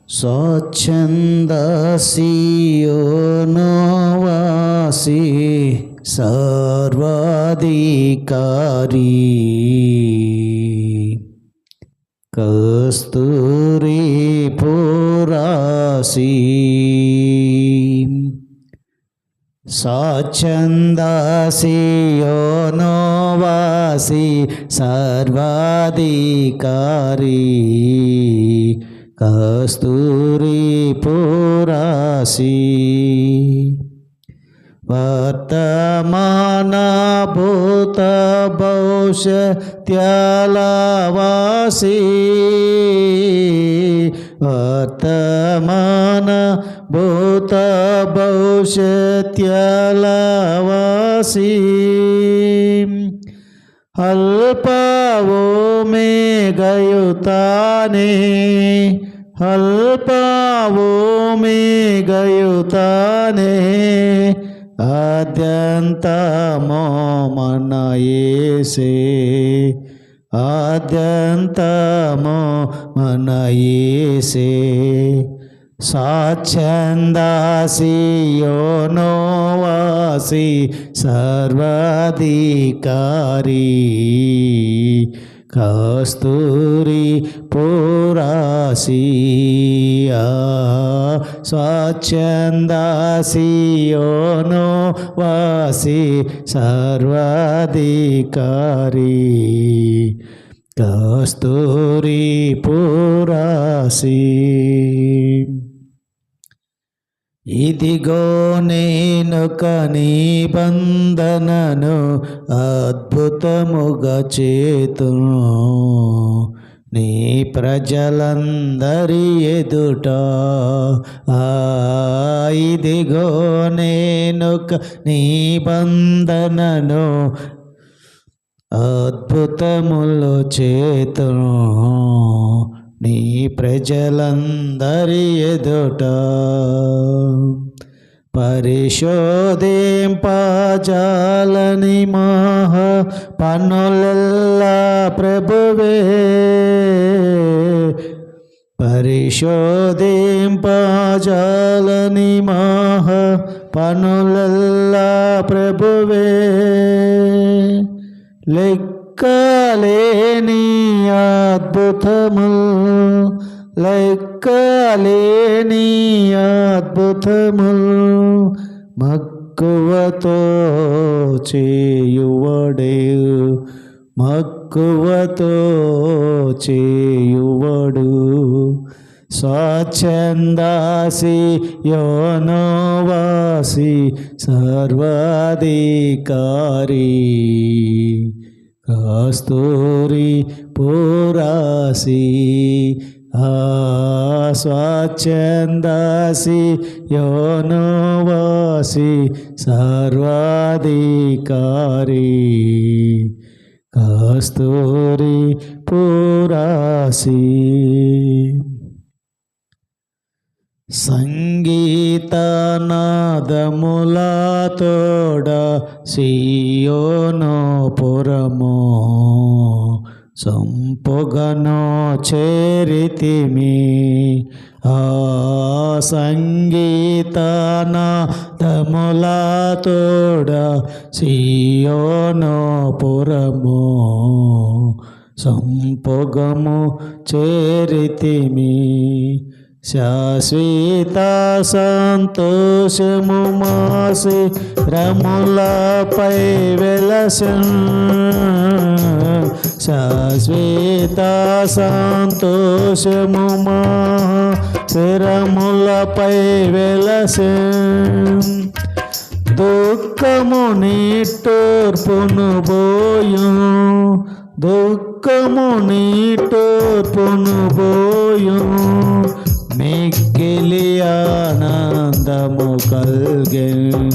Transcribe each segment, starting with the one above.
స్వచ్ఛందసియోనోవాసి సర్వాధికారి కస్తూరి పురాసి స్వచ్ఛందసియోనోవాసి సర్వాధికారి కస్తూరి పురాసి వర్తమాన భూత భవిష్యత్కాలవాసి వర్తమాన భూత భవిష్యత్కాలవాసి అల్పవో మేఘయుతానే అల్పవో మేఘయుతానే ఆద్యంతమో మన యేసే ఆద్యంతమో మన యేసే స్వచ్ఛందసియోనోవాసి సర్వాధికారి కస్తూరి పురాసి స్వచ్ఛందసియోనోవాసి సర్వాధికారి కస్తూరి పురాసి ఇదిగో నేనొక నిబంధనను అద్భుతముగా చేతును నీ ప్రజలందరి ఎదుట ఇదిగో నేనొక నిబంధనను అద్భుతములు చేతును నీ ప్రజలందరి ఎదుట పరిశోధింపజాలని మహా పనులెల్లా ప్రభువే పరిశోధింపజాలని మహా పనులెల్లా ప్రభువే లెక్కలేని అద్భుతములు లెక్కలేని అద్భుతములు మక్కువతో చేయువడే మక్కువతో చేయువడు స్వచ్ఛందసియోనోవాసి సర్వాధికారి కస్తూరి పురాసి స్వచ్ఛందసియోనోవాసి సర్వాధికారి కస్తూరి పురాసి సంగీతనాదములతోడ సియోను పురము సంపొగను చేరితిమి సంగీతనాదములతోడ సియోను పురము సంపొగము చేరితిమి శాశ్వత సంతోషము మాసి రములపై వెలసన్ శాశ్వత సంతోషము మా శిరములపై వెలసన్ దుఃఖము నిట్టూర్పును బోయు దుఃఖము నిట్టూర్పును బోయు మిక్కిలి ఆనందము కల్గెన్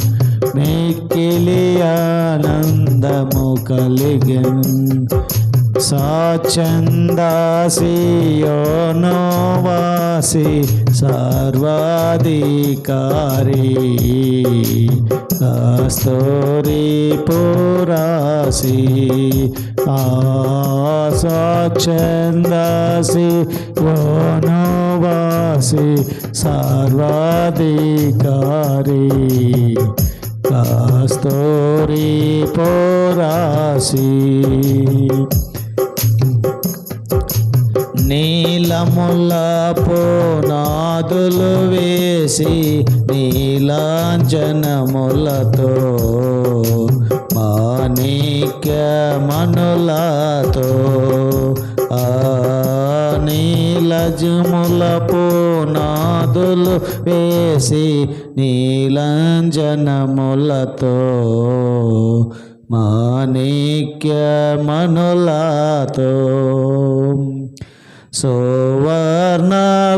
మిక్కిలి ఆనందము కలిగెన్ స్వచ్ఛందసియోనోవాసి సర్వాధికారి కస్తూరి పురాసి స్వచ్ఛందసియోనోవాసి సర్వాధికారి కస్తూరి పోరాసి నీలముల పునాదులు వేసి నీలాంజనములతో మాణిక్యమణులతో నీలజముల పునాదులు వేసి నీలాంజనములతో మాణిక్యమణులతో సువర్ణ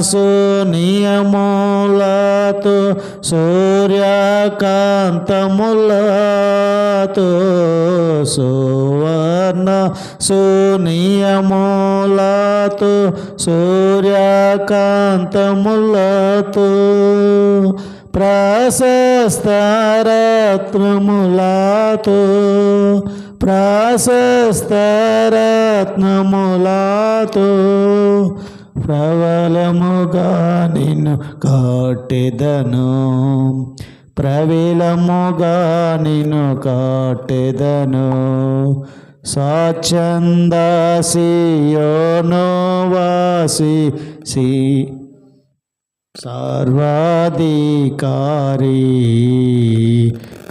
సునియములతో సూర్యకాంతములతో సువర్ణ సునియములతో సూర్యకాంతములతో ప్రశస్త రత్నములతో ప్రశస్త రత్నములతో ప్రబలముగా నిన్ను కట్టెదను ప్రబలముగా నిన్ను కట్టెదను స్వచ్ఛంద సియోను వాసి సర్వాధికారి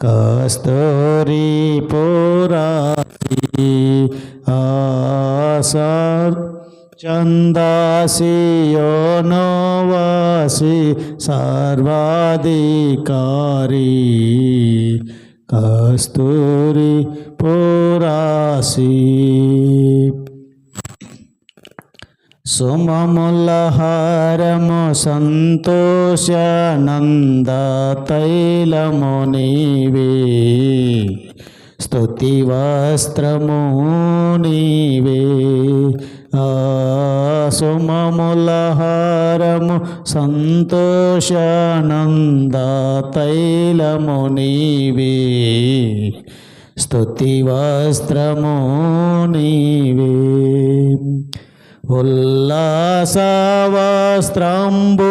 కస్తూరి పోరాసి చందాసియోను వాసి సర్వాధికారి కస్తూరి పోరాసి సుమముల హారము సంతోషానంద తైలము నీవే స్తుతి వస్త్రము నీవే సుమముల హారము సంతోషానంద తైలము నీవే స్తుతి వస్త్రము నీవే ఉల్లాసవస్త్రంబు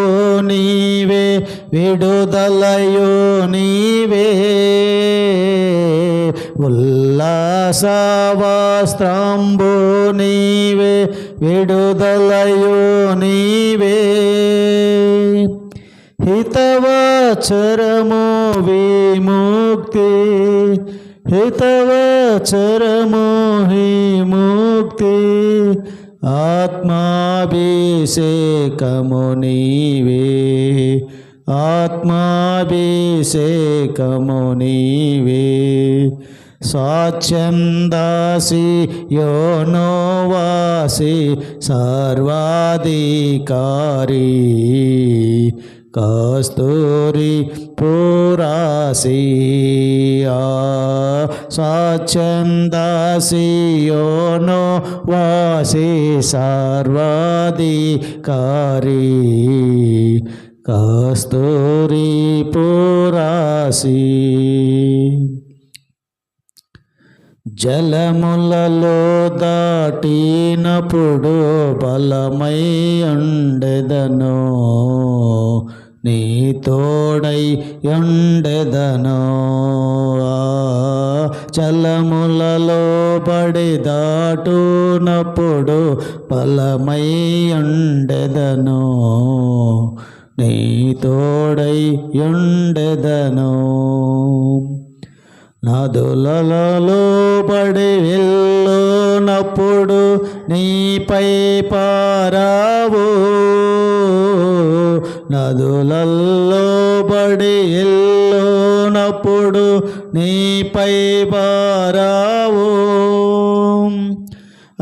నీవే విడుదలయు నీవే ఉల్లాసవస్త్రంబు నీవే విడుదలయు నీవే హితవచరము విముక్తి హితవచరము విముక్తి ఆత్మాభిషేకము నీవే ఆత్మాభిషేకము నీవే స్వచ్ఛందాసి యోను వాసి సర్వాధికారి కస్తూరి పోరాసి స్వచ్ఛందాసి యోను వాసి సర్వాధికారి కస్తూరి పోరాసి జలములలో దాటినప్పుడు బలమై ఉండెదను నీ తోడై ఉండెదను జలములలో పడి దాటునప్పుడు బలమై ఉండెదను నీ తోడై ఉండెదను నదులలో పడి వెళ్ళునప్పుడు నీపై పారావు నదులలో పడి వెళ్ళునప్పుడు నీపై పారావు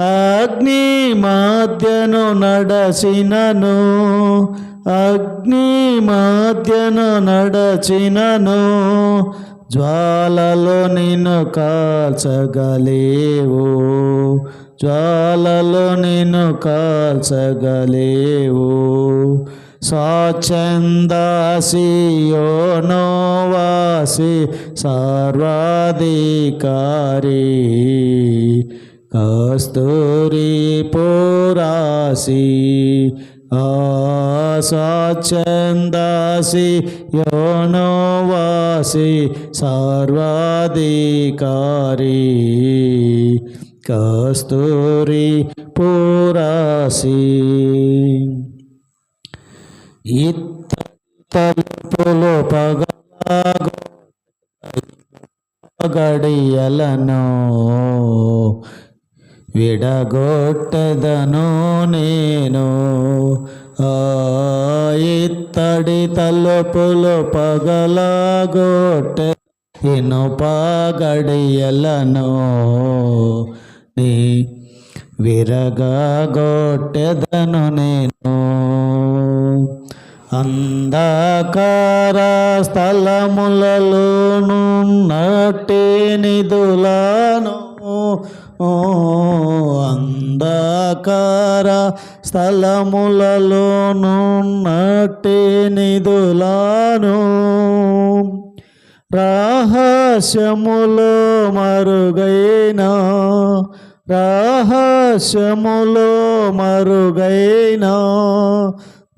అగ్ని మధ్యను నడచినను అగ్ని మధ్యను నడచినను జ్వాలలో నిన్ను కాల్చగలేవు జ్వాలలో నిన్ను కాల్చగలేవు స్వచ్ఛందాసి యోను వాసి సర్వాధికారి కస్తూరి పోరాసి స్వచ్ఛందాసి యోనోవాసి సర్వాధికారి కస్తూరి పురాసి తలుపులు గడియలను విడగొట్టెదను నేను. ఇత్తడి తలుపులు పగలగొట్టె ఇనుప గడియలను నీ విరగొట్టెదను నేను. అంధకార స్థలములలోనున్నట్టి నిధులను అంధకార స్థలములలోనున్నట్టి నిధులను రహస్యములో మరుగైన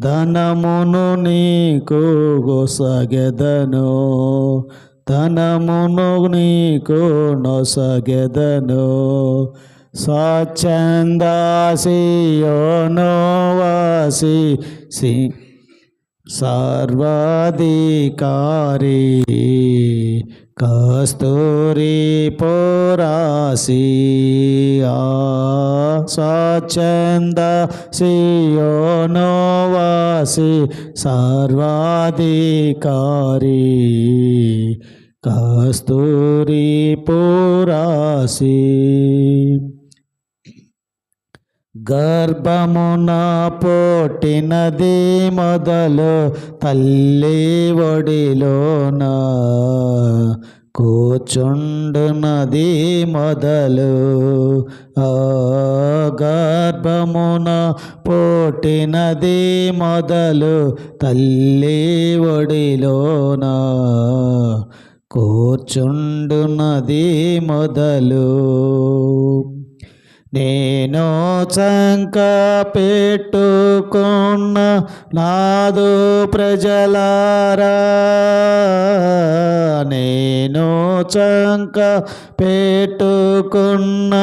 ధనమును నీకు గొసగెదను. ధనమును నీకు నొసగెదను. స్వచ్ఛందాసి యోనోవాసి సర్వాధికారి కస్తూరి పురాసి స్వచ్ఛందాసి యోనోవాసి సర్వాధికారి కస్తూరి పురాసి గర్భమున పుట్టినది మొదలు తల్లి ఒడిలోన కూర్చుండునది మొదలు. గర్భమున పుట్టినది మొదలు తల్లి ఒడిలోన కూర్చుండునది మొదలు. నేను చంక పెట్టుకున్న నాదు ప్రజలారా, నేను చంక పెట్టుకున్న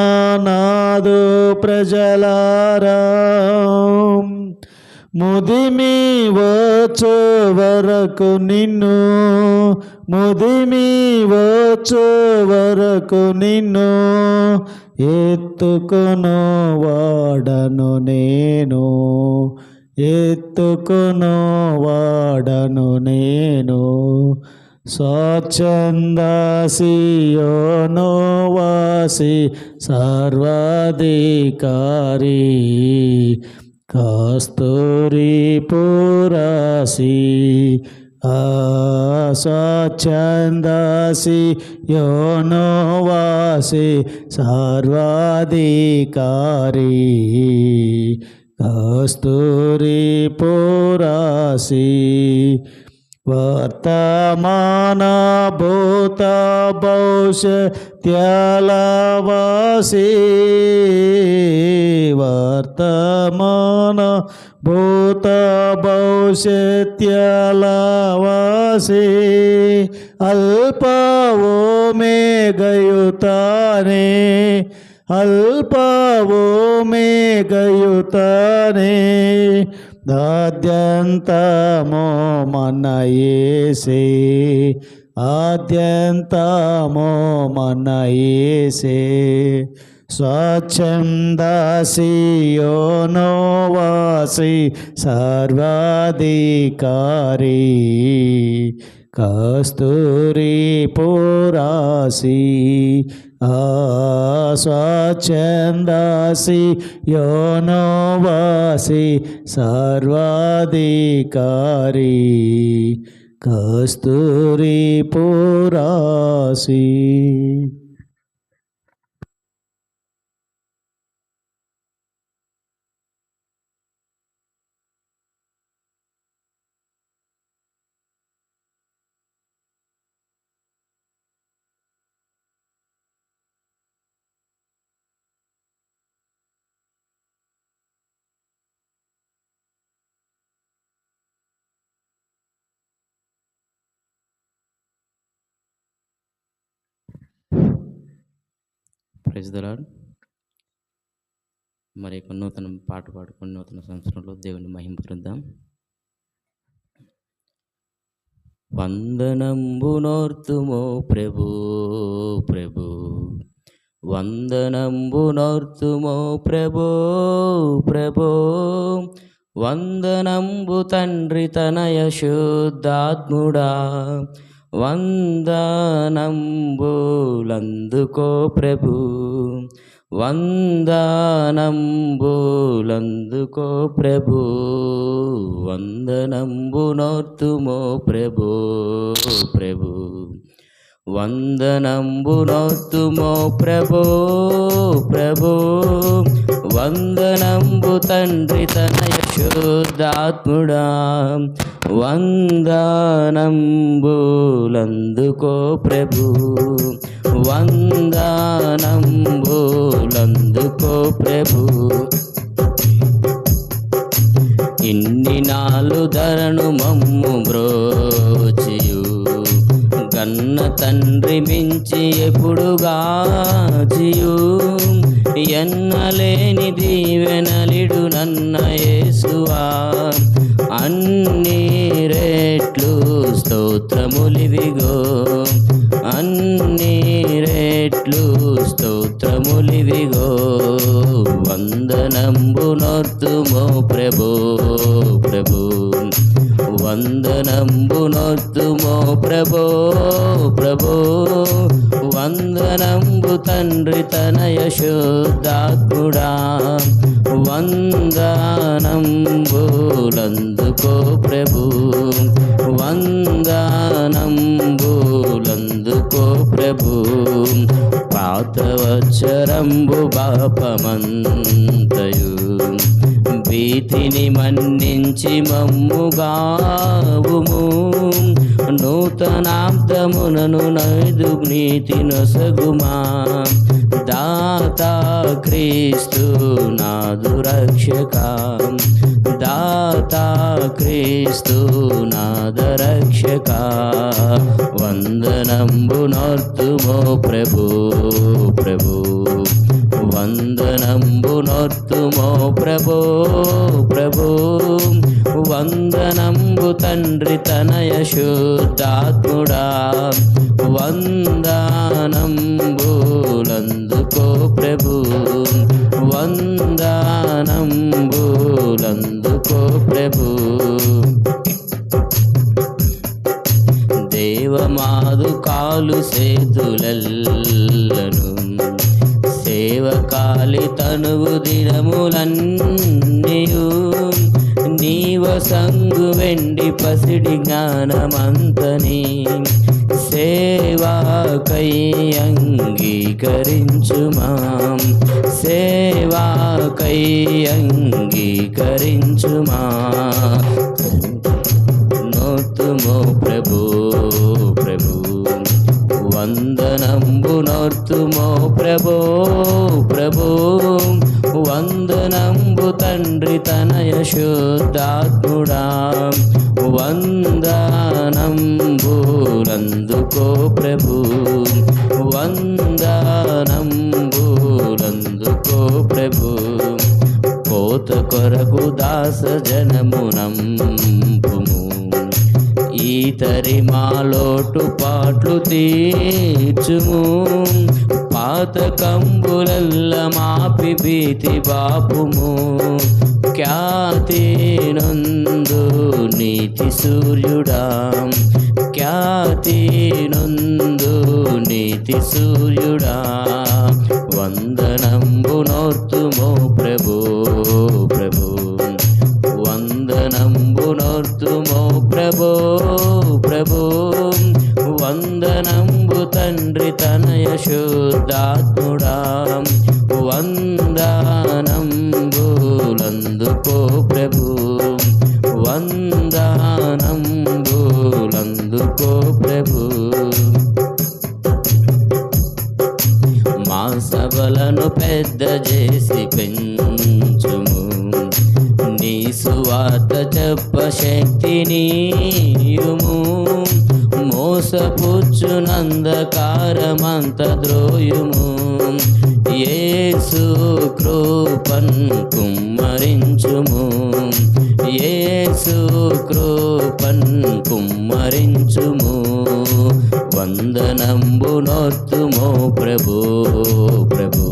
నాదు ప్రజలారా, ముదిమి వచ్చు వరకు నిన్ను, ముదిమి వచ్చు వరకు నిన్ను ఎత్తుకును వాడను నేను, ఎత్తుకును వాడను నేను. స్వచ్ఛందాసి యోనోవాసి సర్వాధికారి కస్తూరి పురాసి స్వచ్ఛందాసి యోనోవాసి సర్వాధికారి కస్తూరి పురాసి వర్తమాన భూత భవిష్యత్యాలవాసి వర్తమాన భూత భవిష్యత్యాలవాసి అల్పవో మేఘయుతానే అల్పవో మేఘయుతానే ఆద్యంతమో మన యేసే ఆద్యంతమో మన యేసే స్వచ్ఛందాసి యోనోవాసి సర్వాధికారి కస్తూరి పురాసి స్వచ్ఛందాసి యోనోవాసి సర్వాధికారి కస్తూరి పురాసి. Praise the lord. మరి యొక్క నూతన పాట పాడుకొని నూతన సంవత్సరంలో దేవుని మహింపరుద్దాం. వందనంబునోర్తుమో ప్రభు ప్రభు, వందనంబునోర్తుమో ప్రభు ప్రభు, వందనంబు తండ్రి తనయ శుద్ధాత్ముడా, వందనంబులందుకో ప్రభు, వందనంబులందుకో ప్రభు, వందనంబునోర్తుమో ప్రభు ప్రభు, వందనంబునోర్తుమో ప్రభు ప్రభు, వందనంబు తండ్రి తనయ శుద్ధాత్ముడా, వందనంబులందుకో ప్రభు, వందనంబులందుకో ప్రభు. ఇన్ని నాలు ధరను మమ్ము బ్రోచియు, గన్న తండ్రి మించి ఎప్పుడుగాచియు, ఎన్నలేని దీవెనలిడు నన్న యేసువా, అన్ని రెట్లు స్తోత్రములివిగో, అన్ని రెట్లు స్తోత్రములివిగో, వందనంబునోర్తుమో ప్రభు ప్రభు, వందనంబునోర్తుమో ప్రభు ప్రభు, వందనంబు తండ్రి తనయ శుద్ధాత్ముడా, వందనంబులందుకో ప్రభు, వందనంబులందుకో ప్రభు. పాతవచ్చరంబు పాపమంతయు భీతిని మన్నించి మమ్ముగావుము, నూతనాబ్దమునను నైదు నీతి నొసగుమా, దాతా క్రీస్తు నాదు రక్షక, దాతా క్రీస్తు నాద రక్షక, వందనంబునోర్తుమో ప్రభు ప్రభు, వందనంబునోర్తుమో ప్రభు ప్రభు, వందనంబు తండ్రి తనయ శుద్ధాత్ముడా, వందనంబులందుకో ప్రభు, వందనంబులందుకో ప్రభు. దేవమాదు కాలు సేతులెల్లను, సేవకాలి తనువు దినములన్నీయు, నీవ సంగు వెండి పసిడి జ్ఞానమంతని, సేవాకై అంగీకరించుమా, సేవాకై అంగీకరించుమా, నోర్తుమో ప్రభు ప్రభు, వందనంబునోర్తుమో ప్రభు ప్రభు, వందనంబు తండ్రి తనయ శుద్ధాత్ముడా, వందనంబులందుకో ప్రభు, వందనంబులందుకో ప్రభు. కోత కొరకు దాస జనమునంపుము, ఈతరి మాలోటు పాట్లు తీర్చుము, పాత కంబులల్ల మాపి భీతి బాపుము, ఖ్యాతి నందు నీతి సూర్యుడా, ఖ్యాతి నందు నీతి సూర్యుడా, వందనంబునోర్తుమో ప్రభు ప్రభు, వందనంబునోర్తుమో ప్రభు ప్రభు, వందనంబు తండ్రి తనయ శుద్ధాత్ముడా, వందనంబులందుకో ప్రభు, వందనంబులందుకో ప్రభు. మా సభలను పెద్ద చేసి పెంచుము, నీ సువార్త చెప్ప శక్తినియుము, మోస మోసపుచ్చునందకారమంత ద్రోయుము. యేసు కృపన్ కుమ్మరించుము, యేసు కృపన్ కుమ్మరించుము. వందనంబు నోర్తుమో ప్రభు ప్రభు,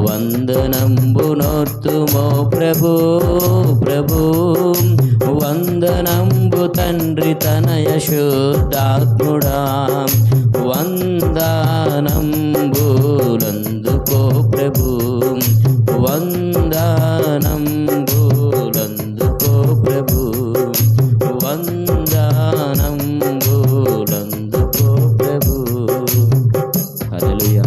వందనంబు నోర్తుమో ప్రభు ప్రభు. వందనంబు తండ్రి తనయ శుద్ధాత్ముడా, వందనంబులందుకో ప్రభు, వందనంబులందుకో ప్రభు, వందనంబులందుకో ప్రభు. హల్లెలూయా.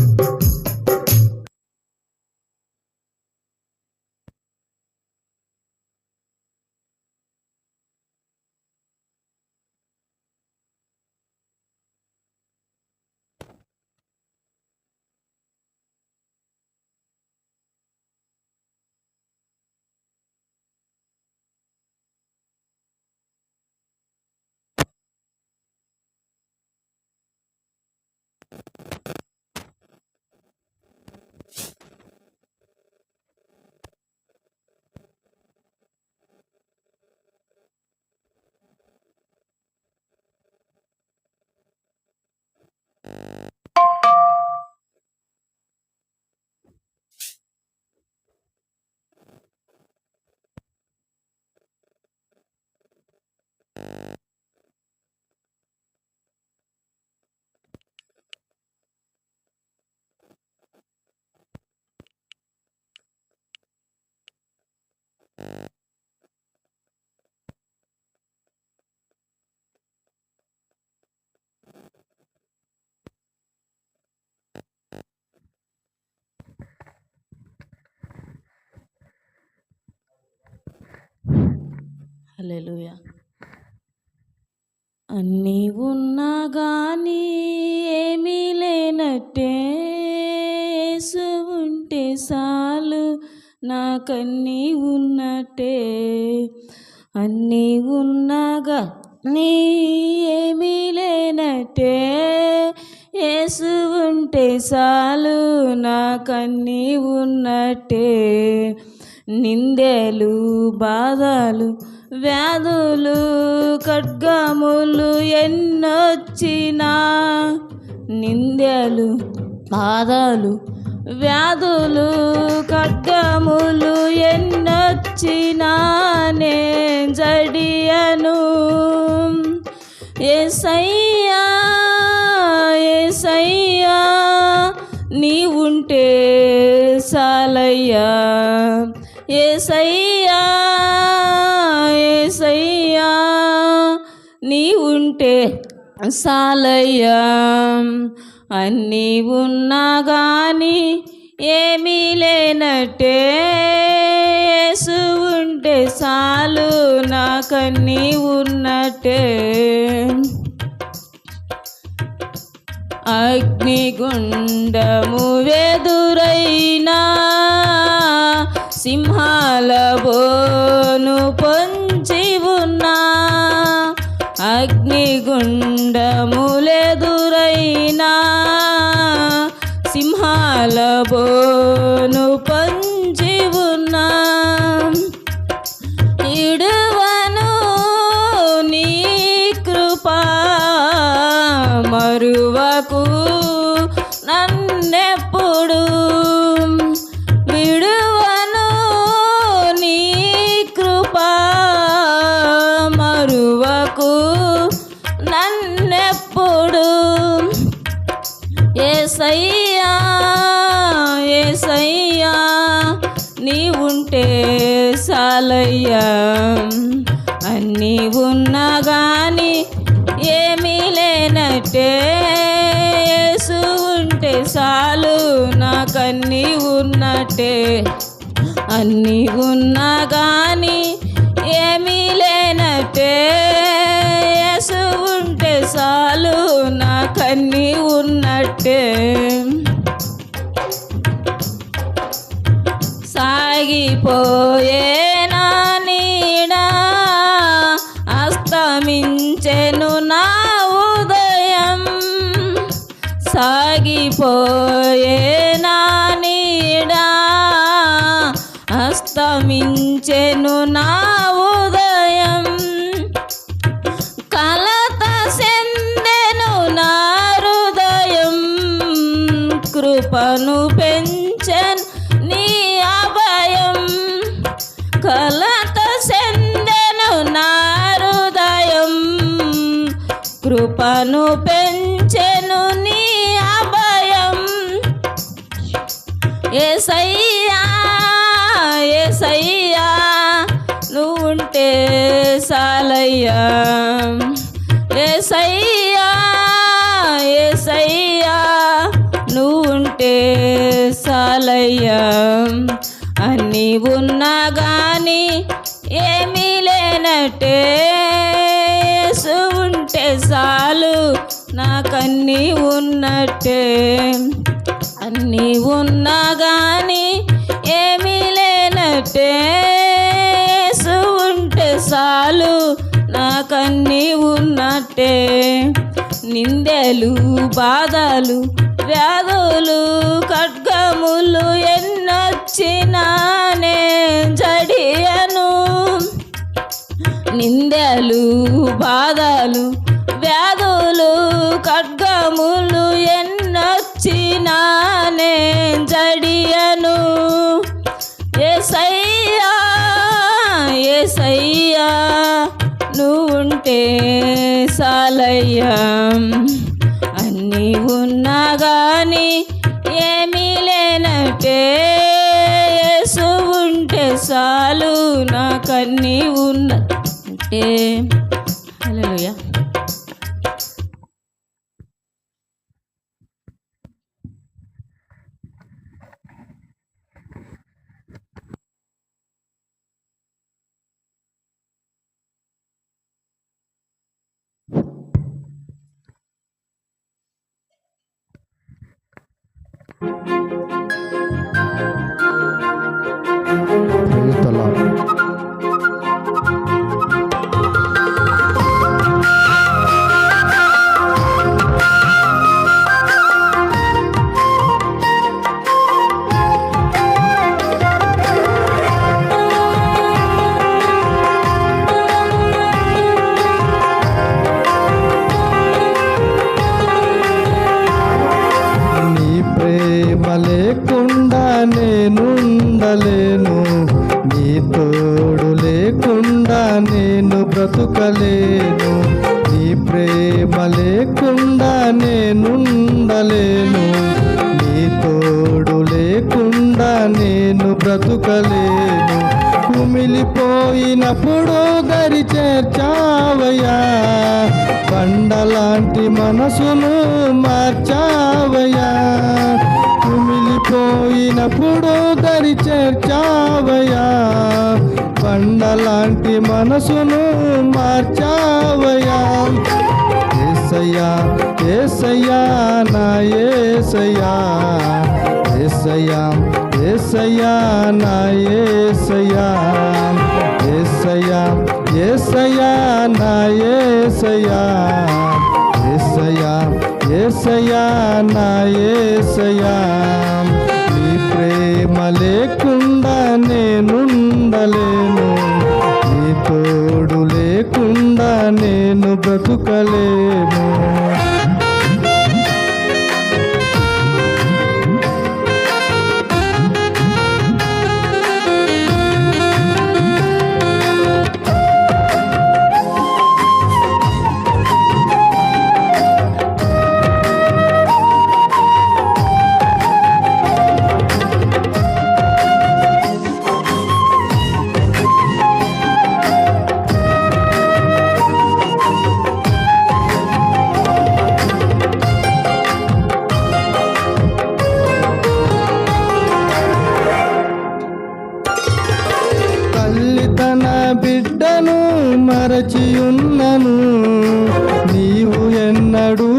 హల్లెలూయా. అన్నీ ఉన్నా గానీ ఏమీ లేనట్టే, యేసు ఉంటే చాలు నాకన్నీ ఉన్నట్టే. అన్నీ ఉన్నా గానీ ఏమీ లేనట్టే, యేసు ఉంటే చాలు నాకన్నీ ఉన్నట్టే. నిందెలు బాధలు వ్యాధులు ఖడ్గములు ఎన్నొచ్చినా, నిందెలు బాధలు వ్యాధులు ఖడ్గములు ఎన్నొచ్చినా నే జడియను. యేసయ్యా యేసయ్యా నీ ఉంటే చాలయ్యా. యేసయ్యా యేసయ్యా నీ ఉంటే చాలయ్యా. అన్నీ ఉన్నా గానీ ఏమీ లేనట్టే, యేసు ఉంటే చాలు నాకన్నీ ఉన్నట్టే. అగ్నిగుండము వెదురైనా, సింహాల బోను పొంచి ఉన్నా, అగ్నిగుండములెదురైనా, సింహాల బోను పొంచి ఉన్నా, ఇడువను నీ కృపా మరువకు నన్నెప్పుడు. విడువను నీ కృపా మరువకు నన్నెప్పుడు. యేసయ్యా యేసయ్యా నీ ఉంటే చాలయ్యా. అన్నీ ఉన్నా గానీ ఏమీ లేనట్టే, యేసు ఉంటే చాలు నాకన్నీ ఉన్నట్టే. అన్నీ ఉన్నా గానీ ఏమీ లేనట్టే, యేసు ఉంటే చాలు నాకన్నీ ఉన్నట్టే. సాగిపోయే నా నీడ, అస్తమించెను నా ఉదయం. సాగిపోయే నా నీడా అస్తమించెను నా ఉదయం కలత చెందెను నా హృదయం కృపను పెంచెను నీ అభయం కలత చెందెను నా హృదయం కృపను పెంచెను నీ అభయం యేసయ్యా యేసయ్యా నువ్వుంటే సాలయ్యా యేసయ్యా యేసయ్యా నువ్వుంటే సాలయ్యా అన్నీ ఉన్నా గాని ఏమీ లేనట్టే యేసు ఉంటే చాలు నాకన్నీ ఉన్నట్టే అన్నీ ఉన్నా గాని ఏమీ లేనట్టే యేసు ఉంటే చాలు నాకన్నీ ఉన్నట్టే నిందెలు బాధలు వ్యాధులు ఖడ్గములు ఎన్నొచ్చినా నే జడియను నిందెలు బాధలు వ్యాధులు ఖడ్గములు ఎన్నొచ్చినా నే జడియను యేసయ్యా యేసయ్యా నువ్వుంటే సాలయ్యా అన్నీ ఉన్నా గాని ఏమీ లేనట్టే యేసు ఉంటే చాలు నాకన్నీ ఉన్నట్టే హల్లెలూయా. Praise the Lord. నీ ప్రేమ లేకుండా నేనుండలేను నీ తోడు లేకుండా నేను బ్రతుకలేను నీ ప్రేమ లేకుండా నేనుండలేను నీ తోడు లేకుండా నేను బ్రతుకలేను కుమిలిపోయినప్పుడు దరి చేర్చావయ్యా బండలాంటి మనసును మార్చావయ్యా కుమిలిపోయినప్పుడు దరి చేర్చావయ్యా బండలాంటి మనసును మార్చావయ్యా యేసయ్యా యేసయ్యా నా యేసయ్యా యేసయ్యా యేసయ్యా నా యేసయ్యా యేసయ్యా యేసయ్యా నా యేసయ్యా యేసయ్యా యేసయ్యా నా యేసయ్యా నీ ప్రేమ లేకుండా నేనుండలేను నీ తోడు లేకుండా నేను బ్రతుకలేను బిడ్డను మరచియున్నను నీవు ఎన్నడూ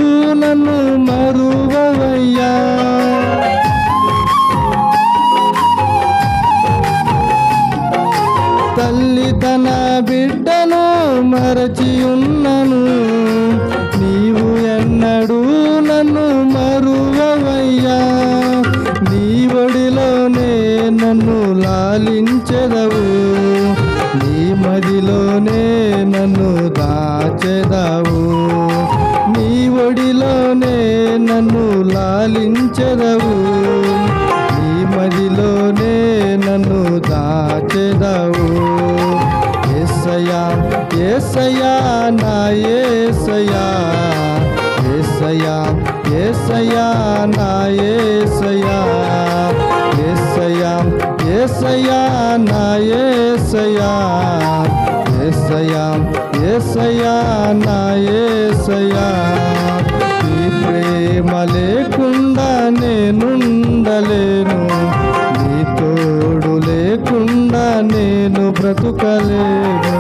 నన్ను మరువవయ్యా తల్లి తన బిడ్డను మరచియున్నను నీవు ఎన్నడూ నన్ను మరు నన్ను దాచెదవు, నీ ఒడిలోనే నన్ను లాలించెదవు, నీ మదిలోనే నన్ను దాచెదవు. యేసయ్యా యేసయ్యా నా యేసయ్యా, యేసయ్యా యేసయ్యా నా యేసయ్యా, యేసయ్యా యేసయ్యా నా యేసయ్యా, యేసయ్యా యేసయ్యా నా యేసయ్యా. నీ ప్రేమ లేకుండా నేనుండలేను, నీ తోడు లేకుండా నేను బ్రతుకలేను.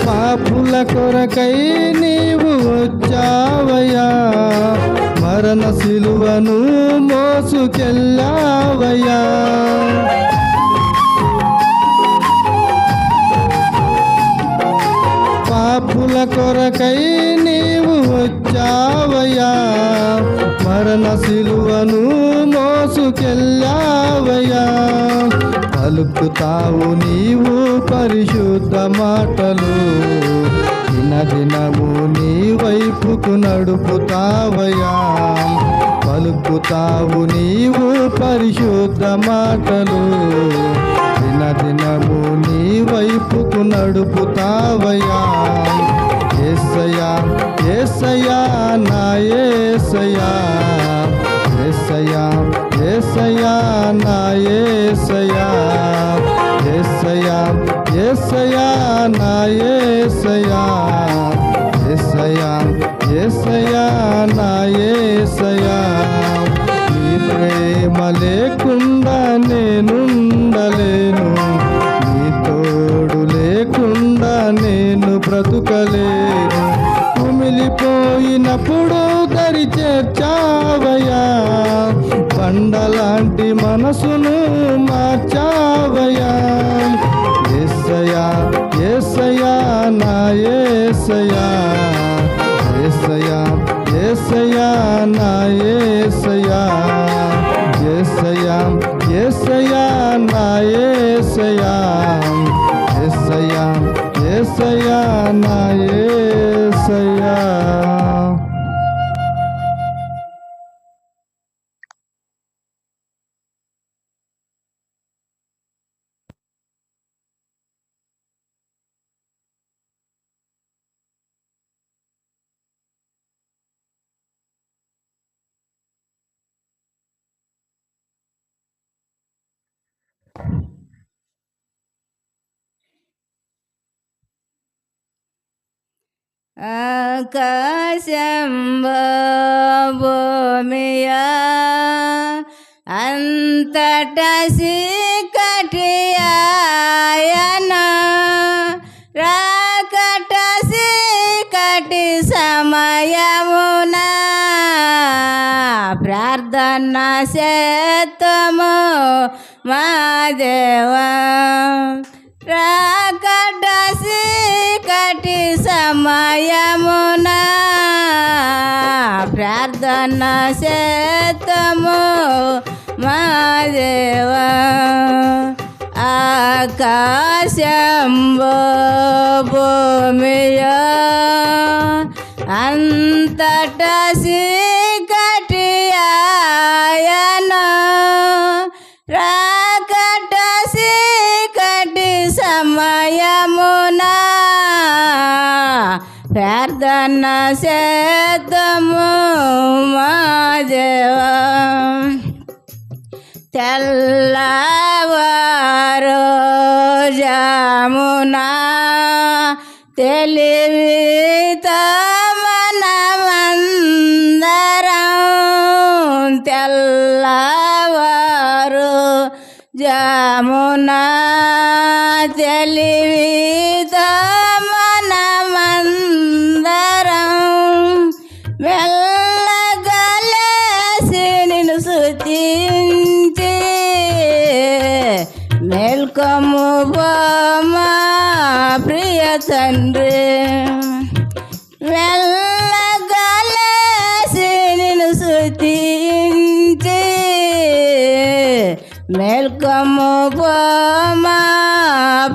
పాపుల కొరకై నీవు వచ్చావయ్యా, మరణ సిలువను మోసుకెళ్ళావయ్యా. పాపుల కొరకై నీవు వచ్చావయ్యా, మరణ సిలువను మోసుకెళ్ళావయ్యా. పలుకుతావు నీవు పరిశుద్ధ మాటలు, దినదినము నీ వైపుకు నడుపుతావయ్యా. పలుకుతావు నీవు పరిశుద్ధ మాటలు, దినదినము నీ వైపుకు నడుపుతావయ్యా. యేసయ్యా యేసయ్యా నా యేసయ్యా, యేసయ్యా యేసయ్యా నా యేసయ్యా, యేసయ్యా యేసయ్యా నా యేసయ్యా, యేసయ్యా యేసయ్యా నా యేసయ్యా. నీ ప్రేమ లేకుండా నేనుండలేను, నీ తోడు లేకుండా నేను బ్రతుకలేను. కుమిలిపోయినప్పుడు దరి చేర్చావయ్యా, బండలాంటి మనసును మార్చావయ్యా. యేసయ్యా యేసయ్యా నా యేసయ్యా, యేసయ్యా యేసయ్యా నా యేసయ్యా, యేసయ్యా యేసయ్యా నా యేసయ్యా, యేసయ్యా యేసయ్యా నా యేసయ్యా. ఆకాశం భూమియా అంతట చీకటి ఆయన, రాకట చీకటి సమయమున ప్రార్థన చేతము మా దేవా. రాకట చీకటి సమయమున ప్రార్థన చేతము మా దేవా. ఆకాశం భూమియా అంతట చీకటి ఆయన, రాకట చీకటి సమయమున ప్రార్థన చేతము మా దేవా. తెల్లవారు జామున తెలివితో మనమందరం, తెల్లవారు జామున తెలివితో మనమందరం మెల్లగలేసి నిన్ను స్తుతించి మేల్కొము మా ప్రియ తండ్రి. మెల్లగలేసి నిన్ను స్తుతించి మేల్కొము మా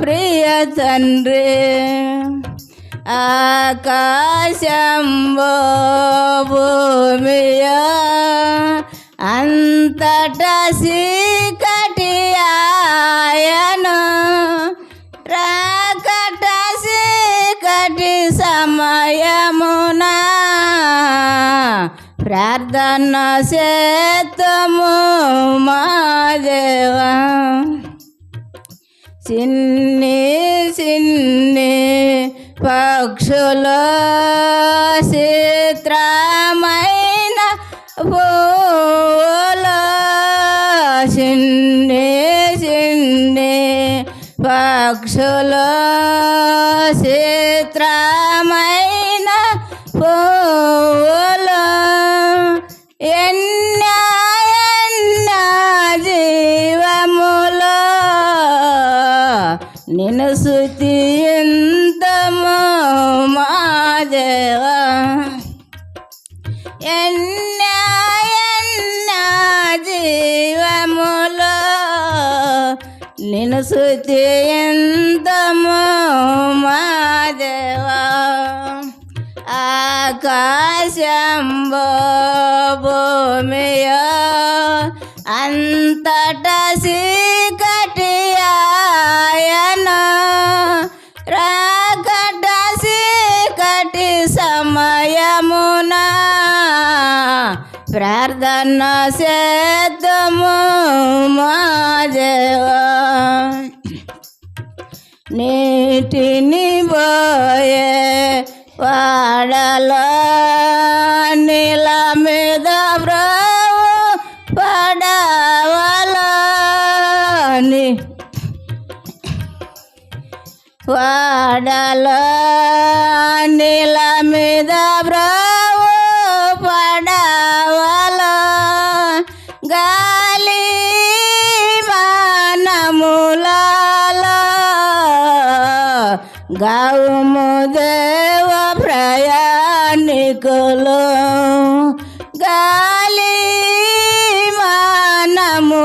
ప్రియ తండ్రి. ఆకాశంబో భూమియో అంతటా చీకటి ఆయను, రాకట చీకటి సమయమున ప్రార్థన చేతుము మా దేవా. చిన్ని చిన్ని పక్షులు చిత్రమైన పూలు, చిన్ని చిన్ని పక్షులు చిత్రమైన పూలు, ఎన్న జీవములో నిన్ను స్తుతింతుము మా దేవా. ఎన్న జీవములో నిన్ను స్తుతింతుము మా దేవా. ఆకాశంబో భూమియో అంతటా చీకటి ఆయను, రాకట చీకటి సమయమున ప్రార్థన చేద్దాము మా దేవా. నీటిని పోయే వాడలో నీల మీద బ్రావు పడవలని, వాడలో నీల మీద బ్రావు పడవలో గాలి మానములలో గావుము దేవ ప్రయాణికులు, గాలి మానములలో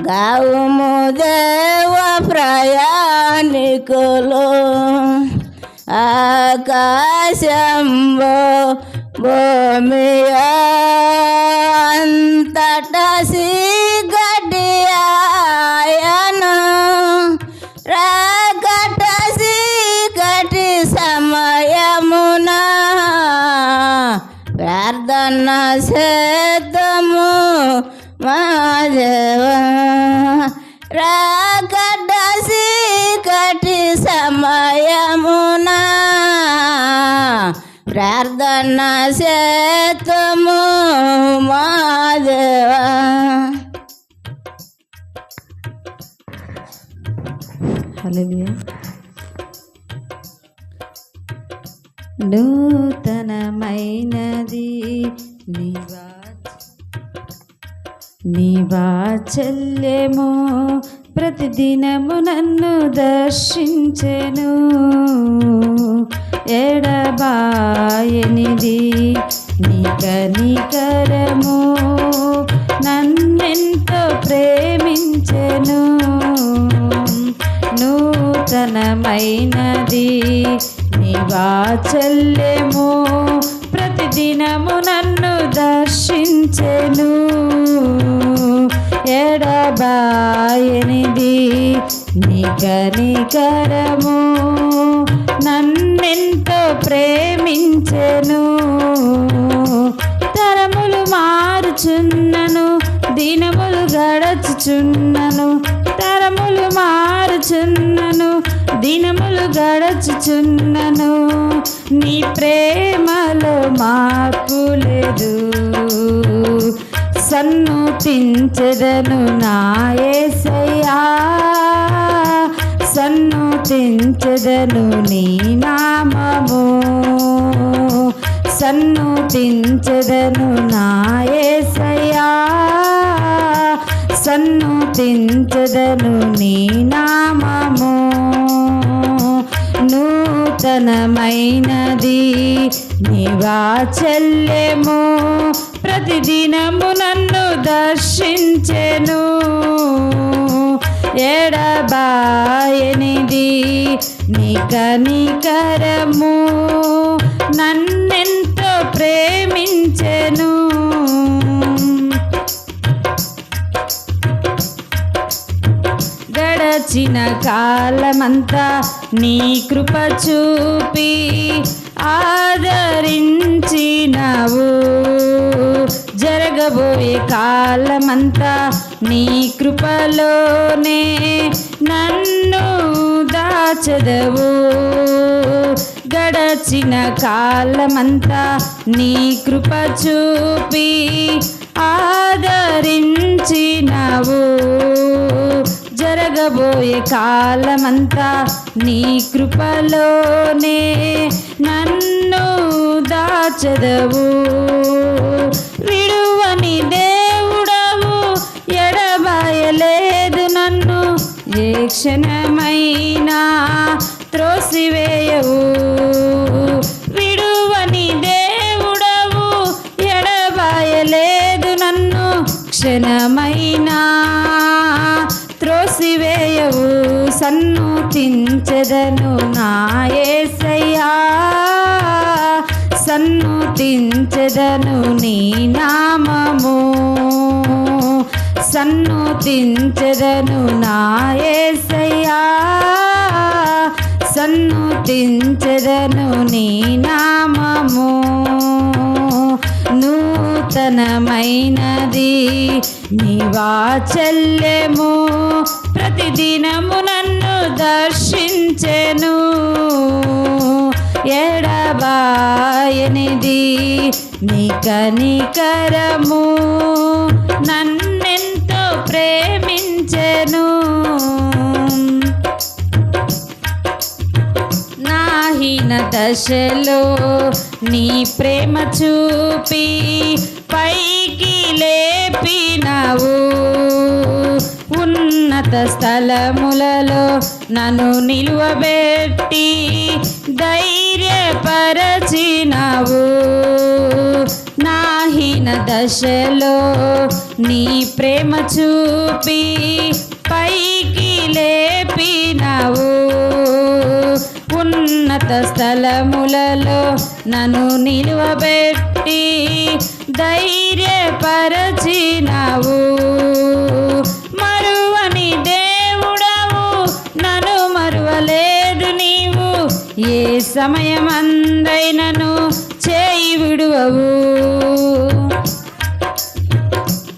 గావుము దేవ ప్రయాణికులు. ఆకాశంబో భూమియో అంతటా చీకటి ఆయను, రాకట చీకటి సమయమున ప్రార్థన చేద్దాము మా దేవా. రాకట చీకటి సమయమున ప్రార్థన చేద్దాము మా దేవా. హల్లెలూయా. నూతనమైనది నీ వాత్సల్యము ప్రతిదినము నన్ను దర్శించెను. ఎడబాయనిది నీ కనికరము నన్నెంతో ప్రేమించెను. నూతనమైనది నీ వాత్సల్యము ప్రతిదినము నన్ను దర్శించెను. ఎడబాయనిది నీ కనికరము నన్నెంతో ప్రేమించెను. తరములు మారుచున్నను దినములు గడచుచున్నను, తరములు మారుచున్నను దినములు గడచుచున్నను, నీ ప్రేమలో మార్పు లేదు. సన్నుతించెదను నా యేసయ్యా, సన్నుతించెదను నీ నామము సన్నుతించెదను నా యేసయ్యా సన్నుతించెదను నీ నామము నూతనమైనది నీ వాత్సల్యము ప్రతిదినము నన్ను దర్శించెను ఎడబాయనిది నీ కనికరము నన్నెంతో ప్రేమించెను గడచిన కాలమంతా నీ కృప చూపి ఆదరించినావు జరగబోయే కాలమంతా నీ కృపలోనే నన్ను దాచదవు గడచిన కాలమంతా నీ కృప చూపి ఆదరించినావు జరగబోయే కాలమంతా నీ కృపలోనే నన్ను దాచదవు విడువని దేవుడవు ఎడబాయలేదు నన్ను ఏ క్షణమైనా త్రోసివేయవు విడువని దేవుడవు ఎడబాయలేదు నన్ను క్షణమైనా త్రోసివేయవు సన్నుతించెదను నా యేసయ్యా సన్నుతించెదను నీ నామము సన్నుతించెదను నా యేసయ్యా సన్నుతించెదను నీ నామము నూతనమైనది నీ వాత్సల్యము ప్రతిదినము నన్ను దర్శించెను ఎడబాయనిది నీ కనికరము నన్నెంతో ప్రేమించెను నాహీన దశలో నీ ప్రేమ చూపి పైకి లేపినావు ఉన్నత స్థలములలో నన్ను నిలువబెట్టి ధైర్యపరచినావు నాహీన దశలో నీ ప్రేమ చూపి పైకి లేపినావు ఉన్నత స్థలములలో నన్ను నిలువబెట్టి ధైర్యపరచినావు మరువని దేవుడవు నన్ను మరువలేదు నీవు ఏ సమయమందైనను చేయి విడువవు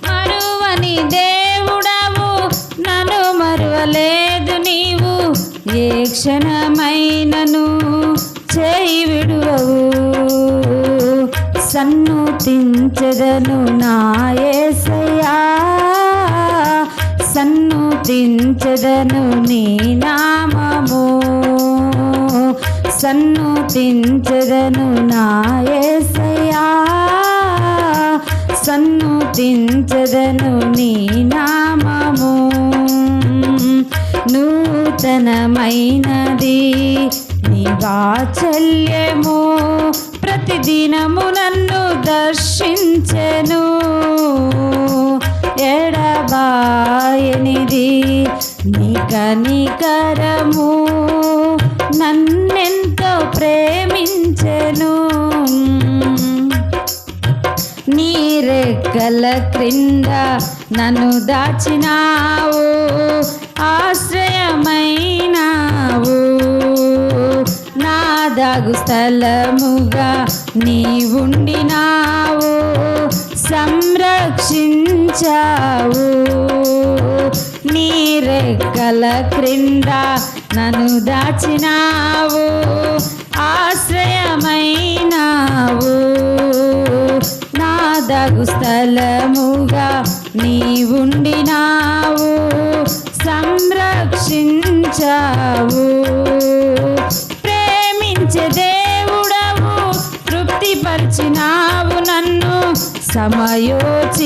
మరువని దేవుడవు నన్ను మరువలేదు నీవు ఏ క్షణమైనను చేయి విడువవు సన్నుతించెదను నా యేసయ్యా సన్నుతించెదను నీ నామము సన్నుతించెదను నా యేసయ్యా సన్నుతించెదను నీ నామము నూతనమైనది నీ వాత్సల్యము ప్రతిదినము నన్ను దర్శించెను ఎడబాయనిది నీ కనికరము నన్నెంతో ప్రేమించెను నీ రెక్కల క్రింద నన్ను దాచినావు ఆశ్రయమైనావు నా దాగు స్థలముగా నీవుండినావు సంరక్షించావు నీ రెక్కల క్రింద నన్ను దాచినావు ఆశ్రయమైనావు నా దాగు స్థలముగా నీవుండినావు సంరక్షించావు సమయోచితముగా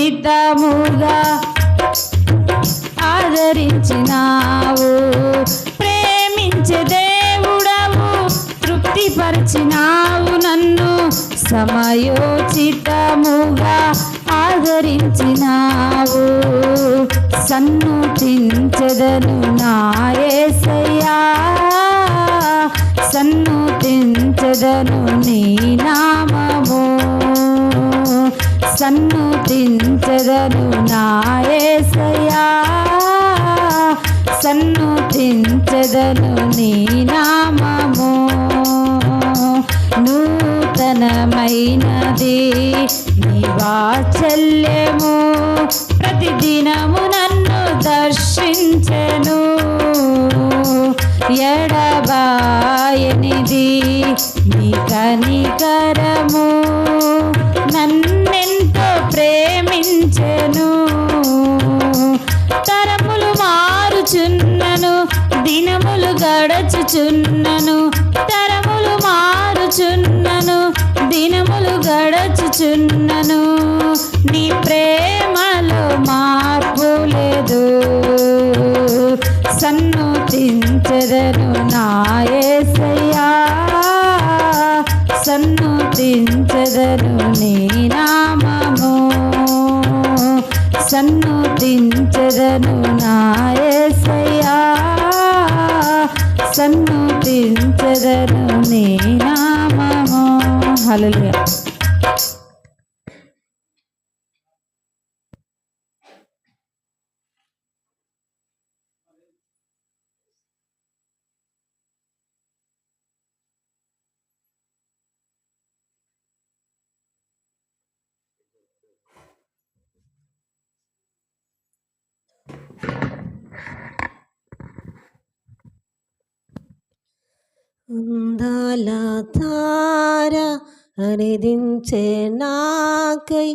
ఆదరించినావు. ప్రేమించే దేవుడవు, తృప్తిపరిచినావు నన్ను, సమయోచితముగా ఆదరించినావు. సన్నుతించెదను నా యేసయ్యా, సన్నుతించెదను నీ నామము, సన్నుతించెదను నా యేసయ్యా, సన్నుతించెదను నీ నామము. నూతనమైనది నీ వాత్సల్యము, ప్రతిదినము నన్ను దర్శించెను. ఎడబాయనిది నీ కనికరము, నన్నెంతో ప్రేమించెను. తరములు మారుచున్నను, దినములు గడచుచున్నను, తరములు మారుచున్నను, దినములు గడచుచున్నను, నీ ప్రేమలో మార్పు లేదు. సన్నుతించెదను నా యేసయ్యా, సన్నుతించెదను నీ నామము, సన్నుతించెదను నా యేసయ్యా, సన్నుతించెదను నీ నామము. హల్లెలూయా. అందాల తార హరిదించే నాకై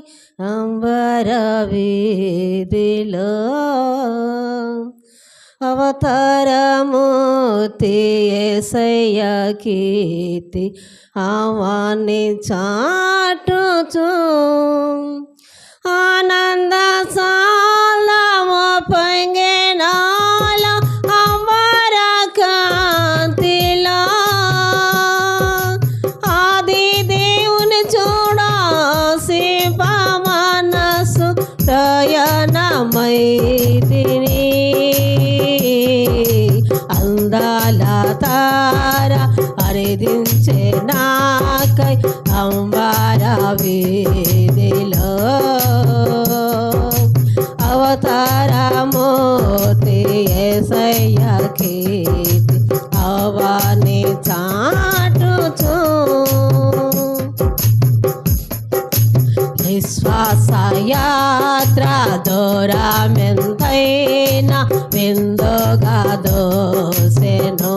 అంబర వీధిలో, అవతారమూర్తి యేసయ్య కీర్తి ఆవాన్ని చాటుచు, ఆనంద సాలము పొంగినాల అంబర కాంతిలో, ఆది దేవుని చూడ శివ మనసు ప్రయాణమైతిని. అందాల తార హరిదించే నాకై అంబర వీధిలో, అవతారమూర్తి యేసయ్య కీర్తి ఆవాన్ని చాటుచు, విశ్వాస యాత్ర దూరమెంతైనా విందుగా దోసెను,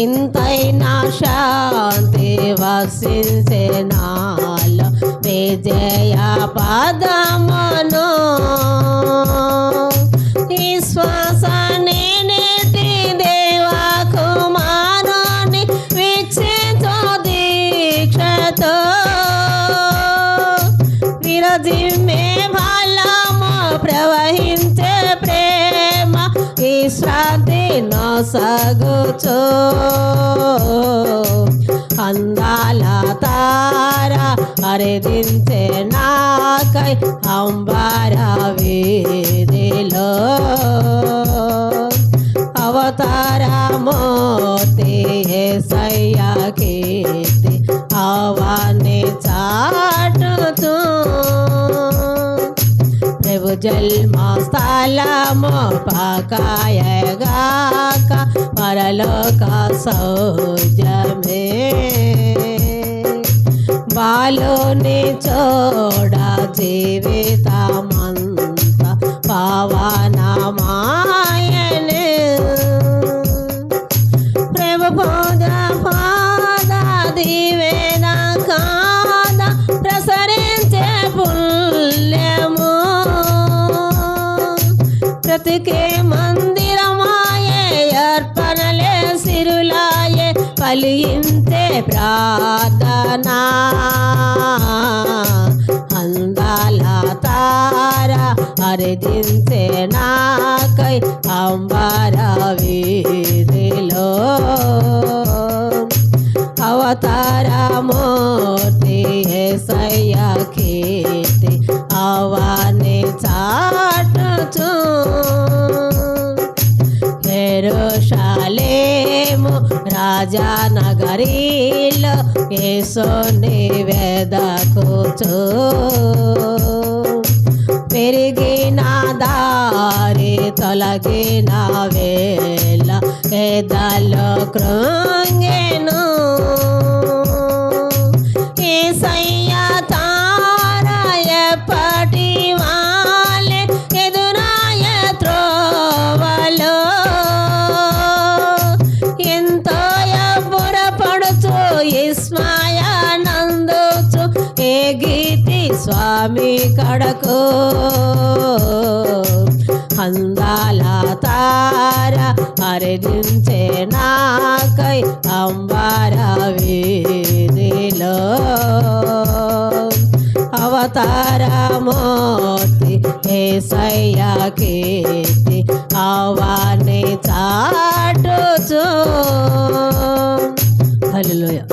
ఇంతైనా శాంతి వసించే నాలో విజయ పదమును. విశ్వాస నేనేటి దేవా కుమారుని విచ్చేతో దీక్షతో, విరజిమ్మే బలము ప్రవహించే ప్రేమ విశ్రాంతి నొసగుచు, అందాల తార హరిదించే నాకై అంబర వీధిలో, అవతారమూర్తి యేసయ్య కీర్తి ఆవాన్ని చాటుచు, ప్రభు జన్మ స్థలము పకాయగాక పరలోక సౌజమే, బాలుని చూడ జీవితమంత పావనమాయనే, ప్రభు పూజ పాద దీవెన కాద ప్రసరించే పుణ్యము, బ్రతికే మందిరమాయే, అర్పణలే సిరులాయే, ఫలించే ప్రార్థనా అందాల తార హరిదించే నాకై అంబర వీధిలో అవతారమూర్తి యేసయ్య కీర్తి అవని చాటుచు యెరూషలేము రాజనగరిలో యేసుని వెదకుచు పెరిగిన దారి తొలగిన వేళ ఎదలో కృంగెను యేసయ్య తార ఎప్పటి వాలే ఎదురాయ త్రోవలో ఎంతో ఎబ్బురపడుచు విస్మయానందుచు ఏగితి స్వామి కడకు అందాల తార హరిదించే నాకై అంబర వీధిలో అవతారమూర్తి యేసయ్య కీర్తి అవని చాటుచు హల్లెలూయా.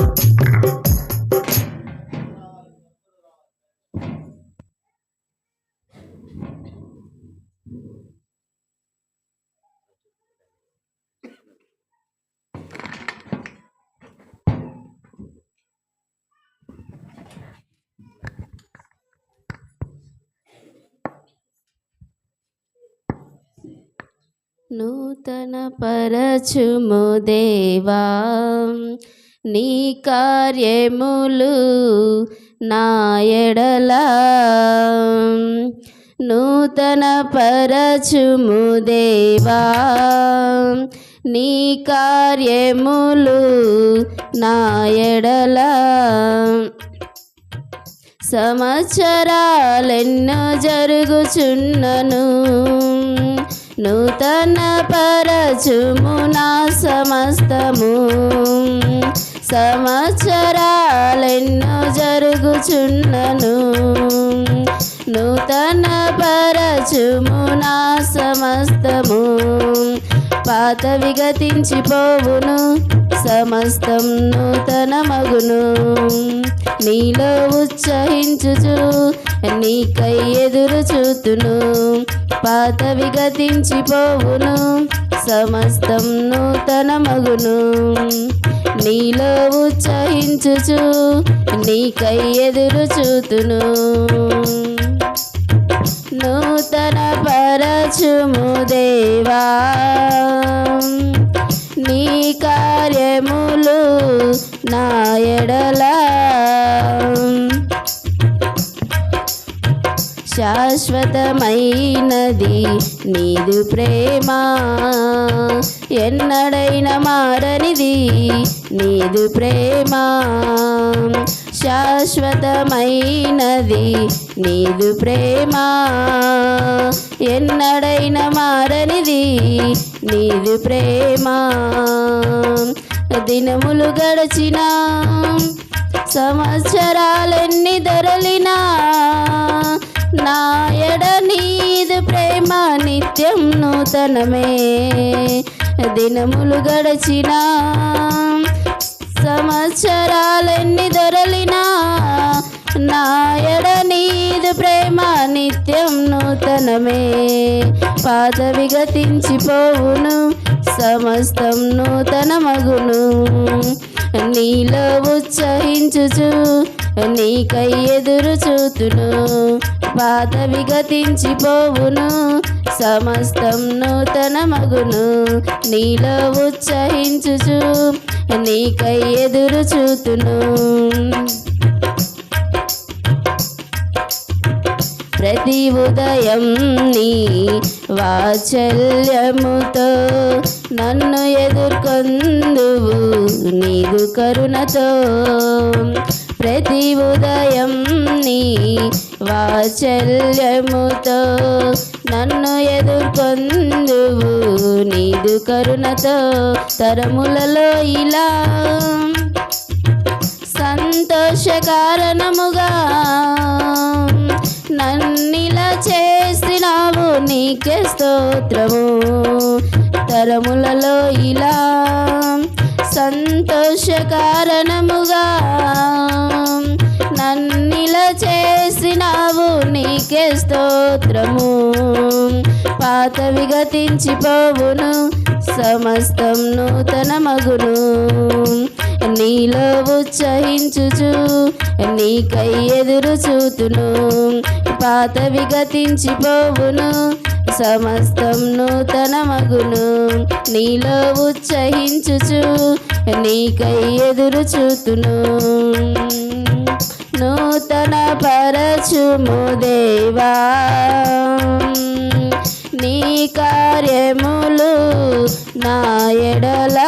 నూతన పరచుము దేవా నీ కార్యములు నా ఎడల నూతన పరచుము దేవా నీ కార్యములు నా ఎడల సంవత్సరాలెన్నో జరుగుచున్నను నూతన పరచుము నా సమస్తము సంవత్సరాలెన్నో జరుగుచున్నను నూతన పరచుము నా సమస్తము పాతవి గతించిపోవును సమస్తం నూతన మగును నీలో ఉత్సహించుచు నీకై ఎదురు చూతును పాతవి గతించిపోవును సమస్తం నూతన మగును నీలో ఉత్సహించుచు నీకై ఎదురు చూతును నూతన పరచుము దేవా నీ కార్యములు నా ఎడల శాశ్వతమైనది నీదు ప్రేమ ఎన్నడైన మారనిది నీదు ప్రేమ శాశ్వతమైనది నీదు ప్రేమ ఎన్నడైన మారనిది నీదు ప్రేమ దినములు గడచిన సంవత్సరాలెన్ని దొరలినా నా ఎడ నీదు ప్రేమ నిత్యం నూతనమే దినములు గడచిన సంవత్సరాలెన్ని దొరలినా నా ఎడ నీదు ప్రేమ నిత్యం నూతనమే పాతవి గతించిపోవును సమస్తం నూతన మగును నీలో ఉత్సహించుచు నీకై ఎదురు చూతును పాతవి గతించిపోవును సమస్తం నూతన మగును నీలో ఉత్సహించుచు నీకై ఎదురు చూతును ప్రతి ఉదయం నీ వాత్సల్యముతో నన్ను ఎదుర్కొందువు నీదు కరుణతో ప్రతి ఉదయం నీ వాత్సల్యముతో నన్ను ఎదుర్కొందువు నీదు కరుణతో తరములలో ఇలా సంతోషకారణముగా నన్నిలా చేసినావు నీకే స్తోత్రము తరములలో ఇలా సంతోషకారణముగా నన్నిలా చేసినావు నీకే స్తోత్రము పాతవి గతించిపోవును సమస్తం నూతన మగును నీలో ఉత్సహించుచు నీకై ఎదురు చూతును పాతవి గతించిపోవును సమస్తం నూతన మగును నీలో ఉత్సహించుచు నీకై ఎదురు చూతును నూతన పరచుము దేవా నీ కార్యములు నా ఎడల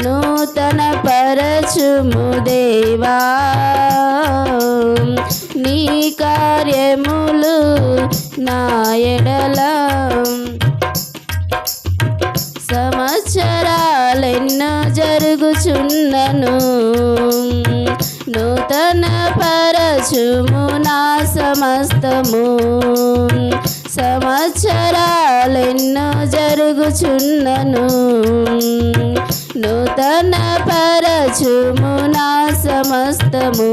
నూతన పరచుము దేవా నీ కార్యములు నా ఎడల సంవత్సరాలెన్నో జరుగుచున్నను నూతన పరచుము నా సమస్తము సంవత్సరాలెన్నో జరుగుచున్నను నూతన పరచుము నా సమస్తము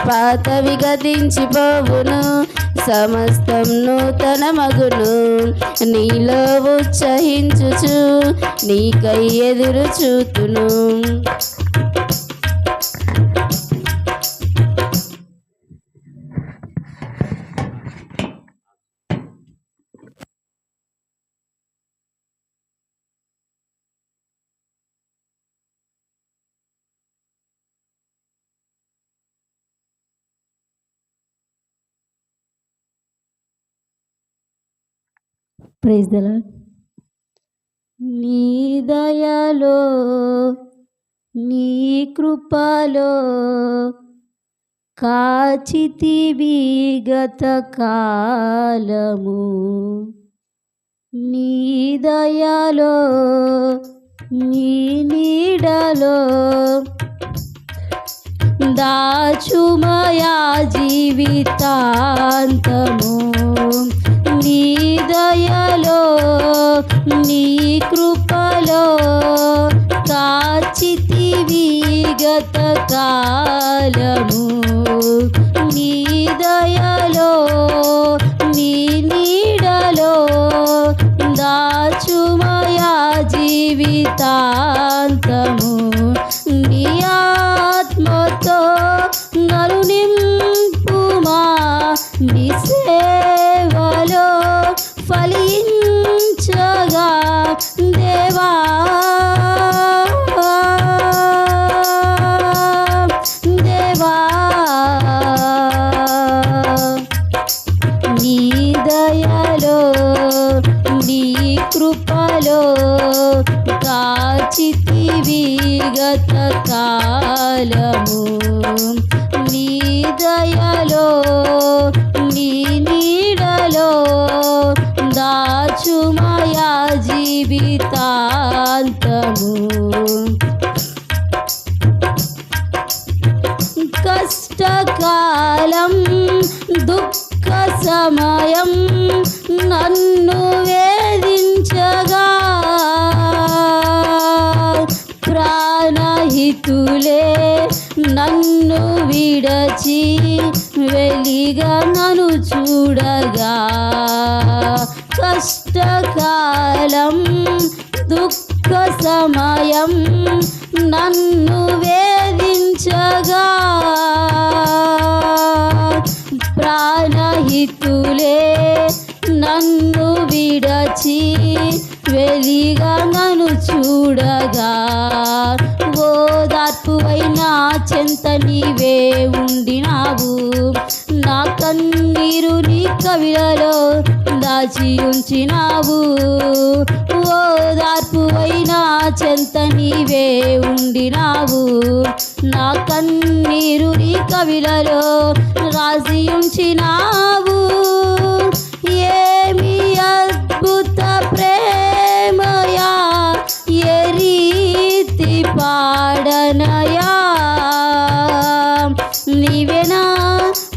పాతవి గతించిపోవును సమస్తం నూతన మగును నీలో ఉత్సహించుచు నీకై ఎదురు చూతును ప్రైజ్ ద లార్డ్. నీ దయలో నీ కృపలో కాచితివి గత కాలము నీ దయలో నీ నీడలో దాచుమయా జీవితాంతము నీ దయలో నీ కృపలో కాచితివి గత కాలము నీ దయలో నీ నీడలో దాచుమయా జీవితాంతము నీ ఆత్మతో నలు నింపుమా నీ సేవలో ఫలించగా దేవా దేవా నీ దయలో నీ కృపలో కాచితివి గత కాలము నీ దయలో నీ నీడలో దాచుమయా జీవితాంతము కష్టకాలం దుఃఖ సమయం నన్ను వేధించగా ప్రాణహితులే నన్ను విడచి వెలిగా నన్ను చూడగా కష్టకాలం దుఃఖ సమయం నన్ను వేధించగా ప్రాణహితులే నన్ను విడచి వెలిగా నన్ను చూడగా ఓదార్పువైనా చెంత నీవే ఉండినావు నా కన్నీరు నీ కవిలలో దాచి ఉంచినావు ఓదార్పువైనా చెంత నీవే ఉండినావు నా కన్నీరు నీ కవిలలో రాసి ఉంచినావు ఏ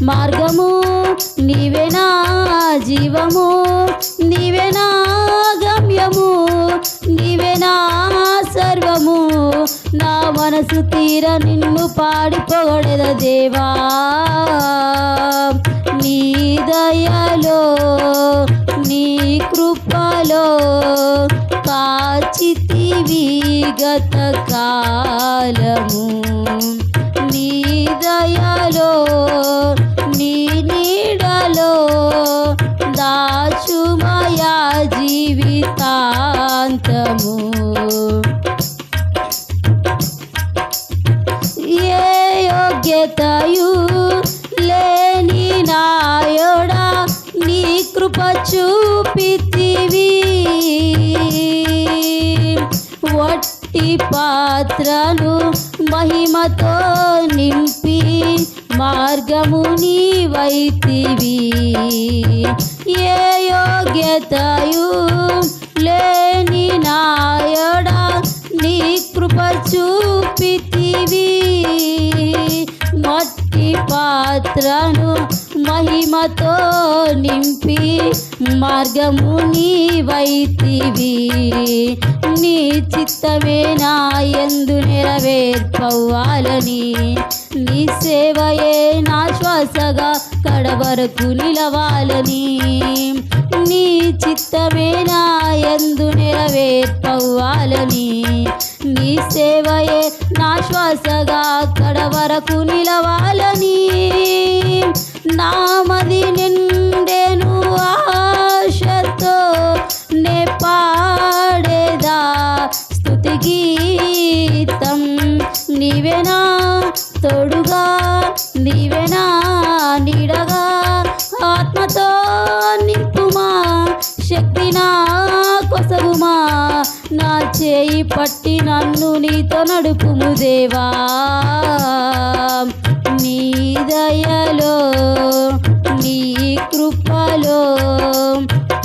మార్గము నీవే నా జీవము, నీవే నా గమ్యము, నీవే నా సర్వము. నా మనసు తీర నిన్ను పాడి పొగడెద దేవా. నీ దయలో నీ కృపలో కాచితివి గత కాలము. నీ దయలో నీ నీడలో దాచుమయా జీవితాంతము. ఏ యోగ్యతయు లేని నాయోడా నీ కృప చూపితివి. వట్టి పాత్రను మహిమతో నింపి మార్గము నీవైతివి. ఏ యోగ్యతయు లేని నాయడా నీ కృప చూపితివి. మట్టి పాత్రను మహిమతో నింపి మార్గము నీవైతివి. నీ చిత్తమే నా యందు నెరవేర్పవ్వాలని, నీ సేవయే నా శ్వాసగా కడవరకు నిలవాలని. నీ చిత్తమే నా యందు నెరవేర్పవ్వాలని, నీ సేవయే నా శ్వాసగా కడవరకు నిలవాలని. నామది నిండెను ఆశతో నే పాడేదా స్తుతి గీతం. నీవేనా తోడుగా, నీవేనా నీడగా, ఆత్మతో నింపుమా, శక్తి నా కొసగుమా. నా చేయి పట్టి నన్ను నీతో నడుపుము దేవా. నీ దయలో నీ కృపలో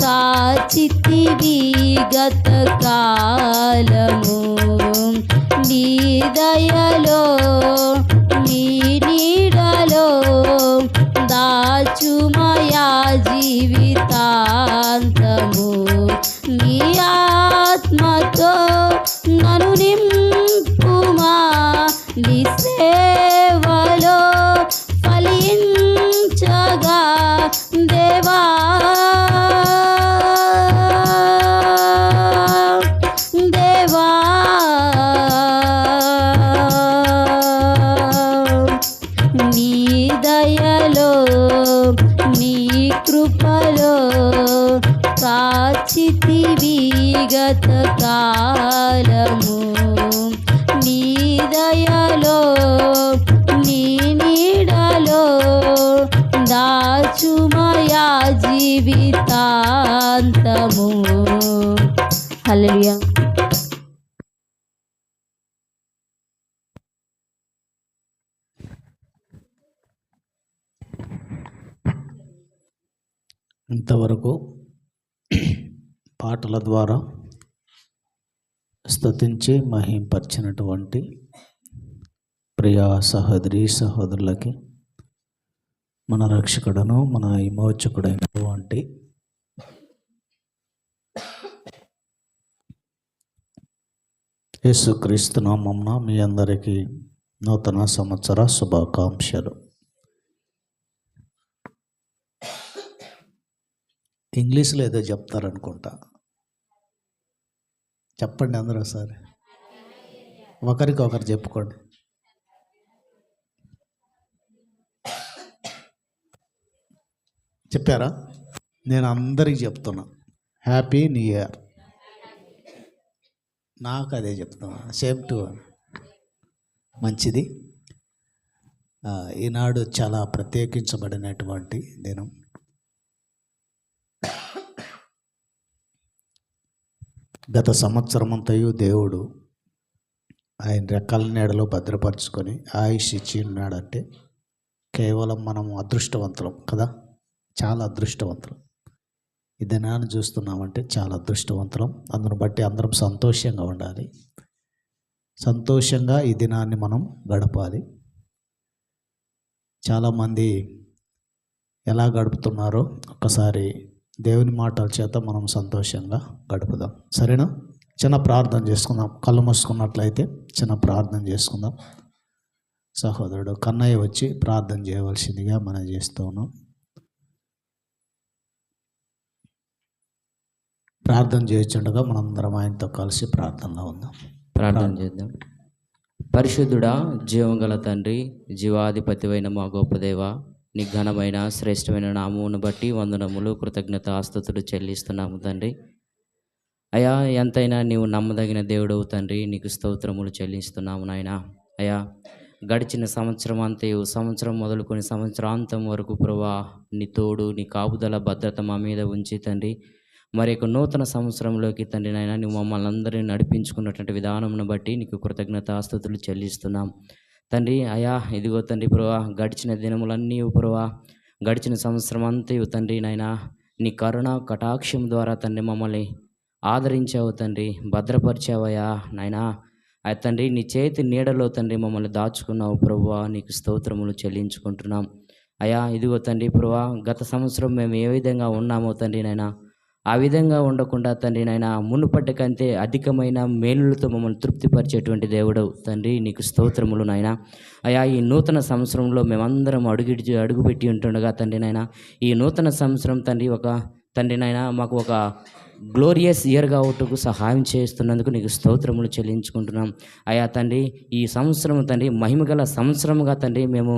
కాచితివి గత కాలము. నీ దయలో నీ నీడలో దాచుమయా జీవితాంతము. నీ ఆత్మతో నన్ను నింపుమా, నీ సేవలో ఫలించగా దేవా. దేవా నీ దయలో నీ కృపలో కాచితివి గత కాలము. నీ దయలో నీ నీడలో దాచుమయా జీవితాంతము. హల్లెలూయా. ఇంతవరకు పాటల ద్వారా స్తుతించి మహింపరిచినటువంటి ప్రియా సహోదరి సహోదరులకి మన రక్షకుడను మన విమోచకుడైనటువంటి యేసుక్రీస్తు నామమున మీ అందరికీ నూతన సంవత్సర శుభాకాంక్షలు. ఇంగ్లీష్లో ఏదో చెప్తారనుకుంటా, చెప్పండి అందరూ ఒకసారి. ఒకరికి ఒకరు చెప్పుకోండి. చెప్పారా? నేను అందరికి చెప్తున్నా హ్యాపీ న్యూ ఇయర్. నాకు అదే చెప్తున్నా, సేమ్ టు. మంచిది. ఈనాడు చాలా ప్రత్యేకించబడినటువంటి దినం. గత సంవత్సరం అంతయు దేవుడు ఆయన రెక్కల నీడలో భద్రపరుచుకొని ఆయుష్ ఇచ్చి ఉన్నాడంటే కేవలం మనము అదృష్టవంతులం కదా, చాలా అదృష్టవంతులం. ఈ దినాన్ని చూస్తున్నామంటే చాలా అదృష్టవంతులం. అందును బట్టి అందరం సంతోషంగా ఉండాలి, సంతోషంగా ఈ దినాన్ని మనం గడపాలి. చాలామంది ఎలా గడుపుతున్నారో ఒకసారి దేవుని మాటల చేత మనం సంతోషంగా గడుపుదాం. సరేనా? చిన్న ప్రార్థన చేసుకుందాం. కళ్ళు మూసుకున్నట్లయితే చిన్న ప్రార్థన చేసుకుందాం. సహోదరుడు కన్నయ్య వచ్చి ప్రార్థన చేయవలసిందిగా మనం చేస్తూ ఉన్నాం. ప్రార్థన చేయొచ్చుండగా మనందరం ఆయనతో కలిసి ప్రార్థనలో ఉందాం. ప్రార్థన చేద్దాం. పరిశుద్ధుడా, జీవం గల తండ్రి, జీవాధిపతివైన మా గొప్ప దేవ, నీ ఘనమైన శ్రేష్టమైన నామమును బట్టి వందనములు, కృతజ్ఞత ఆస్తుతులు చెల్లిస్తున్నాము తండ్రి. అయా, ఎంతైనా నీవు నమ్మదగిన దేవుడవు తండ్రి, నీకు స్తోత్రములు చెల్లిస్తున్నాము నాయన. అయా, గడిచిన సంవత్సరం అంతయు, సంవత్సరం మొదలుకొని సంవత్సరాంతం వరకు ప్రభువా, నీ తోడు, నీ కాపుదల, భద్రత మా మీద ఉంచి తండ్రి, మరి యొక్క నూతన సంవత్సరంలోకి తండ్రి నాయన నువ్వు మమ్మల్ని అందరినీ నడిపించుకున్నటువంటి విధానంను బట్టి నీకు కృతజ్ఞత ఆస్తుతులు చెల్లిస్తున్నాం తండ్రి. అయా, ఇదిగో తండ్రి ప్రభువా, గడిచిన దినములన్నీ ప్రభువా, గడిచిన సంవత్సరం అంతయు తండ్రి నాయన నీ కరుణ కటాక్షం ద్వారా తండ్రి మమ్మల్ని ఆదరించావు తండ్రి, భద్రపరిచావయ్యా నాయనా. తండ్రి నీ చేతి నీడలో తండ్రి మమ్మల్ని దాచుకున్నావు ప్రభువా, నీకు స్తోత్రములు చెల్లించుకుంటున్నాం. అయా, ఇదిగో తండ్రి ప్రభువా, గత సంవత్సరం మేము ఏ విధంగా ఉన్నామో తండ్రి నాయనా, ఆ విధంగా ఉండకుండా తండ్రి నాయన మునుపటి కంటే అధికమైన మేలులతో మమ్మల్ని తృప్తిపరిచేటువంటి దేవుడవు తండ్రి, నీకు స్తోత్రములు నాయన. అయా, ఈ నూతన సంవత్సరంలో మేమందరం అడుగుపెట్టి ఉంటుండగా తండ్రి నాయన, ఈ నూతన సంవత్సరం తండ్రి తండ్రి నాయన మాకు ఒక గ్లోరియస్ ఇయర్గా ఒకటకు సహాయం చేస్తున్నందుకు నీకు స్తోత్రములు చెల్లించుకుంటున్నాం. అయా తండ్రి, ఈ సంవత్సరం తండ్రి మహిమగల సంవత్సరముగా తండ్రి మేము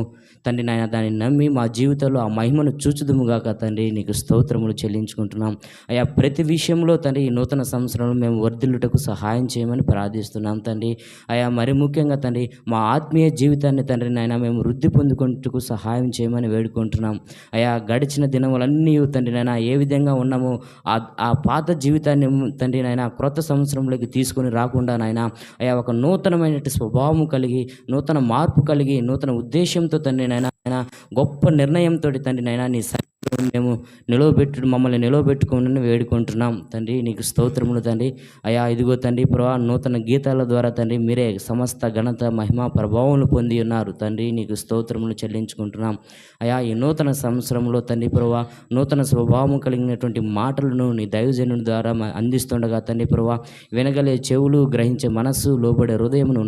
తండ్రి నాయన దాన్ని నమ్మి మా జీవితంలో ఆ మహిమను చూచుదుముగాక తండ్రి, నీకు స్తోత్రములు చెల్లించుకుంటున్నాం. అయా, ప్రతి విషయంలో తండ్రి ఈ నూతన సంవత్సరంలో మేము వర్ధిల్లుటకు సహాయం చేయమని ప్రార్థిస్తున్నాం తండ్రి. అయా, మరి ముఖ్యంగా తండ్రి మా ఆత్మీయ జీవితాన్ని తండ్రి నాయన మేము వృద్ధి పొందుకుంటూ సహాయం చేయమని వేడుకుంటున్నాం. అయా, గడిచిన దినములన్నీ తండ్రి నాయన ఏ విధంగా ఉన్నామో ఆ పాత జీవితాన్ని తండ్రి నాయన క్రొత్త సంవత్సరంలోకి తీసుకొని రాకుండా నాయన అయా ఒక నూతనమైన స్వభావం కలిగి, నూతన మార్పు కలిగి, నూతన ఉద్దేశంతో తండ్రి నాయన గొప్ప నిర్ణయంతో తండ్రి నాయన నీ మేము మమ్మల్ని నిలవబెట్టుకోమని వేడుకుంటున్నాం తండ్రి, నీకు స్తోత్రములు తండ్రి. అయా, ఇదిగో తండ్రి ప్రభా, నూతన గీతాల ద్వారా తండ్రి మీరే సమస్త ఘనత మహిమ ప్రభావం పొంది ఉన్నారు తండ్రి, నీకు స్తోత్రములు చెల్లించుకుంటున్నాం. అయా, ఈ నూతన సంవత్సరంలో తండ్రి ప్రభా నూతన స్వభావం కలిగినటువంటి మాటలను నీ దైవజనుడి ద్వారా అందిస్తుండగా తండ్రి ప్రభా వినగలే చెవులు, గ్రహించే మనస్సు, లోబడే హృదయమును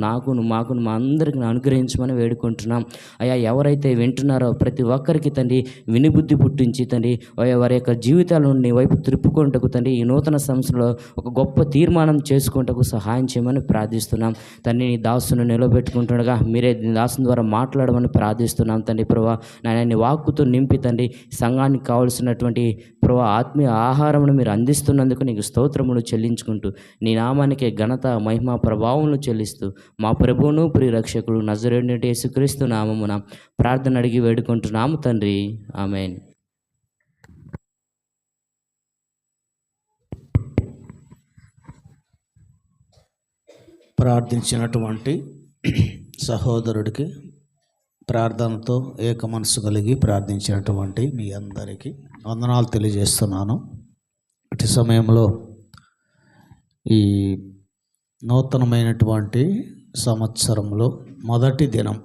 మాకును మా అందరికీ అనుగ్రహించమని వేడుకుంటున్నాం. అయా, ఎవరైతే వింటున్నారో ప్రతి ఒక్కరికి తండ్రి వినిబుద్ధి పుట్టించి తండ్రి వారి యొక్క జీవితాలను నీ వైపు త్రిప్పుకుంటకు తండ్రి ఈ నూతన సంవత్సరంలో ఒక గొప్ప తీర్మానం చేసుకుంటకు సహాయం చేయమని ప్రార్థిస్తున్నాం తండ్రి. నీ దాసును నిలబెట్టుకుంటుండగా మీరే దాసుని ద్వారా మాట్లాడమని ప్రార్థిస్తున్నాం తండ్రి ప్రభా. నాయన నీ వాక్కుతో నింపి తండ్రి సంఘానికి కావలసినటువంటి ప్రభా ఆత్మీయ ఆహారమును మీరు అందిస్తున్నందుకు నీకు స్తోత్రములు చెల్లించుకుంటూ నీ నామానికి ఘనత మహిమ ప్రభావములు చెల్లిస్తూ మా ప్రభువును ప్రియరక్షకుడు నజరేయుడైన యేసుక్రీస్తు నామమున ప్రార్థన అడిగి వేడుకుంటున్నాము తండ్రి, ఆమేన్. ప్రార్థించినటువంటి సహోదరుడికి ప్రార్థనతో ఏక మనసు కలిగి ప్రార్థించినటువంటి మీ అందరికీ వందనాలు తెలియజేస్తున్నాను. అటు సమయంలో ఈ నూతనమైనటువంటి సంవత్సరంలో మొదటి దినం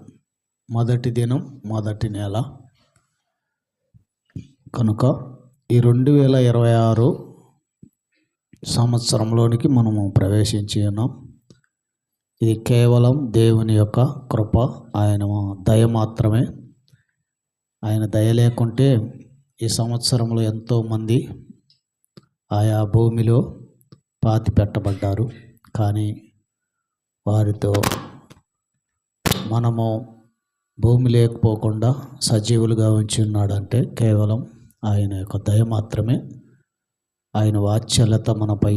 మొదటి నెల కనుక ఈ 2026 సంవత్సరంలోనికి మనము ప్రవేశించి ఉన్నాం. ఇది కేవలం దేవుని యొక్క కృప, ఆయన దయ మాత్రమే. ఆయన దయ లేకుంటే ఈ సంవత్సరంలో ఎంతోమంది ఆయా భూమిలో పాతి పెట్టబడ్డారు. కానీ వారితో మనము భూమి లేకపోకుండా సజీవులుగా ఉంచి ఉన్నాడంటే కేవలం ఆయన యొక్క దయ మాత్రమే. ఆయన వాత్సల్యత మనపై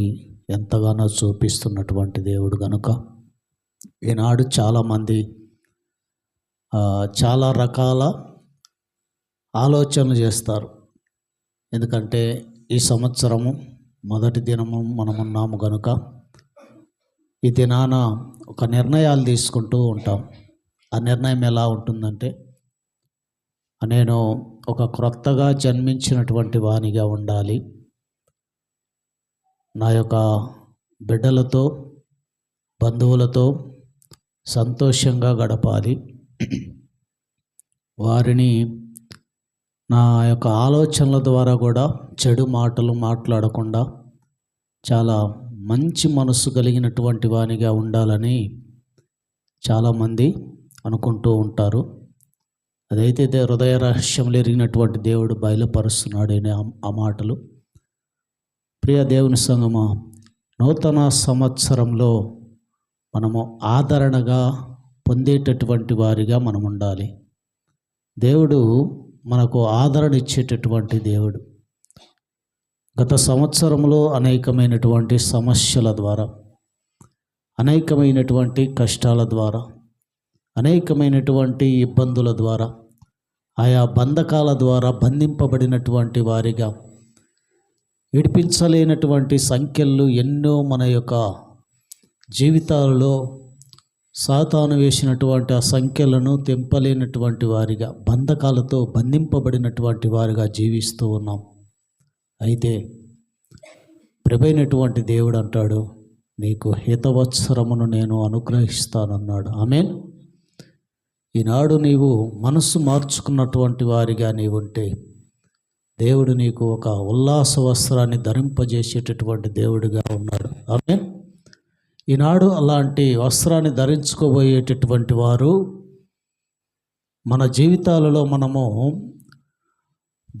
ఎంతగానో చూపిస్తున్నటువంటి దేవుడు కనుక ఈనాడు చాలామంది చాలా రకాల ఆలోచనలు చేస్తారు. ఎందుకంటే ఈ సంవత్సరము మొదటి దినము మనమున్నాము కనుక ఈ దినాన ఒక నిర్ణయాలు తీసుకుంటూ ఉంటాం. ఆ నిర్ణయం ఎలా ఉంటుందంటే, నేను ఒక క్రొత్తగా జన్మించినటువంటి వానిగా ఉండాలి, నా యొక్క బిడ్డలతో బంధువులతో సంతోషంగా గడపాలి, వారిని నా యొక్క ఆలోచనల ద్వారా కూడా చెడు మాటలు మాట్లాడకుండా చాలా మంచి మనస్సు కలిగినటువంటి వానిగా ఉండాలని చాలామంది అనుకుంటూ ఉంటారు. అదైతే హృదయ రహస్యంలో ఎరిగినటువంటి దేవుడు బయలుపరుస్తున్నాడు ఆ మాటలు. ప్రియ దేవుని సంగమా, నూతన సంవత్సరంలో మనము ఆదరణగా పొందేటటువంటి వారిగా మనం ఉండాలి. దేవుడు మనకు ఆదరణ ఇచ్చేటటువంటి దేవుడు. గత సంవత్సరంలో అనేకమైనటువంటి సమస్యల ద్వారా, అనేకమైనటువంటి కష్టాల ద్వారా, అనేకమైనటువంటి ఇబ్బందుల ద్వారా, ఆయా బంధకాల ద్వారా బంధింపబడినటువంటి వారిగా, విడిపించలేనటువంటి సంఖ్యలు ఎన్నో మన యొక్క జీవితాలలో సాతాను వేసినటువంటి ఆ సంఖ్యలను తెంపలేనటువంటి వారిగా, బంధకాలతో బంధింపబడినటువంటి వారిగా జీవిస్తూ ఉన్నాం. అయితే ప్రభువైనటువంటి దేవుడు అంటాడు, నీకు హితవత్సరమును నేను అనుగ్రహిస్తానన్నాడు. ఆమేన్. ఈనాడు నీవు మనస్సు మార్చుకున్నటువంటి వారిగా నీవుంటే దేవుడు నీకు ఒక ఉల్లాస వస్త్రాన్ని ధరింపజేసేటటువంటి దేవుడిగా ఉన్నాడు. ఆమేన్. ఈనాడు అలాంటి వస్త్రాన్ని ధరించుకోబోయేటటువంటి వారు మన జీవితాలలో మనము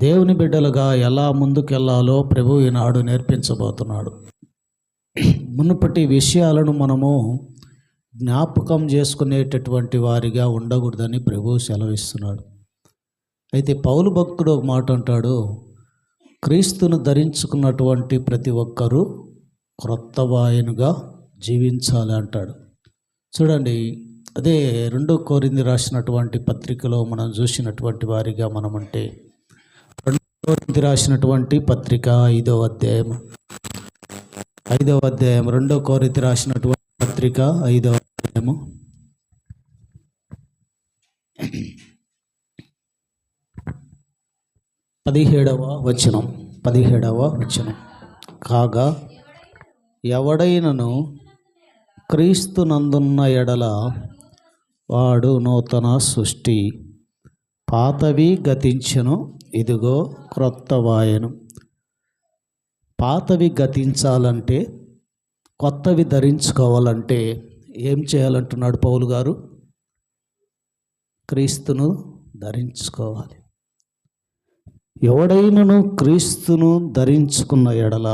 దేవుని బిడ్డలుగా ఎలా ముందుకెళ్లాలో ప్రభు ఈనాడు నేర్పించబోతున్నాడు. మునుపటి విషయాలను మనము జ్ఞాపకం చేసుకునేటటువంటి వారిగా ఉండకూడదని ప్రభు సెలవిస్తున్నాడు. అయితే పౌలు భక్తుడు ఒక మాట అంటాడు, క్రీస్తును ధరించుకున్నటువంటి ప్రతి ఒక్కరూ క్రొత్త వాయనుగా జీవించాలి అంటాడు. చూడండి, అదే 2 కొరింథీ రాసినటువంటి పత్రికలో మనం చూసినటువంటి వారిగా మనం అంటే 2 కొరింథీ రాసినటువంటి పత్రిక 5వ అధ్యాయం 2 కొరింథీ రాసినటువంటి పత్రిక 5వ అధ్యాయము 17వ వచనం. కాగా ఎవడైనను క్రీస్తునందున్న ఎడల వాడు నూతన సృష్టి, పాతవి గతించెను, ఇదిగో క్రొత్త వాయెను. పాతవి గతించాలంటే, కొత్తవి ధరించుకోవాలంటే ఏం చేయాలంటున్నాడు పౌలు గారు? క్రీస్తును ధరించుకోవాలి. ఎవడైనను క్రీస్తును ధరించుకున్న ఎడల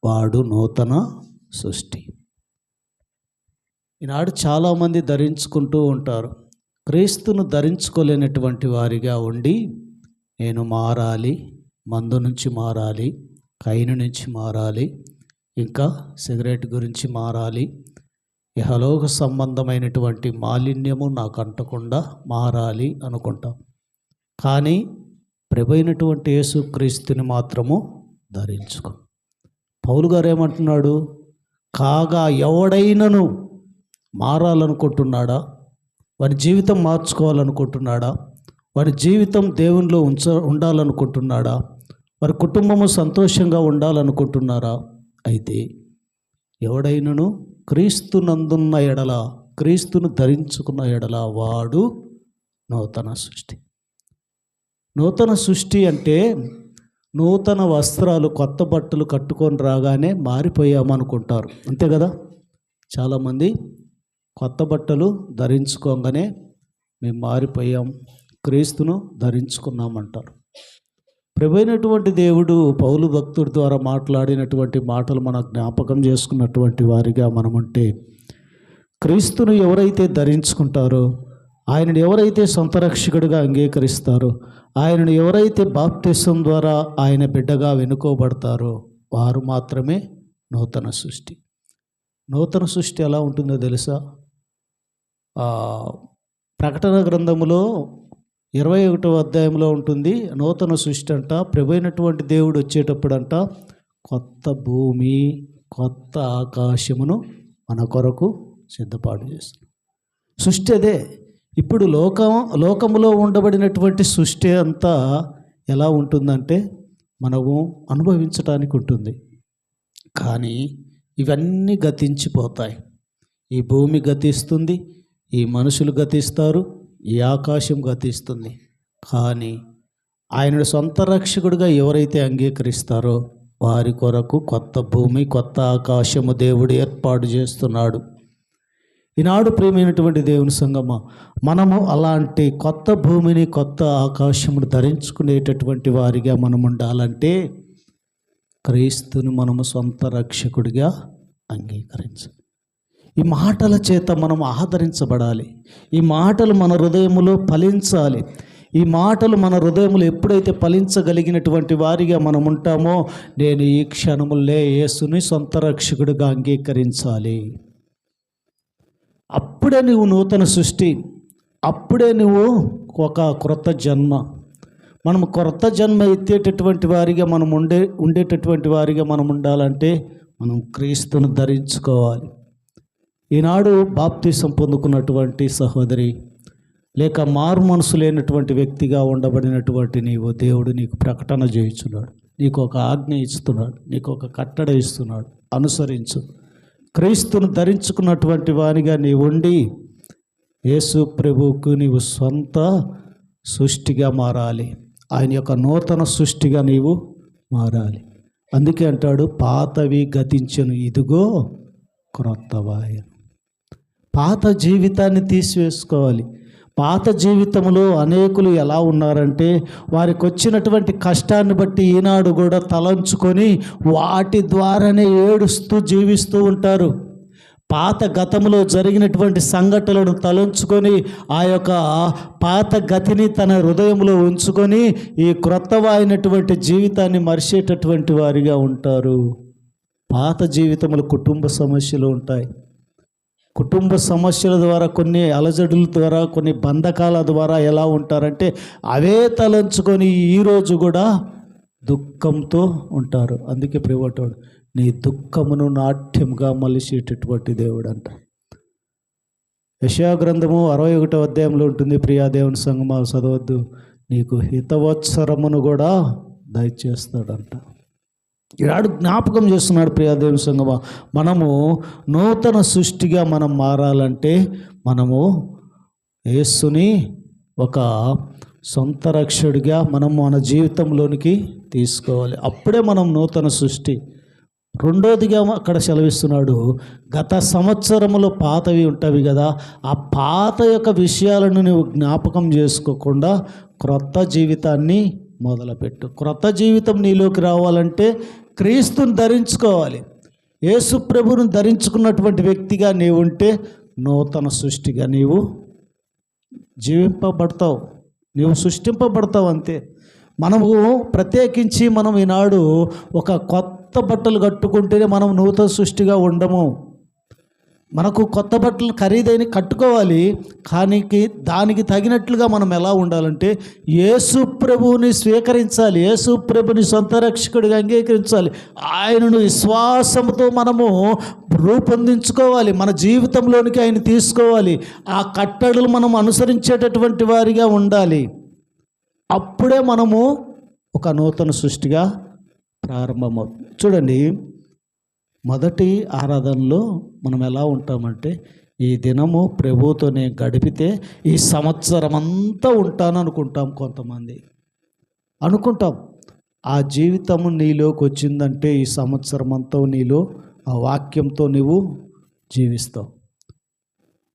వాడు నూతన సృష్టి. ఈనాడు చాలామంది ధరించుకుంటూ ఉంటారు. క్రీస్తును ధరించుకోలేనటువంటి వారిగా ఉండి, నేను మారాలి, మందు నుంచి మారాలి, కైను నుంచి మారాలి, ఇంకా సిగరెట్ గురించి మారాలి, ఇహలోక సంబంధమైనటువంటి మాలిన్యము నాకు అంటకుండా మారాలి అనుకుంటాం. కానీ ప్రభువైనటువంటి యేసుక్రీస్తుని మాత్రము ధరించుకో. పౌలు గారు ఏమంటున్నాడు? కాగా ఎవడైనను మారాలనుకుంటున్నాడా? వారి జీవితం మార్చుకోవాలనుకుంటున్నాడా? వారి జీవితం దేవునిలో ఉండాలనుకుంటున్నాడా? వారి కుటుంబము సంతోషంగా ఉండాలనుకుంటున్నారా? అయితే ఎవడైనను క్రీస్తునందున్న ఎడల, క్రీస్తును ధరించుకున్న ఎడల వాడు నూతన సృష్టి. నూతన సృష్టి అంటే నూతన వస్త్రాలు, కొత్త బట్టలు కట్టుకొని రాగానే మారిపోయామనుకుంటారు, అంతే కదా. చాలామంది కొత్త బట్టలు ధరించుకోగానే మేము మారిపోయాం, క్రీస్తును ధరించుకున్నామంటారు. ప్రభువైనటువంటి దేవుడు పౌలు భక్తుడి ద్వారా మాట్లాడినటువంటి మాటలు మన జ్ఞాపకం చేసుకున్నటువంటి వారిగా మనమంటే, క్రీస్తును ఎవరైతే ధరించుకుంటారో, ఆయనను ఎవరైతే సొంత రక్షకుడిగా అంగీకరిస్తారో, ఆయనను ఎవరైతే బాప్తిసం ద్వారా ఆయన బిడ్డగా వెనుకోబడతారో వారు మాత్రమే నూతన సృష్టి. నూతన సృష్టి ఎలా ఉంటుందో తెలుసా? ప్రకటన గ్రంథములో 21వ అధ్యాయంలో ఉంటుంది. నూతన సృష్టి అంట, ప్రభువైనటువంటి దేవుడు వచ్చేటప్పుడంట కొత్త భూమి, కొత్త ఆకాశమును మన కొరకు సిద్ధపాటు చేస్తుంది. సృష్టి అదే. ఇప్పుడు లోకములో ఉండబడినటువంటి సృష్టి అంతా ఎలా ఉంటుందంటే మనము అనుభవించడానికి ఉంటుంది. కానీ ఇవన్నీ గతించిపోతాయి. ఈ భూమి గతిస్తుంది, ఈ మనుషులు గతిస్తారు, ఈ ఆకాశం గతిస్తుంది. కానీ ఆయనను సొంత రక్షకుడిగా ఎవరైతే అంగీకరిస్తారో వారి కొరకు కొత్త భూమి, కొత్త ఆకాశము దేవుడు ఏర్పాటు చేస్తున్నాడు. ఈనాడు ప్రియమైనటువంటి దేవుని సంగమా, మనము అలాంటి కొత్త భూమిని, కొత్త ఆకాశమును ధరించుకునేటటువంటి వారిగా మనం ఉండాలంటే క్రీస్తుని మనము సొంత రక్షకుడిగా అంగీకరించాలి. ఈ మాటల చేత మనం ఆదరించబడాలి. ఈ మాటలు మన హృదయములో ఫలించాలి. ఈ మాటలు మన హృదయములు ఎప్పుడైతే ఫలించగలిగినటువంటి వారిగా మనం ఉంటామో, నేను ఈ క్షణములే యేసుని సొంత రక్షకుడిగా అంగీకరించాలి. అప్పుడే నువ్వు నూతన సృష్టి, అప్పుడే నువ్వు ఒక క్రొత్త జన్మ. మనం క్రొత్త జన్మ ఎత్తేటటువంటి వారిగా మనం ఉండేటటువంటి వారిగా మనం ఉండాలంటే మనం క్రీస్తును ధరించుకోవాలి. ఈనాడు బాప్తిసం పొందుకున్నటువంటి సహోదరి, లేక మారు మనసు లేనటువంటి వ్యక్తిగా ఉండబడినటువంటి నీవు, దేవుడు నీకు ప్రకటన చేయుచున్నాడు, నీకు ఒక ఆజ్ఞ ఇస్తున్నాడు, నీకు ఒక కట్టడ ఇస్తున్నాడు. అనుసరించు. క్రీస్తును ధరించుకున్నటువంటి వానిగా నీవు ఉండి యేసు ప్రభువుకు నీవు సొంత సృష్టిగా మారాలి. ఆయన యొక్క నూతన సృష్టిగా నీవు మారాలి. అందుకే అంటాడు, పాతవి గతించెను, ఇదిగో క్రొత్తవాయెను. పాత జీవితాన్ని తీసివేసుకోవాలి. పాత జీవితంలో అనేకులు ఎలా ఉన్నారంటే, వారికి వచ్చినటువంటి కష్టాన్ని బట్టి ఈనాడు కూడా తలంచుకొని వాటి ద్వారానే ఏడుస్తూ జీవిస్తూ ఉంటారు. పాత గతంలో జరిగినటువంటి సంఘటనలను తలంచుకొని ఆ యొక్క పాత గతిని తన హృదయంలో ఉంచుకొని ఈ క్రొత్తవైనటువంటి జీవితాన్ని మరిచేటటువంటి వారిగా ఉంటారు. పాత జీవితంలో కుటుంబ సమస్యలు ఉంటాయి. కుటుంబ సమస్యల ద్వారా, కొన్ని అలజడుల ద్వారా, కొన్ని బంధకాల ద్వారా ఎలా ఉంటారంటే అవే తలంచుకొని ఈరోజు కూడా దుఃఖంతో ఉంటారు. అందుకే ప్రియవాడు, నీ దుఃఖమును నాట్యంగా మలిచేటటువంటి దేవుడు అంట. యెషయా గ్రంథము 61వ అధ్యాయంలో ఉంటుంది. ప్రియా దేవుని సంగమా, చదవద్దు. నీకు హితవత్సరమును కూడా దయచేస్తాడంట. ఈనాడు జ్ఞాపకం చేస్తున్నాడు ప్రియా దేవుని సంగమా, మనము నూతన సృష్టిగా మనం మారాలంటే మనము యేసుని ఒక సొంత రక్షకుడిగా మనం మన జీవితంలోనికి తీసుకోవాలి. అప్పుడే మనం నూతన సృష్టి. రెండోదిగా అక్కడ సెలవిస్తున్నాడు, గత సంవత్సరములో పాతవి ఉంటాయి కదా, ఆ పాత యొక్క విషయాలను నువ్వు జ్ఞాపకం చేసుకోకుండా క్రొత్త జీవితాన్ని మొదలుపెట్టు. క్రొత్త జీవితం నీలోకి రావాలంటే క్రీస్తుని ధరించుకోవాలి. యేసు ప్రభువును ధరించుకున్నటువంటి వ్యక్తిగా నీవు ఉంటే నూతన సృష్టిగా నీవు జీవింపబడతావు, నీవు సృష్టింపబడతావు. అంతే. మనము ప్రత్యేకించి మనం ఈనాడు ఒక కొత్త బట్టలు కట్టుకుంటేనే మనం నూతన సృష్టిగా ఉండము. మనకు కొత్త బట్టలు ఖరీదైన కట్టుకోవాలి, కానీ దానికి తగినట్లుగా మనం ఎలా ఉండాలంటే యేసు ప్రభువుని స్వీకరించాలి, యేసు ప్రభుని సొంత రక్షకుడిగా అంగీకరించాలి. ఆయనను విశ్వాసంతో మనము రూపొందించుకోవాలి, మన జీవితంలోనికి ఆయన తీసుకోవాలి. ఆ కట్టడలు మనం అనుసరించేటటువంటి వారిగా ఉండాలి. అప్పుడే మనము ఒక నూతన సృష్టిగా ప్రారంభమవుతుంది. చూడండి, మొదటి ఆరాధనలో మనం ఎలా ఉంటామంటే, ఈ దినము ప్రభువుతో నేను గడిపితే ఈ సంవత్సరం అంతా ఉంటాను అనుకుంటాం. కొంతమంది అనుకుంటాం. ఆ జీవితము నీలోకి వచ్చిందంటే ఈ సంవత్సరం అంతా నీలో ఆ వాక్యంతో నీవు జీవిస్తావు.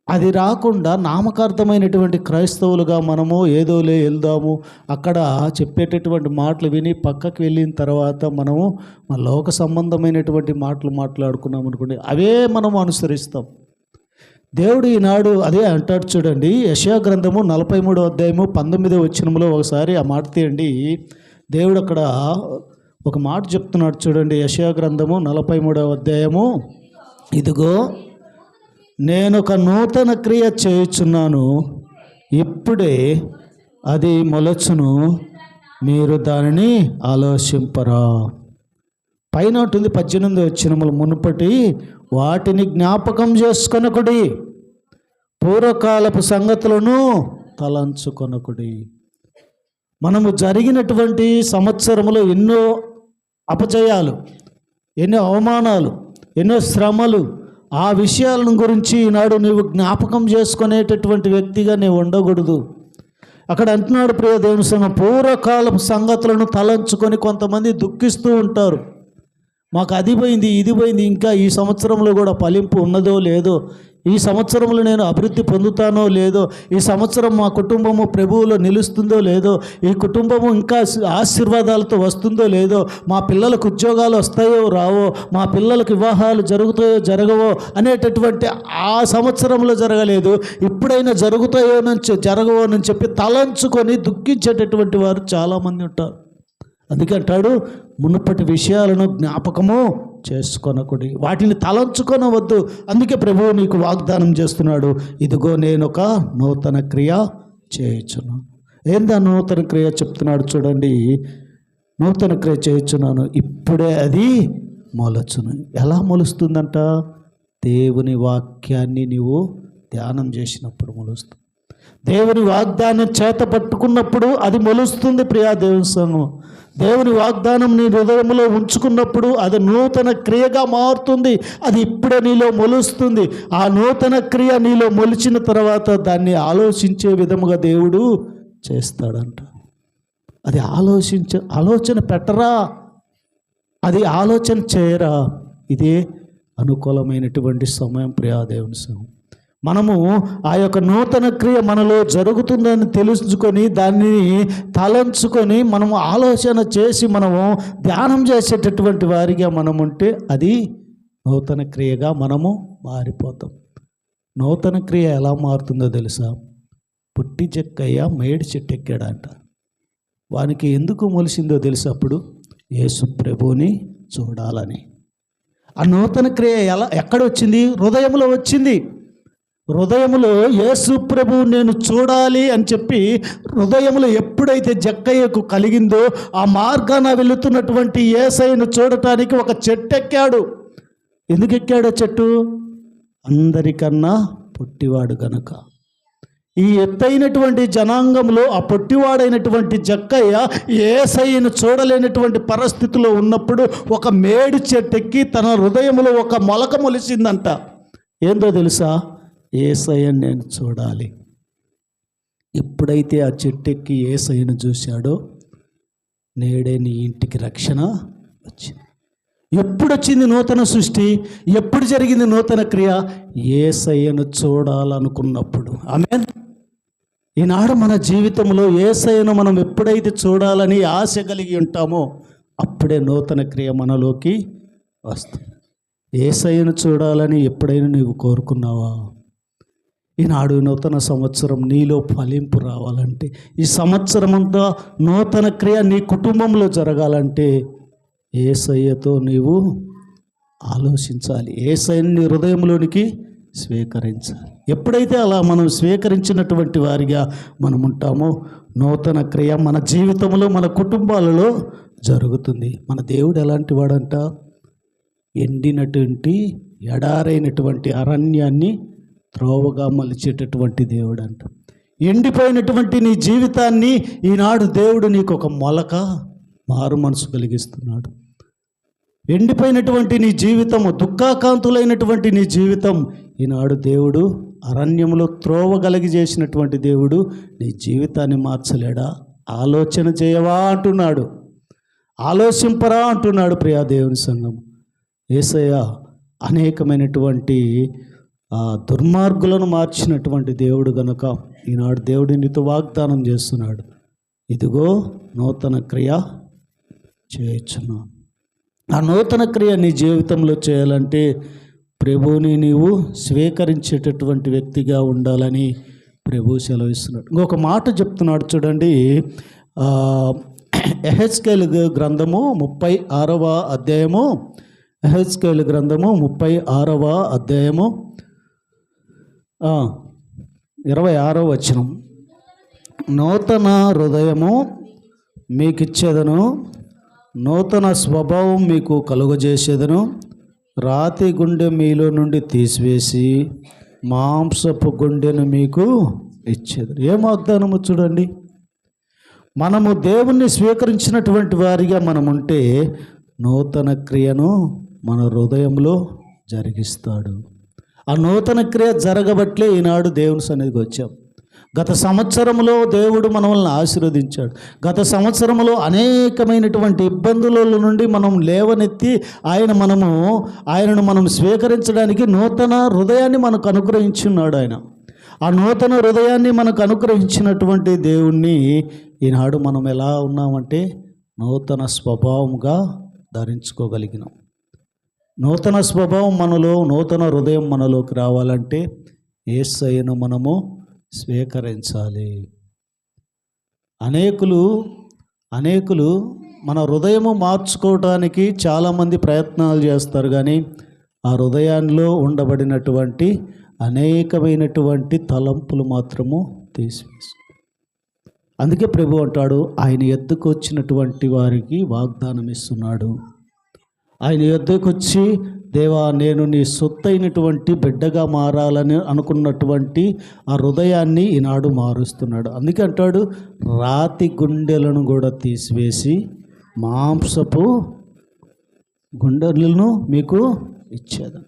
అది రాకుండా నామకార్థమైనటువంటి క్రైస్తవులుగా మనము ఏదోలే వెళ్దాము, అక్కడ చెప్పేటటువంటి మాటలు విని పక్కకు వెళ్ళిన తర్వాత మనము మన లోక సంబంధమైనటువంటి మాటలు మాట్లాడుకున్నాం అనుకోండి, అవే మనము అనుసరిస్తాం. దేవుడు ఈనాడు అదే అంటాడు. చూడండి, యెషయా గ్రంథము 43వ అధ్యాయము 19వ వచనంలో ఒకసారి ఆ మాట తీయండి. దేవుడు అక్కడ ఒక మాట చెప్తున్నాడు. చూడండి, యెషయా గ్రంథము 43వ అధ్యాయము, ఇదిగో నేను ఒక నూతన క్రియ చేయుచున్నాను, ఇప్పుడే అది మొలచును, మీరు దానిని ఆలోచింపరా. పైన ఉంటుంది 18వ వచనములు, మునుపటి వాటిని జ్ఞాపకం చేసుకొనకుడి, పూర్వకాలపు సంగతులను తలంచుకొనకుడి. మనము జరిగినటువంటి సంవత్సరములో ఎన్నో అపజయాలు, ఎన్నో అవమానాలు, ఎన్నో శ్రమలు, ఆ విషయాలను గురించి ఈనాడు నీవు జ్ఞాపకం చేసుకునేటటువంటి వ్యక్తిగా నీవు ఉండకూడదు. అక్కడ అంటున్నాడు ప్రియ దేవుని సంఘం, పూర్వకాలపు సంగతులను తలంచుకొని కొంతమంది దుఃఖిస్తూ ఉంటారు. మాకు అది పోయింది, ఇది పోయింది, ఇంకా ఈ సంవత్సరంలో కూడా ఫలింపు ఉన్నదో లేదో, ఈ సంవత్సరంలో నేను అభివృద్ధి పొందుతానో లేదో, ఈ సంవత్సరం మా కుటుంబము ప్రభువులో నిలుస్తుందో లేదో, ఈ కుటుంబము ఇంకా ఆశీర్వాదాలతో వస్తుందో లేదో, మా పిల్లలకు ఉద్యోగాలు వస్తాయో రావో, మా పిల్లలకు వివాహాలు జరుగుతాయో జరగవో అనేటటువంటి ఆ సంవత్సరంలో జరగలేదు, ఇప్పుడైనా జరుగుతాయో జరగవో అని చెప్పి తలంచుకొని దుఃఖించేటటువంటి వారు చాలామంది ఉంటారు. అందుకే అంటాడు, మునుపటి విషయాలను జ్ఞాపకము చేసుకొనకుడి, వాటిని తలంచుకొనవద్దు. అందుకే ప్రభువు నీకు వాగ్దానం చేస్తున్నాడు, ఇదిగో నేను ఒక నూతన క్రియ చేయుచును. ఏందా నూతన క్రియ చెప్తున్నాడు చూడండి. నూతన క్రియ చేయుచున్నాను, ఇప్పుడే అది మొలచును. ఎలా మొలుస్తుందంట? దేవుని వాక్యాన్ని నీవు ధ్యానం చేసినప్పుడు మొలుస్తుంది. దేవుని వాగ్దానం చేత పట్టుకున్నప్పుడు అది మొలుస్తుంది ప్రియా దేవుని సంఘం. దేవుని వాగ్దానం నీ హృదయంలో ఉంచుకున్నప్పుడు అది నూతన క్రియగా మారుతుంది. అది ఇప్పుడే నీలో మొలుస్తుంది. ఆ నూతన క్రియ నీలో మొలిచిన తర్వాత దాన్ని ఆలోచించే విధముగా దేవుడు చేస్తాడంట. అది ఆలోచన పెట్టరా, అది ఆలోచన చేయరా. ఇదే అనుకూలమైనటువంటి సమయం ప్రియా దేవుని సంఘం. మనము ఆ యొక్క నూతన క్రియ మనలో జరుగుతుందని తెలుసుకొని దాన్ని తలంచుకొని మనము ఆలోచన చేసి మనము ధ్యానం చేసేటటువంటి వారిగా మనం ఉంటే అది నూతన క్రియగా మనము మారిపోతాం. నూతన క్రియ ఎలా మారుతుందో తెలుసా? పుట్టి చెక్కయ్య మేడి చెట్టు ఎక్కాడంట. వానికి ఎందుకు మొలిసిందో తెలుసా? అప్పుడు యేసు ప్రభువుని చూడాలని. ఆ నూతన క్రియ ఎక్కడొచ్చింది? హృదయంలో వచ్చింది. హృదయంలో యేసు ప్రభువు నేను చూడాలి అని చెప్పి హృదయంలో ఎప్పుడైతే జక్కయ్యకు కలిగిందో ఆ మార్గాన వెళుతున్నటువంటి యేసయ్యను చూడటానికి ఒక చెట్టు ఎక్కాడు. ఎందుకు ఎక్కాడో చెట్టు? అందరికన్నా పొట్టివాడు గనుక. ఈ ఎత్తైనటువంటి జనాంగంలో ఆ పొట్టివాడైనటువంటి జక్కయ్య యేసయ్యను చూడలేనటువంటి పరిస్థితిలో ఉన్నప్పుడు ఒక మేడి చెట్టెక్కి తన హృదయంలో ఒక మొలక మొలిసిందంట. ఏందో తెలుసా? యేసయ్యను నేను చూడాలి. ఎప్పుడైతే ఆ చెట్టెక్కి యేసయ్యను చూశాడో నేడే నీ ఇంటికి రక్షణ వచ్చింది. ఎప్పుడు వచ్చింది నూతన సృష్టి? ఎప్పుడు జరిగింది నూతన క్రియ? యేసయ్యను చూడాలనుకున్నప్పుడు. ఆమేన్. ఈనాడు మన జీవితంలో యేసయ్యను మనం ఎప్పుడైతే చూడాలని ఆశ కలిగి ఉంటామో అప్పుడే నూతన క్రియ మనలోకి వస్తుంది. యేసయ్యను చూడాలని ఎప్పుడైనా నీవు కోరుకున్నావా? ఈనాడు నూతన సంవత్సరం నీలో ఫలింపు రావాలంటే, ఈ సంవత్సరం అంతా నూతన క్రియ నీ కుటుంబంలో జరగాలంటే యేసయ్యతో నీవు ఆలోచించాలి. యేసయ్యని నీ హృదయంలోనికి స్వీకరించాలి. ఎప్పుడైతే అలా మనం స్వీకరించినటువంటి వారిగా మనం ఉంటామో నూతన క్రియ మన జీవితంలో మన కుటుంబాలలో జరుగుతుంది. మన దేవుడు ఎలాంటి వాడంట? ఎండినటువంటి ఎడారైనటువంటి అరణ్యాన్ని త్రోవగా మలిచేటటువంటి దేవుడు అంట. ఎండిపోయినటువంటి నీ జీవితాన్ని ఈనాడు దేవుడు నీకు ఒక మొలక మారు మనసు కలిగిస్తున్నాడు. ఎండిపోయినటువంటి నీ జీవితము, దుఃఖాకాంతులైనటువంటి నీ జీవితం ఈనాడు దేవుడు అరణ్యంలో త్రోవ కలిగి చేసినటువంటి దేవుడు నీ జీవితాన్ని మార్చలేడా? ఆలోచన చేయవా అంటున్నాడు, ఆలోచింపరా అంటున్నాడు ప్రియా దేవుని సంఘం. యేసయ్య అనేకమైనటువంటి దుర్మార్గులను మార్చినటువంటి దేవుడు గనుక ఈనాడు దేవుడు నీతో వాగ్దానం చేస్తున్నాడు, ఇదిగో నూతన క్రియ చేయుచున్నాను. ఆ నూతన క్రియ నీ జీవితంలో చేయాలంటే ప్రభువుని నీవు స్వీకరించేటటువంటి వ్యక్తిగా ఉండాలని ప్రభు సెలవిస్తున్నాడు. ఇంకొక మాట చెప్తున్నాడు చూడండి. యెహెజ్కేలు గ్రంథము 36వ అధ్యాయము, యెహెజ్కేలు గ్రంథము 36వ అధ్యాయము 26వ వచనం. నూతన హృదయము మీకు ఇచ్చేదను, నూతన స్వభావం మీకు కలుగజేసేదను, రాతి గుండె మీలో నుండి తీసివేసి మాంసపు గుండెను మీకు ఇచ్చేదను. ఏం వాగ్దానము చూడండి. మనము దేవుణ్ణి స్వీకరించినటువంటి వారిగా మనం ఉంటే నూతన క్రియను మన హృదయంలో జరిగిస్తాడు. ఆ నూతన క్రియ జరగబట్లే ఈనాడు దేవుని సన్నిధికి వచ్చాం. గత సంవత్సరంలో దేవుడు మనల్ని ఆశీర్వదించాడు. గత సంవత్సరంలో అనేకమైనటువంటి ఇబ్బందుల నుండి మనం లేవనెత్తి ఆయనను మనం స్వీకరించడానికి నూతన హృదయాన్ని మనకు అనుగ్రహించున్నాడు. ఆ నూతన హృదయాన్ని మనకు అనుగ్రహించినటువంటి దేవుణ్ణి ఈనాడు మనం ఎలా ఉన్నామంటే నూతన స్వభావంగా ధరించుకోగలిగినాం. నూతన స్వభావం మనలో, నూతన హృదయం మనలోకి రావాలంటే యేసయ్యను మనము స్వీకరించాలి. అనేకులు మన హృదయము మార్చుకోవడానికి చాలామంది ప్రయత్నాలు చేస్తారు, కానీ ఆ హృదయాల్లో ఉండబడినటువంటి అనేకమైనటువంటి తలంపులు మాత్రము తీసివేస్తారు. అందుకే ప్రభు అంటాడు, ఆయన ఎద్దుకు వచ్చినటువంటి వారికి వాగ్దానం ఇస్తున్నాడు. ఆయన యొద్దకు వచ్చి, దేవా నేను నీ సొత్తైనటువంటి బిడ్డగా మారాలని అనుకున్నటువంటి ఆ హృదయాన్ని ఈనాడు మారుస్తున్నాడు. అందుకే అంటాడు, రాతి గుండెలను కూడా తీసివేసి మాంసపు గుండెలను మీకు ఇచ్చేది.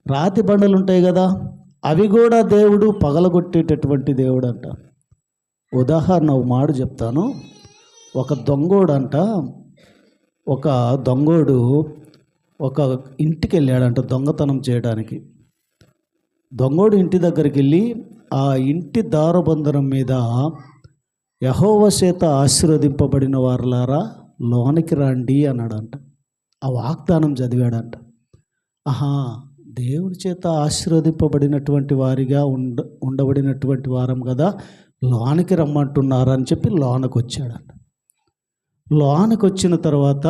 రాతి బండలు ఉంటాయి కదా, అవి కూడా దేవుడు పగలగొట్టేటటువంటి దేవుడు అంట. ఉదాహరణ ఒక మాట చెప్తాను. ఒక దొంగోడు ఒక ఇంటికి వెళ్ళాడంట దొంగతనం చేయడానికి. దొంగోడు ఇంటి దగ్గరికి వెళ్ళి ఆ ఇంటి దారబంధనం మీద యెహోవా చేత ఆశీర్వదింపబడిన వారులారా లోనికి రండి అన్నాడంట. ఆ వాగ్దానం చదివాడంట. దేవుని చేత ఆశీర్వదింపబడినటువంటి వారిగా ఉండబడినటువంటి వారం కదా, లోనికి రమ్మంటున్నారని చెప్పి లోనికి వచ్చాడంట. లోనికి వచ్చిన తర్వాత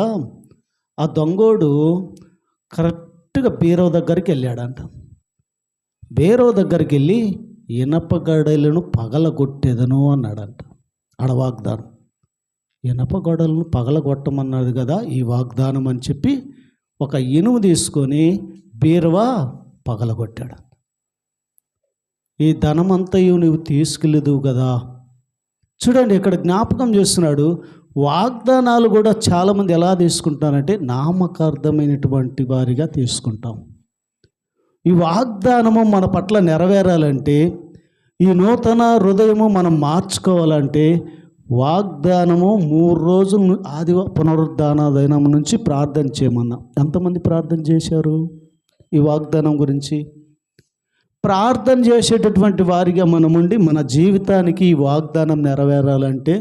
ఆ దొంగోడు కరెక్ట్గా బీరో దగ్గరికి వెళ్ళాడంట. బీరో దగ్గరికి వెళ్ళి ఇనప గడలను పగలగొట్టేదను అన్నాడంట. ఆడ వాగ్దానం, ఇనప గడలను పగలగొట్టమన్నది కదా ఈ వాగ్దానం అని చెప్పి ఒక ఇనుము తీసుకొని బీరువా పగలగొట్టాడు. ఈ ధనమంతయు నువ్వు తీసుకెళ్ళదు కదా. చూడండి, ఇక్కడ జ్ఞాపకం చేస్తున్నాడు. వాగ్దానాలు కూడా చాలామంది ఎలా తీసుకుంటారంటే నామకార్థమైనటువంటి వారిగా తీసుకుంటాం. ఈ వాగ్దానము మన పట్ల నెరవేరాలంటే, ఈ నూతన హృదయము మనం మార్చుకోవాలంటే వాగ్దానము 3 రోజులు పునరుద్ధాన దినం నుంచి ప్రార్థన చేయమన్నా. ఎంతమంది ప్రార్థన చేశారు ఈ వాగ్దానం గురించి? ప్రార్థన చేసేటటువంటి వారిగా మనముండి మన జీవితానికి ఈ వాగ్దానం నెరవేరాలంటే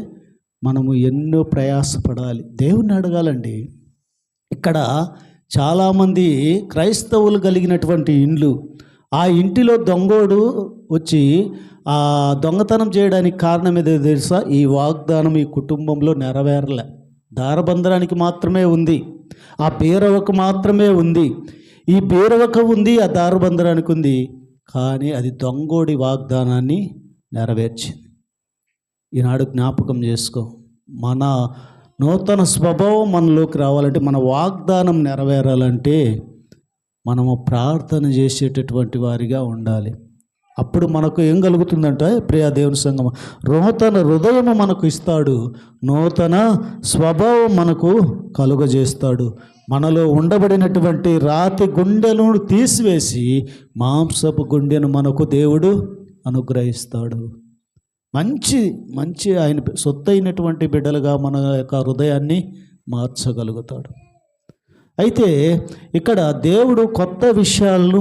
మనము ఎన్నో ప్రయాసపడాలి, దేవుణ్ణి అడగాలండి. ఇక్కడ చాలామంది క్రైస్తవులు కలిగినటువంటి ఇండ్లు, ఆ ఇంటిలో దొంగోడు వచ్చి ఆ దొంగతనం చేయడానికి కారణం ఏదో తెలుసా? ఈ వాగ్దానం ఈ కుటుంబంలో నెరవేరలే. దారబంధనానికి మాత్రమే ఉంది, ఆ బీరవకు మాత్రమే ఉంది. ఈ బీరవకు ఉంది, ఆ దారబంధనానికి ఉంది, కానీ అది దొంగోడి వాగ్దానాన్ని నెరవేర్చింది. ఈనాడు జ్ఞాపకం చేసుకో, మన నూతన స్వభావం మనలోకి రావాలంటే, మన వాగ్దానం నెరవేరాలంటే మనము ప్రార్థన చేసేటటువంటి వారిగా ఉండాలి. అప్పుడు మనకు ఏం కలుగుతుందంటే, ప్రియ దేవుని సంగమ, నూతన హృదయము మనకు ఇస్తాడు, నూతన స్వభావం మనకు కలుగజేస్తాడు. మనలో ఉండబడినటువంటి రాతి గుండెలను తీసివేసి మాంసపు గుండెను మనకు దేవుడు అనుగ్రహిస్తాడు. మంచి ఆయన సొత్తైనటువంటి బిడ్డలుగా మన యొక్క హృదయాన్ని మార్చగలుగుతాడు. అయితే ఇక్కడ దేవుడు కొత్త విషయాలను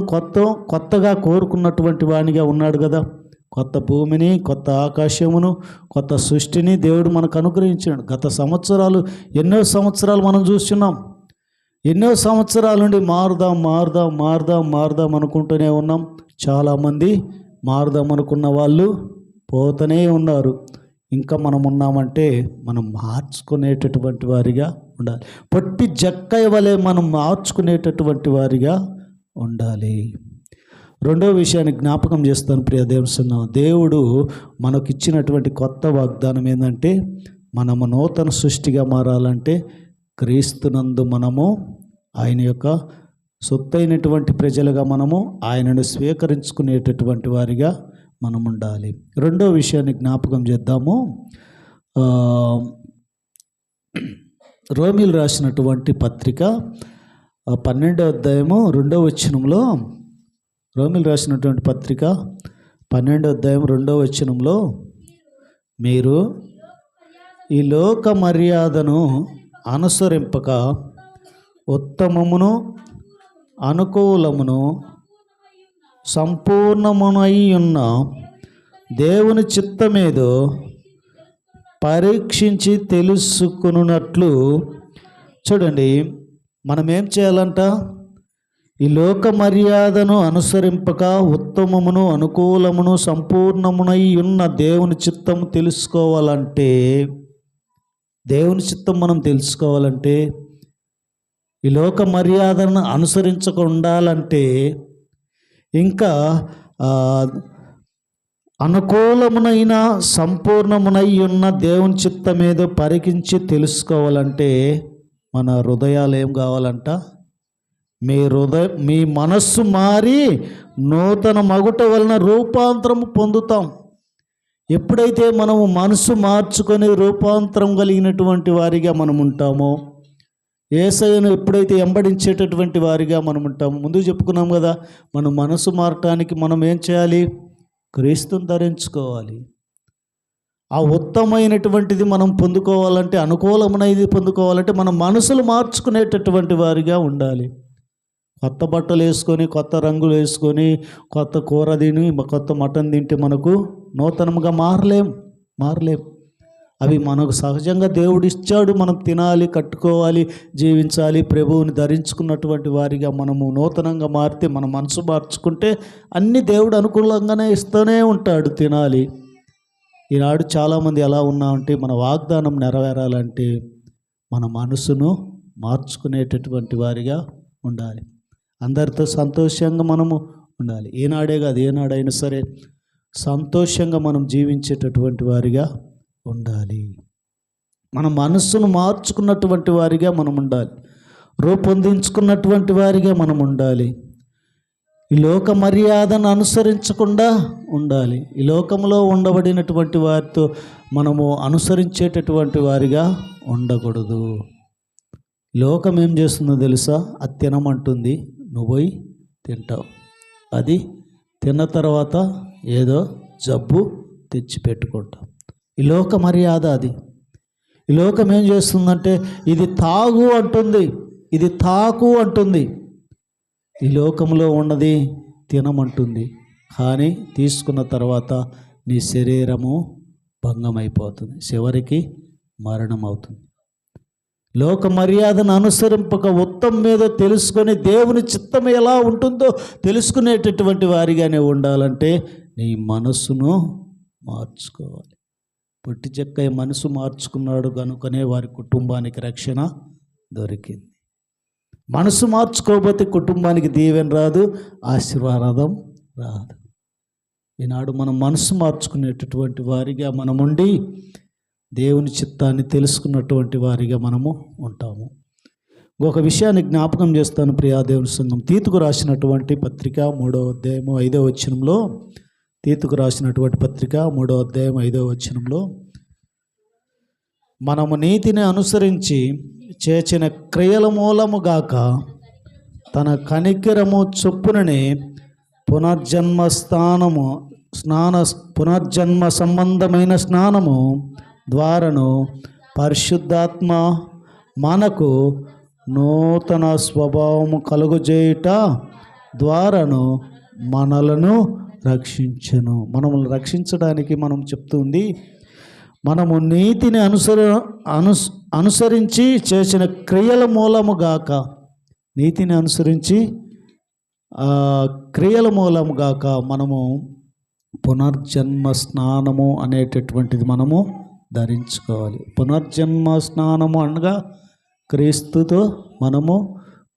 కొత్తగా కోరుకున్నటువంటి వానిగా ఉన్నాడు కదా. కొత్త భూమిని, కొత్త ఆకాశమును, కొత్త సృష్టిని దేవుడు మనకు అనుగ్రహించాడు. గత సంవత్సరాలు, ఎన్నో సంవత్సరాలు మనం చూస్తున్నాం. ఎన్నో సంవత్సరాల నుండి మారుదాం అనుకుంటూనే ఉన్నాం. చాలామంది మారుదాం అనుకున్న వాళ్ళు పోతూనే ఉన్నారు. ఇంకా మనం ఉన్నామంటే మనం మార్చుకునేటటువంటి వారిగా ఉండాలి. పొట్టి జక్కయ్య వలె మనం మార్చుకునేటటువంటి వారిగా ఉండాలి. రెండో విషయాన్ని జ్ఞాపకం చేస్తాను ప్రియ దేవుని సంగమా. దేవుడు మనకిచ్చినటువంటి కొత్త వాగ్దానం ఏంటంటే, మనము నూతన సృష్టిగా మారాలంటే క్రీస్తునందు మనము ఆయన యొక్క సొత్తైనటువంటి ప్రజలుగా మనము ఆయనను స్వీకరించుకునేటటువంటి వారిగా మనం ఉండాలి. రెండో విషయాన్ని జ్ఞాపకం చేద్దాము. రోమీలు రాసినటువంటి పత్రిక 12వ అధ్యాయము 2వ వచనంలో, రోమీలు రాసినటువంటి పత్రిక 12వ అధ్యాయం 2వ వచనంలో, మీరు ఈ లోక మర్యాదను అనుసరింపక ఉత్తమమును అనుకూలమును సంపూర్ణమునై ఉన్న దేవుని చిత్తమేదో పరీక్షించి తెలుసుకున్నట్లు. చూడండి, మనం ఏం చేయాలంట? ఈ లోక మర్యాదను అనుసరింపక ఉత్తమమును అనుకూలమును సంపూర్ణమునై ఉన్న దేవుని చిత్తము తెలుసుకోవాలంటే, దేవుని చిత్తం మనం తెలుసుకోవాలంటే, ఈ లోక మర్యాదను అనుసరించకుండా ఉండాలంటే, ఇంకా అనుకూలమునైన సంపూర్ణమునై ఉన్న దేవుని చిత్తం ఏదో పరికించి తెలుసుకోవాలంటే మన హృదయాలు ఏం కావాలంట? మీ మనస్సు మారి నూతన మగుట వలన రూపాంతరం పొందుతాం. ఎప్పుడైతే మనము మనసు మార్చుకొని రూపాంతరం కలిగినటువంటి వారిగా మనం ఉంటామో, యేసయ్యను ఎప్పుడైతే వెంబడించేటటువంటి వారిగా మనం ఉంటామో, ముందు చెప్పుకున్నాం కదా, మన మనసు మారటానికి మనం ఏం చేయాలి? క్రీస్తుని ధరించుకోవాలి. ఆ ఉత్తమమైనటువంటిది మనం పొందుకోవాలంటే, అనుకూలమైనది పొందుకోవాలంటే మన మనసులు మార్చుకునేటటువంటి వారిగా ఉండాలి. కొత్త బట్టలు వేసుకొని, కొత్త రంగులు వేసుకొని, కొత్త కూర తిని, కొత్త మటన్ తింటే మనకు నూతనంగా మారలేం. అవి మనకు సహజంగా దేవుడు ఇచ్చాడు, మనం తినాలి, కట్టుకోవాలి, జీవించాలి. ప్రభువుని ధరించుకున్నటువంటి వారిగా మనము నూతనంగా మారితే, మన మనసు మార్చుకుంటే అన్ని దేవుడు అనుకూలంగానే ఇస్తూనే ఉంటాడు. తినాలి. ఈనాడు చాలామంది ఎలా ఉన్నామంటే, మన వాగ్దానం నెరవేరాలంటే మన మనసును మార్చుకునేటటువంటి వారిగా ఉండాలి. అందరితో సంతోషంగా మనము ఉండాలి. ఏనాడే కాదు, ఏనాడైనా సరే సంతోషంగా మనం జీవించేటటువంటి వారిగా ఉండాలి. మన మనస్సును మార్చుకున్నటువంటి వారిగా మనం ఉండాలి. రూపొందించుకున్నటువంటి వారిగా మనం ఉండాలి. ఈ లోక మర్యాదను అనుసరించకుండా ఉండాలి. ఈ లోకంలో ఉండబడినటువంటి వారితో మనము అనుసరించేటటువంటి వారిగా ఉండకూడదు. లోకం ఏం చేస్తుందో తెలుసా? అది తినమంటుంది, నువ్వు పోయి తింటావు. అది తిన్న తర్వాత ఏదో జబ్బు తెచ్చిపెట్టుకుంటాం. ఈ లోక మర్యాద అది. ఈ లోకం ఏం చేస్తుందంటే, ఇది తాగు అంటుంది, ఇది తాకు అంటుంది. ఈ లోకంలో ఉన్నది తినమంటుంది, కానీ తీసుకున్న తర్వాత నీ శరీరము భంగమైపోతుంది, చివరికి మరణం అవుతుంది. లోక మర్యాదను అనుసరింపక ఉత్తమం మీద తెలుసుకొని దేవుని చిత్తం ఎలా ఉంటుందో తెలుసుకునేటటువంటి వారిగానే ఉండాలంటే నీ మనస్సును మార్చుకోవాలి. పొట్టి చెక్కయ్య మనసు మార్చుకున్నాడు కనుకనే వారి కుటుంబానికి రక్షణ దొరికింది. మనసు మార్చుకోకపోతే కుటుంబానికి దీవెన రాదు, ఆశీర్వాదం రాదు. ఈనాడు మనం మనసు మార్చుకునేటటువంటి వారిగా మనం ఉండి దేవుని చిత్తాన్ని తెలుసుకున్నటువంటి వారిగా మనము ఉంటాము. ఒక విషయాన్ని జ్ఞాపకం చేస్తాను ప్రియా దేవుని సంఘం. తీతుకు రాసినటువంటి పత్రిక 3వ అధ్యాయము 5వ వచనంలో, తీతుకు రాసినటువంటి పత్రిక 3వ అధ్యాయం 5వ వచనంలో, మనము నీతిని అనుసరించి చేసిన క్రియల మూలముగాక తన కనికరము చొప్పుననే పునర్జన్మ సంబంధమైన స్నానము ద్వారాను పరిశుద్ధాత్మ మనకు నూతన స్వభావము కలుగజేయుట ద్వారాను మనలను రక్షించెను. మనల్ని రక్షించడానికి మనం చెప్తుంది, మనము నీతిని అనుసరించి చేసిన క్రియల మూలముగాక, నీతిని అనుసరించి క్రియల మూలముగాక మనము పునర్జన్మ స్నానము అనేటటువంటిది మనము ధరించుకోవాలి. పునర్జన్మ స్నానము అనగా క్రీస్తుతో మనము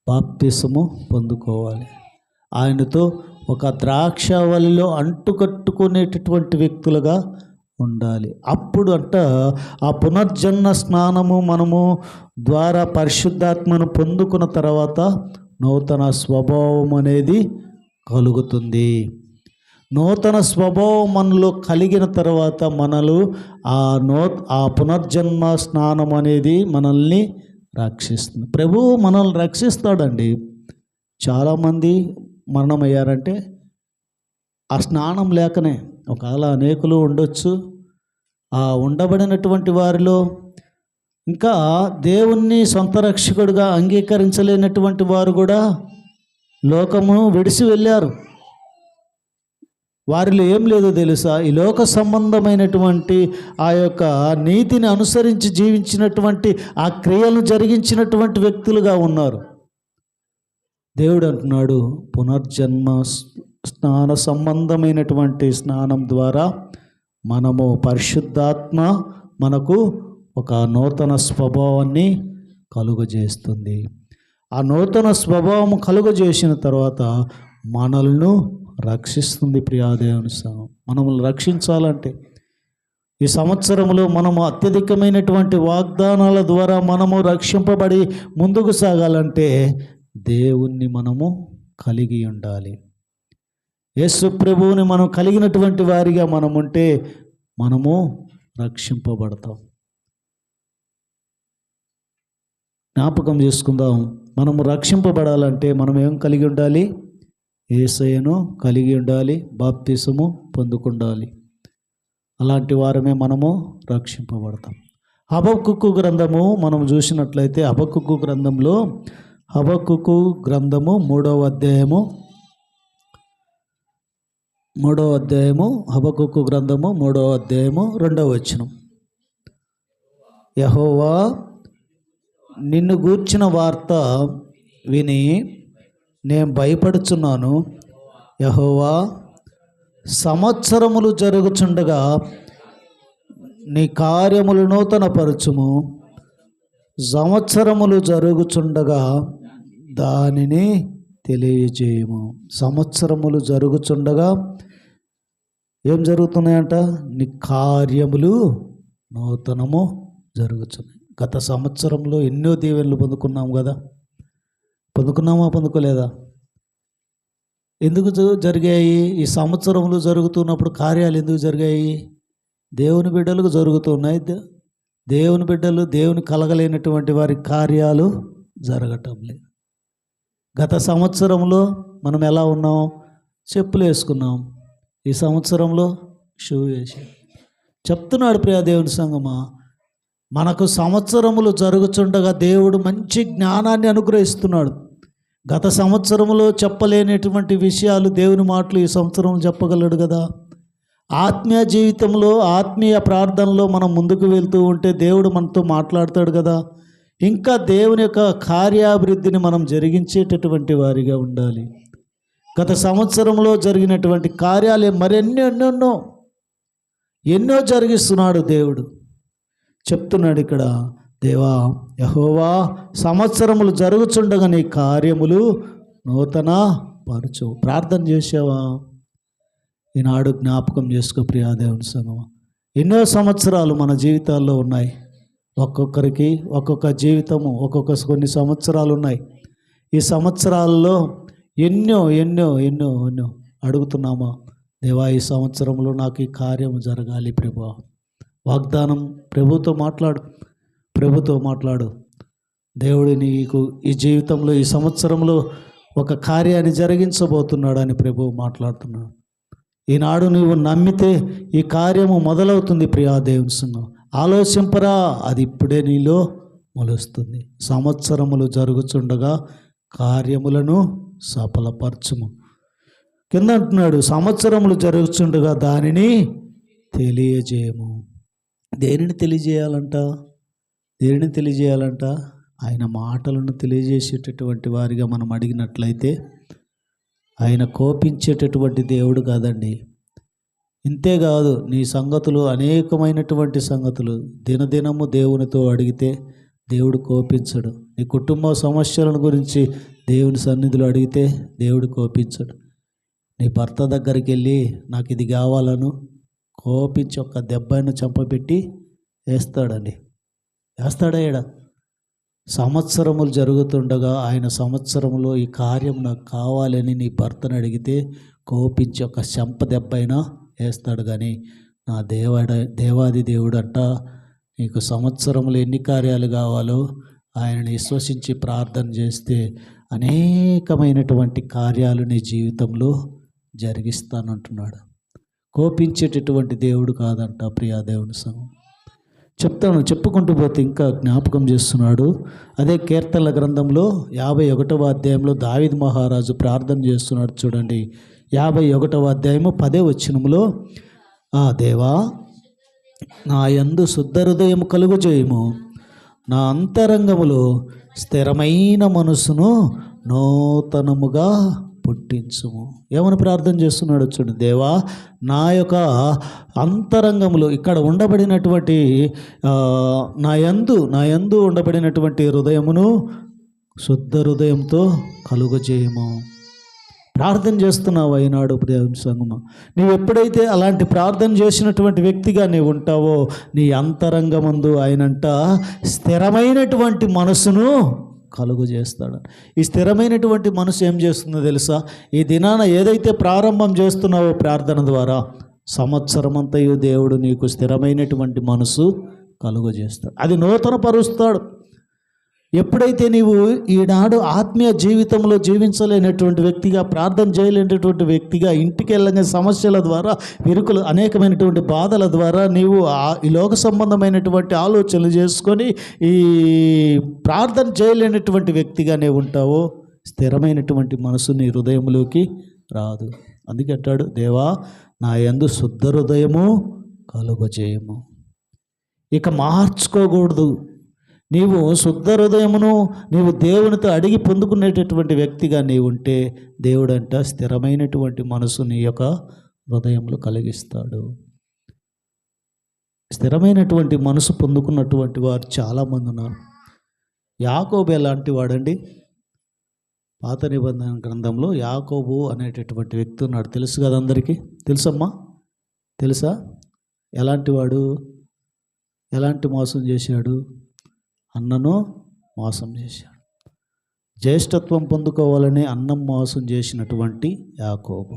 బాప్తిసము పొందుకోవాలి. ఆయనతో ఒక ద్రాక్షవల్లిలో అంటుకట్టుకునేటటువంటి వ్యక్తులుగా ఉండాలి. అప్పుడు ఆ పునర్జన్మ స్నానము మనము ద్వారా పరిశుద్ధాత్మను పొందుకున్న తర్వాత నూతన స్వభావం అనేది కలుగుతుంది. నూతన స్వభావం మనలో కలిగిన తర్వాత ఆ పునర్జన్మ స్నానం అనేది మనల్ని రక్షిస్తుంది. ప్రభువు మనల్ని రక్షిస్తాడండి. చాలామంది మరణమయ్యారంటే ఆ స్నానం లేకనే ఒకవేళ అనేకులు ఉండొచ్చు. ఆ ఉండబడినటువంటి వారిలో ఇంకా దేవుణ్ణి సొంత రక్షకుడిగా అంగీకరించలేనటువంటి వారు కూడా లోకమును విడిచి వెళ్ళారు. వారిలో ఏం లేదో తెలుసా, ఈ లోక సంబంధమైనటువంటి ఆ యొక్క నీతిని అనుసరించి జీవించినటువంటి ఆ క్రియలను జరిగించినటువంటి వ్యక్తులుగా ఉన్నారు. దేవుడు అంటున్నాడు, పునర్జన్మ స్నాన సంబంధమైనటువంటి స్నానం ద్వారా మనము పరిశుద్ధాత్మ మనకు ఒక నూతన స్వభావాన్ని కలుగజేస్తుంది. ఆ నూతన స్వభావం కలుగజేసిన తర్వాత మనల్ని రక్షిస్తుంది. ప్రియాదేవుని మనల్ని రక్షించాలంటే ఈ సంవత్సరంలో మనము అత్యధికమైనటువంటి వాగ్దానాల ద్వారా మనము రక్షింపబడి ముందుకు సాగాలంటే దేవుణ్ణి మనము కలిగి ఉండాలి. యేసు ప్రభువుని మనం కలిగినటువంటి వారిగా మనం ఉంటే మనము రక్షింపబడతాం. జ్ఞాపకం చేసుకుందాం, మనము రక్షింపబడాలంటే మనం ఏం కలిగి ఉండాలి? యేసయ్యను కలిగి ఉండాలి, బాప్తిసము పొందుకుండాలి. అలాంటి వారమే మనము రక్షింపబడతాం. హబక్కుకు గ్రంథము మనం చూసినట్లయితే హబక్కుకు గ్రంథంలో హబక్కుకు గ్రంథము 3వ అధ్యాయము హబక్కుకు గ్రంథము 3వ అధ్యాయము 2వ వచనం. యెహోవా నిన్ను గూర్చిన వార్త విని నేను భయపడుచున్నాను. యెహోవా సంవత్సరములు జరుగుచుండగా నీ కార్యములు నూతనపరచుము. సంవత్సరములు జరుగుచుండగా దానిని తెలియజేయము. సంవత్సరములు జరుగుచుండగా ఏం జరుగుతున్నాయంట? నీ కార్యములు నూతనము జరుగుతున్నాయి. గత సంవత్సరంలో ఎన్నో దీవెనలు పొందుకున్నాము కదా, పొందుకున్నామా పొందుకోలేదా? ఎందుకు జరిగాయి? ఈ సంవత్సరంలో జరుగుతున్నప్పుడు కార్యాలు ఎందుకు జరిగాయి? దేవుని బిడ్డలకు జరుగుతున్నాయి. దేవుని బిడ్డలు దేవుని కలగలేనటువంటి వారి కార్యాలు జరగటం లేదు. గత సంవత్సరంలో మనం ఎలా ఉన్నాం? చెప్పులు వేసుకున్నాం. ఈ సంవత్సరంలో షూ వేసి చెప్తున్నాడు ప్రియ దేవుని సంగమా, మనకు సంవత్సరములు జరుగుచుండగా దేవుడు మంచి జ్ఞానాన్ని అనుగ్రహిస్తున్నాడు. గత సంవత్సరంలో చెప్పలేనటువంటి విషయాలు దేవుని మాటలు ఈ సంవత్సరం చెప్పగలడు కదా. ఆత్మీయ జీవితంలో ఆత్మీయ ప్రార్థనలో మనం ముందుకు వెళ్తూ ఉంటే దేవుడు మనతో మాట్లాడతాడు కదా. ఇంకా దేవుని యొక్క కార్యాభివృద్ధిని మనం జరిగించేటటువంటి వారిగా ఉండాలి. గత సంవత్సరంలో జరిగినటువంటి కార్యాలే ఎన్నో జరిగిస్తున్నాడు దేవుడు. చెప్తున్నాడు ఇక్కడ, దేవా యెహోవా సంవత్సరములు జరుగుచుండగా నీ కార్యములు నూతన పరచు. ప్రార్థన చేసావా? ఈనాడు జ్ఞాపకం చేసుకో ప్రియా దేవుని సంగమా. ఎన్నో సంవత్సరాలు మన జీవితాల్లో ఉన్నాయి. ఒక్కొక్కరికి ఒక్కొక్క జీవితము, కొన్ని సంవత్సరాలు ఉన్నాయి. ఈ సంవత్సరాల్లో ఎన్నో అడుగుతున్నామా, దేవా ఈ సంవత్సరంలో నాకు ఈ కార్యము జరగాలి ప్రభువా. వాగ్దానం ప్రభుతో మాట్లాడు. దేవుడు నీకు ఈ జీవితంలో ఈ సంవత్సరంలో ఒక కార్యాన్ని జరిగించబోతున్నాడని ప్రభువు మాట్లాడుతున్నాడు. ఈనాడు నువ్వు నమ్మితే ఈ కార్యము మొదలవుతుంది ప్రియా దేవుని సంగం. ఆలోచింపరా, అది ఇప్పుడే నీలో మొలుస్తుంది. సంవత్సరములు జరుగుచుండగా కార్యములను సఫలపరచుము. కింద అంటున్నాడు, సంవత్సరములు జరుగుచుండగా దానిని తెలియజేయము. దేనిని తెలియజేయాలంట? ఆయన మాటలను తెలియజేసేటటువంటి వారిగా మనం అడిగినట్లయితే ఆయన కోపించేటటువంటి దేవుడు కాదండి. ఇంతేకాదు, నీ సంగతులు అనేకమైనటువంటి సంగతులు దినదినము దేవునితో అడిగితే దేవుడు కోపించడు. నీ కుటుంబ సమస్యలను గురించి దేవుని సన్నిధిలో అడిగితే దేవుడు కోపించడు. నీ భర్త దగ్గరికి వెళ్ళి నాకు ఇది కావాలను కోపించి ఒక్క దెబ్బను చంపబెట్టి వేస్తాడా? సంవత్సరములు జరుగుతుండగా ఆయన సంవత్సరంలో ఈ కార్యం నాకు కావాలని నీ భర్తను అడిగితే కోపించి ఒక చెంప దెబ్బైనా వేస్తాడు. కానీ నా దేవాది దేవుడు అంట, నీకు సంవత్సరములు ఎన్ని కార్యాలు కావాలో ఆయనని విశ్వసించి ప్రార్థన చేస్తే అనేకమైనటువంటి కార్యాలు నీ జీవితంలో జరిగిస్తానంటున్నాడు. కోపించేటటువంటి దేవుడు కాదంట ప్రియా దేవుని సంఘం. చెప్పుకుంటూ పోతే ఇంకా జ్ఞాపకం చేస్తున్నాడు. అదే కీర్తనల గ్రంథంలో 51వ అధ్యాయంలో దావీదు మహారాజు ప్రార్థన చేస్తున్నాడు చూడండి. 51వ అధ్యాయము 10వ వచనములో, ఆ దేవా నా యందు శుద్ధ హృదయం కలుగజేయుము, నా అంతరంగములో స్థిరమైన మనసును నూతనముగా పుట్టించుము. ఏమని ప్రార్థన చేస్తున్నాడు చూడండి. దేవా నా యొక్క అంతరంగంలో, ఇక్కడ ఉండబడినటువంటి నా యందు ఉండబడినటువంటి హృదయమును శుద్ధ హృదయంతో కలుగజేయము. ప్రార్థన చేస్తున్నావు అయినాడు దేవుని సంగమా. నీవు ఎప్పుడైతే అలాంటి ప్రార్థన చేసినటువంటి వ్యక్తిగా నీవు ఉంటావో, నీ అంతరంగమందు ఆయనంట స్థిరమైనటువంటి మనసును కలుగు చేస్తాడు. ఈ స్థిరమైనటువంటి మనసు ఏం చేస్తుందో తెలుసా? ఈ దినాన ఏదైతే ప్రారంభం చేస్తున్నావో ప్రార్థన ద్వారా, సంవత్సరం అంతయు దేవుడు నీకు స్థిరమైనటువంటి మనసు కలుగు చేస్తాడు. అది నూతన పరుస్తాడు. ఎప్పుడైతే నీవు ఈనాడు ఆత్మీయ జీవితంలో జీవించలేనటువంటి వ్యక్తిగా, ప్రార్థన చేయలేనటువంటి వ్యక్తిగా, ఇంటికి వెళ్ళని సమస్యల ద్వారా, విరుకులు, అనేకమైనటువంటి బాధల ద్వారా నీవు ఈ లోక సంబంధమైనటువంటి ఆలోచనలు చేసుకొని ఈ ప్రార్థన చేయలేనటువంటి వ్యక్తిగా నీవు ఉంటావో, స్థిరమైనటువంటి మనసు నీ హృదయంలోకి రాదు. అందుకే అంటాడు, దేవా నా యందు శుద్ధ హృదయము కలుగజేయము. ఇక మార్చుకోకూడదు. నీవు శుద్ధ హృదయమును నీవు దేవునితో అడిగి పొందుకునేటటువంటి వ్యక్తిగా నీవు ఉంటే, దేవుడంట స్థిరమైనటువంటి మనసు నీ యొక్క హృదయంలో కలిగిస్తాడు. స్థిరమైనటువంటి మనసు పొందుకున్నటువంటి వారు చాలామంది ఉన్నారు. యాకోబు ఎలాంటి వాడండి? పాత నిబంధన గ్రంథంలో యాకోబు అనేటటువంటి వ్యక్తి ఉన్నాడు. తెలుసు కదా అందరికీ? తెలుసమ్మా? తెలుసా? ఎలాంటి వాడు? ఎలాంటి మోసం చేశాడు? అన్నను మోసం చేశాడు. జ్యేష్ఠత్వం పొందుకోవాలని అన్నం మోసం చేసినటువంటి యాకోబు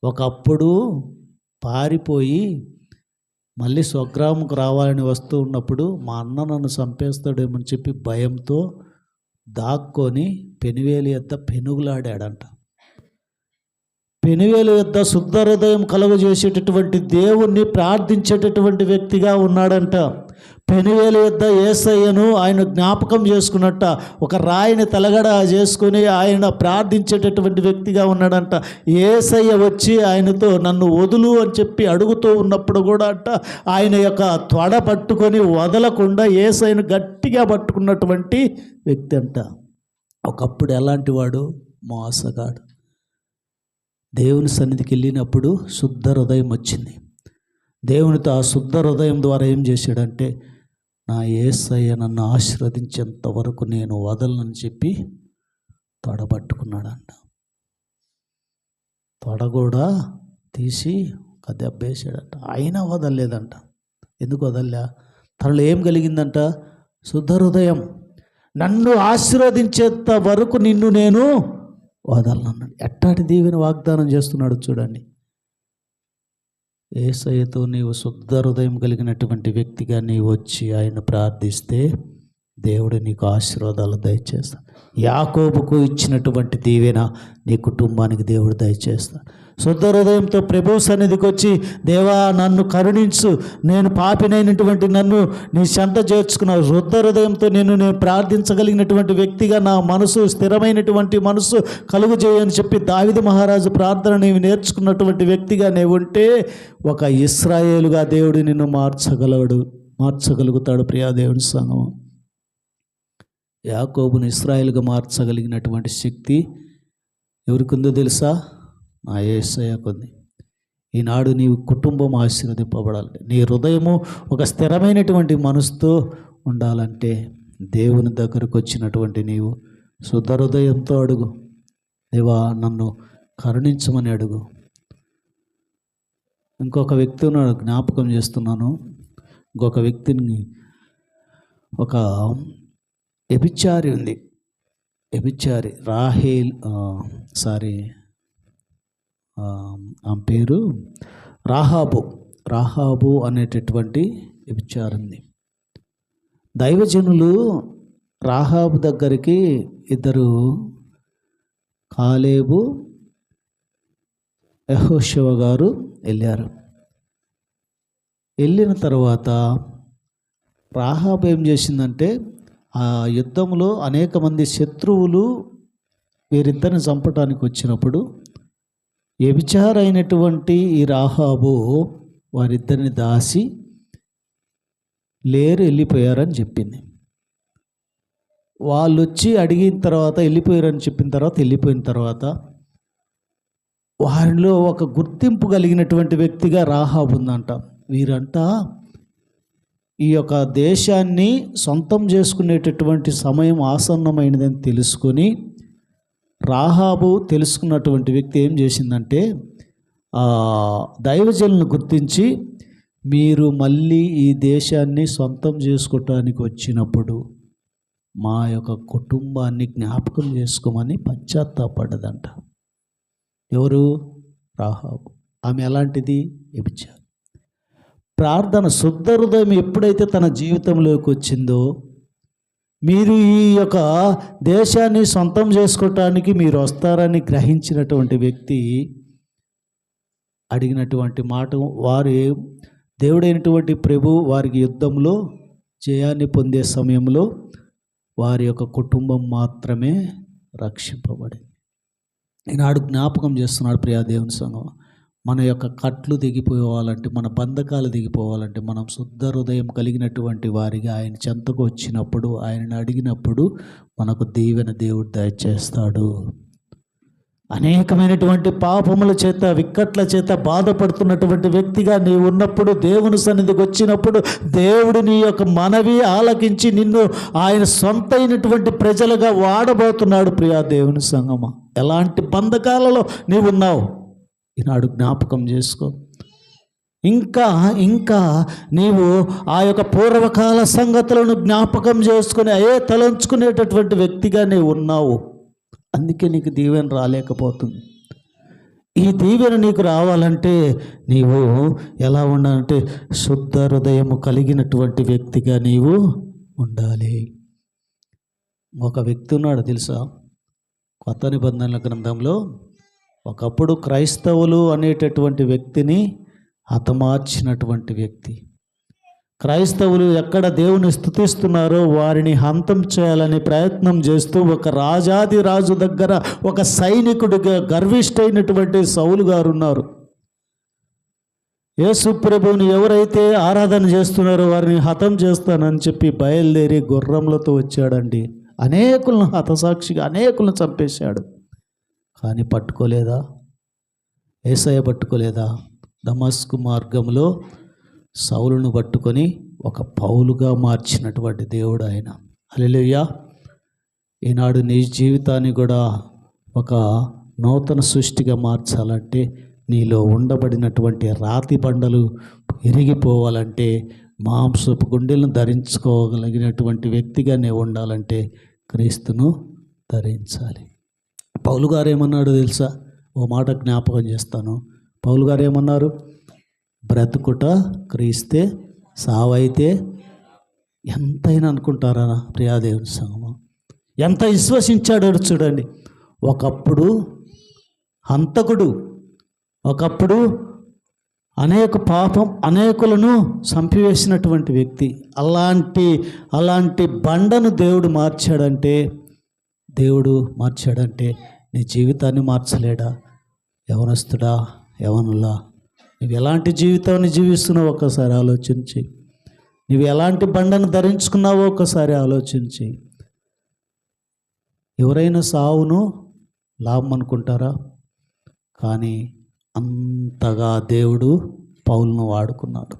ఒకప్పుడు పారిపోయి మళ్ళీ స్వగ్రామంకు రావాలని వస్తూ ఉన్నప్పుడు, మా అన్న నన్ను చంపేస్తాడేమని చెప్పి భయంతో దాక్కొని పెనువేలి యొద్ద పెనుగులాడాడంట. పెనువేలు యొద్ద శుద్ధ హృదయం కలుగజేసేటటువంటి దేవుణ్ణి ప్రార్థించేటటువంటి వ్యక్తిగా ఉన్నాడంట. పెనువేలు యొద్ద యేసయ్యను ఆయన జ్ఞాపకం చేసుకున్నట్ట ఒక రాయిని తలగడ చేసుకుని ఆయన ప్రార్థించేటటువంటి వ్యక్తిగా ఉన్నాడంట. యేసయ్య వచ్చి ఆయనతో నన్ను వదులు అని చెప్పి అడుగుతూ ఉన్నప్పుడు కూడా అంట ఆయన యొక్క త్వడ పట్టుకొని వదలకుండా యేసయ్యను గట్టిగా పట్టుకున్నటువంటి వ్యక్తి అంట. ఒకప్పుడు ఎలాంటి వాడు? మోసగాడు. దేవుని సన్నిధికి వెళ్ళినప్పుడు శుద్ధ హృదయం వచ్చింది. దేవునితో ఆ శుద్ధ హృదయం ద్వారా ఏం చేశాడంటే, నా యేసయ్య నన్ను ఆశీర్వదించేంత వరకు నేను వదలనని చెప్పి తొడబట్టుకున్నాడంట. తొడ కూడా తీసి ఒక దెబ్బేసాడంట. అయినా వదలలేదంట. ఎందుకు వదలలే? తనలో ఏం కలిగిందంట? శుద్ధ హృదయం. నన్ను ఆశీర్వదించేంత వరకు నిన్ను నేను వదలనన్నాడు. ఎట్టాటి దీవెన వాగ్దానం చేస్తున్నాడు చూడండి. యేసయ్యతో నీవు శుద్ధ హృదయం కలిగినటువంటి వ్యక్తిగా నీవు వచ్చి ఆయన ప్రార్థిస్తే దేవుడు నీకు ఆశీర్వాదాలు దయచేస్తాడు. యాకోబుకు ఇచ్చినటువంటి దీవెన నీ కుటుంబానికి దేవుడు దయచేస్తాడు. శుద్ధ హృదయంతో ప్రభు సన్నిధికి వచ్చి, దేవా నన్ను కరుణించు, నేను పాపినైనటువంటి నన్ను నీ చెంత చేర్చుకున్నావు. శుద్ధ హృదయంతో నేను ప్రార్థించగలిగినటువంటి వ్యక్తిగా నా మనసు స్థిరమైనటువంటి మనసు కలుగు చేయని చెప్పి దావీదు మహారాజు ప్రార్థన నీవు నేర్చుకున్నటువంటి వ్యక్తిగా నీవు ఉంటే, ఒక ఇశ్రాయేలుగా దేవుడు నిన్ను మార్చగలుగుతాడు. ప్రియా దేవుని సంగమం, యాకోబుని ఇశ్రాయేలుగా మార్చగలిగినటువంటి శక్తి ఎవరికి ఉందో తెలుసా? నా యేసయ్యకు ఉంది. ఈనాడు నీవు కుటుంబం ఆశీర్వదింపబడాలంటే, నీ హృదయము ఒక స్థిరమైనటువంటి మనసుతో ఉండాలంటే, దేవుని దగ్గరకు వచ్చినటువంటి నీవు శుద్ధ హృదయంతో అడుగు. దేవా నన్ను కరుణించమని అడుగు. ఇంకొక వ్యక్తి ఉన్నాడు, జ్ఞాపకం చేస్తున్నాను. ఇంకొక వ్యక్తిని, ఒక వ్యభిచారి ఉంది. వ్యభిచారి ఆమె పేరు రాహాబు అనేటటువంటి వ్యభిచారి ఉంది. దైవజనులు రాహాబు దగ్గరికి ఇద్దరు, కాలేబు యెహోషువ గారు వెళ్ళారు. వెళ్ళిన తర్వాత రాహాబు ఏం చేసిందంటే, ఆ యుద్ధంలో అనేక మంది శత్రువులు వీరిద్దరిని చంపడానికి వచ్చినప్పుడు వ్యభిచారైనటువంటి ఈ రాహాబు వారిద్దరిని దాసి వెళ్ళిపోయారని చెప్పింది. వాళ్ళు వచ్చి అడిగిన తర్వాత వెళ్ళిపోయారని చెప్పిన తర్వాత వెళ్ళిపోయిన తర్వాత వారిలో ఒక గుర్తింపు కలిగినటువంటి వ్యక్తిగా రాహాబు ఉందంట. వీరంట ఈ యొక్క దేశాన్ని సొంతం చేసుకునేటటువంటి సమయం ఆసన్నమైనదని తెలుసుకొని రాహాబు తెలుసుకున్నటువంటి వ్యక్తి ఏం చేసిందంటే, దైవజనులను గుర్తించి మీరు మళ్ళీ ఈ దేశాన్ని సొంతం చేసుకోవటానికి వచ్చినప్పుడు మా యొక్క కుటుంబాన్ని జ్ఞాపకం చేసుకోమని పశ్చాత్తాపడ్డదంట. ఎవరు? రాహాబు. ఆమె ఎలాంటిది? వ్యభిచారం. ప్రార్థన, శుద్ధ హృదయం ఎప్పుడైతే తన జీవితంలోకి వచ్చిందో, మీరు ఈ యొక్క దేశాన్ని సొంతం చేసుకోవటానికి మీరు వస్తారని గ్రహించినటువంటి వ్యక్తి అడిగినటువంటి మాట, వారు దేవుడైనటువంటి ప్రభు వారికి యుద్ధంలో జయాన్ని పొందే సమయంలో వారి యొక్క కుటుంబం మాత్రమే రక్షింపబడింది. ఈనాడు జ్ఞాపకం చేస్తున్నాడు ప్రియా దేవుని సంఘం. మన యొక్క కట్లు దిగిపోవాలంటే, మన బంధకాలు దిగిపోవాలంటే మనం శుద్ధ హృదయం కలిగినటువంటి వారిగా ఆయన చెంతకు వచ్చినప్పుడు, ఆయనను అడిగినప్పుడు మనకు దీవెన దేవుడు దయచేస్తాడు. అనేకమైనటువంటి పాపముల చేత, విక్కట్ల చేత బాధపడుతున్నటువంటి వ్యక్తిగా నీవు ఉన్నప్పుడు, దేవుని సన్నిధికి వచ్చినప్పుడు దేవుడు నీ యొక్క మనవి ఆలకించి నిన్ను ఆయన సొంత అయినటువంటి ప్రజలుగా వాడబోతున్నాడు. ప్రియా దేవుని సంగమా, ఎలాంటి బంధకాలలో నీవు ఉన్నావు ఈనాడు జ్ఞాపకం చేసుకో. ఇంకా నీవు ఆ యొక్క పూర్వకాల సంగతులను జ్ఞాపకం చేసుకుని తలంచుకునేటటువంటి వ్యక్తిగా నీవు ఉన్నావు. అందుకే నీకు దీవెన రాలేకపోతుంది. ఈ దీవెన నీకు రావాలంటే నీవు ఎలా ఉండాలంటే శుద్ధ హృదయము కలిగినటువంటి వ్యక్తిగా నీవు ఉండాలి. ఒక వ్యక్తి ఉన్నాడు తెలుసా, కొత్త నిబంధనల గ్రంథంలో ఒకప్పుడు క్రైస్తవులు అనేటటువంటి వ్యక్తిని హతమార్చినటువంటి వ్యక్తి. క్రైస్తవులు ఎక్కడ దేవుని స్తుతిస్తున్నారో వారిని హంతం చేయాలని ప్రయత్నం చేస్తూ ఒక రాజాది రాజు దగ్గర ఒక సైనికుడిగా గర్విష్ఠైనటువంటి సౌలు గారు ఉన్నారు. యేసు ప్రభువుని ఎవరైతే ఆరాధన చేస్తున్నారో వారిని హతం చేస్తానని చెప్పి బయలుదేరి గుర్రములతో వచ్చాడండి. అనేకులను హతసాక్షిగా అనేకులను చంపేశాడు. కానీ పట్టుకోలేదా? యేసయ్య పట్టుకోలేదా? దమస్కు మార్గంలో సౌలును పట్టుకొని ఒక పౌలుగా మార్చినటువంటి దేవుడు ఆయన. హల్లెలూయా. ఈనాడు నీ జీవితాన్ని కూడా ఒక నూతన సృష్టిగా మార్చాలంటే, నీలో ఉండబడినటువంటి రాతి బండలు ఇరిగిపోవాలంటే, మాంసపు గుండెలను ధరించుకోగలిగినటువంటి వ్యక్తిగా నీవు ఉండాలంటే క్రీస్తును ధరించాలి. పౌలు గారు ఏమన్నాడు తెలుసా? ఓ మాట జ్ఞాపకం చేస్తాను. పౌలు గారు ఏమన్నారు? బ్రతుకుట క్రీస్తే, సావైతే. ఎంతైనా అనుకుంటారా ప్రియాదేవుని సంగమం? ఎంత విశ్వసించాడో చూడండి. ఒకప్పుడు హంతకుడు, ఒకప్పుడు అనేకులను చంపివేసినటువంటి వ్యక్తి. అలాంటి బండను దేవుడు మార్చాడంటే నీ జీవితాన్ని మార్చలేడా? యవనస్తుడా, యవనులా, నువ్వు ఎలాంటి జీవితాన్ని జీవిస్తున్నావో ఒక్కసారి ఆలోచించి, నువ్వు ఎలాంటి బండను ధరించుకున్నావో ఒక్కసారి ఆలోచించి. ఎవరైనా సావును లాభం అనుకుంటారా? కానీ అంతగా దేవుడు పౌలును వాడుకున్నాడు.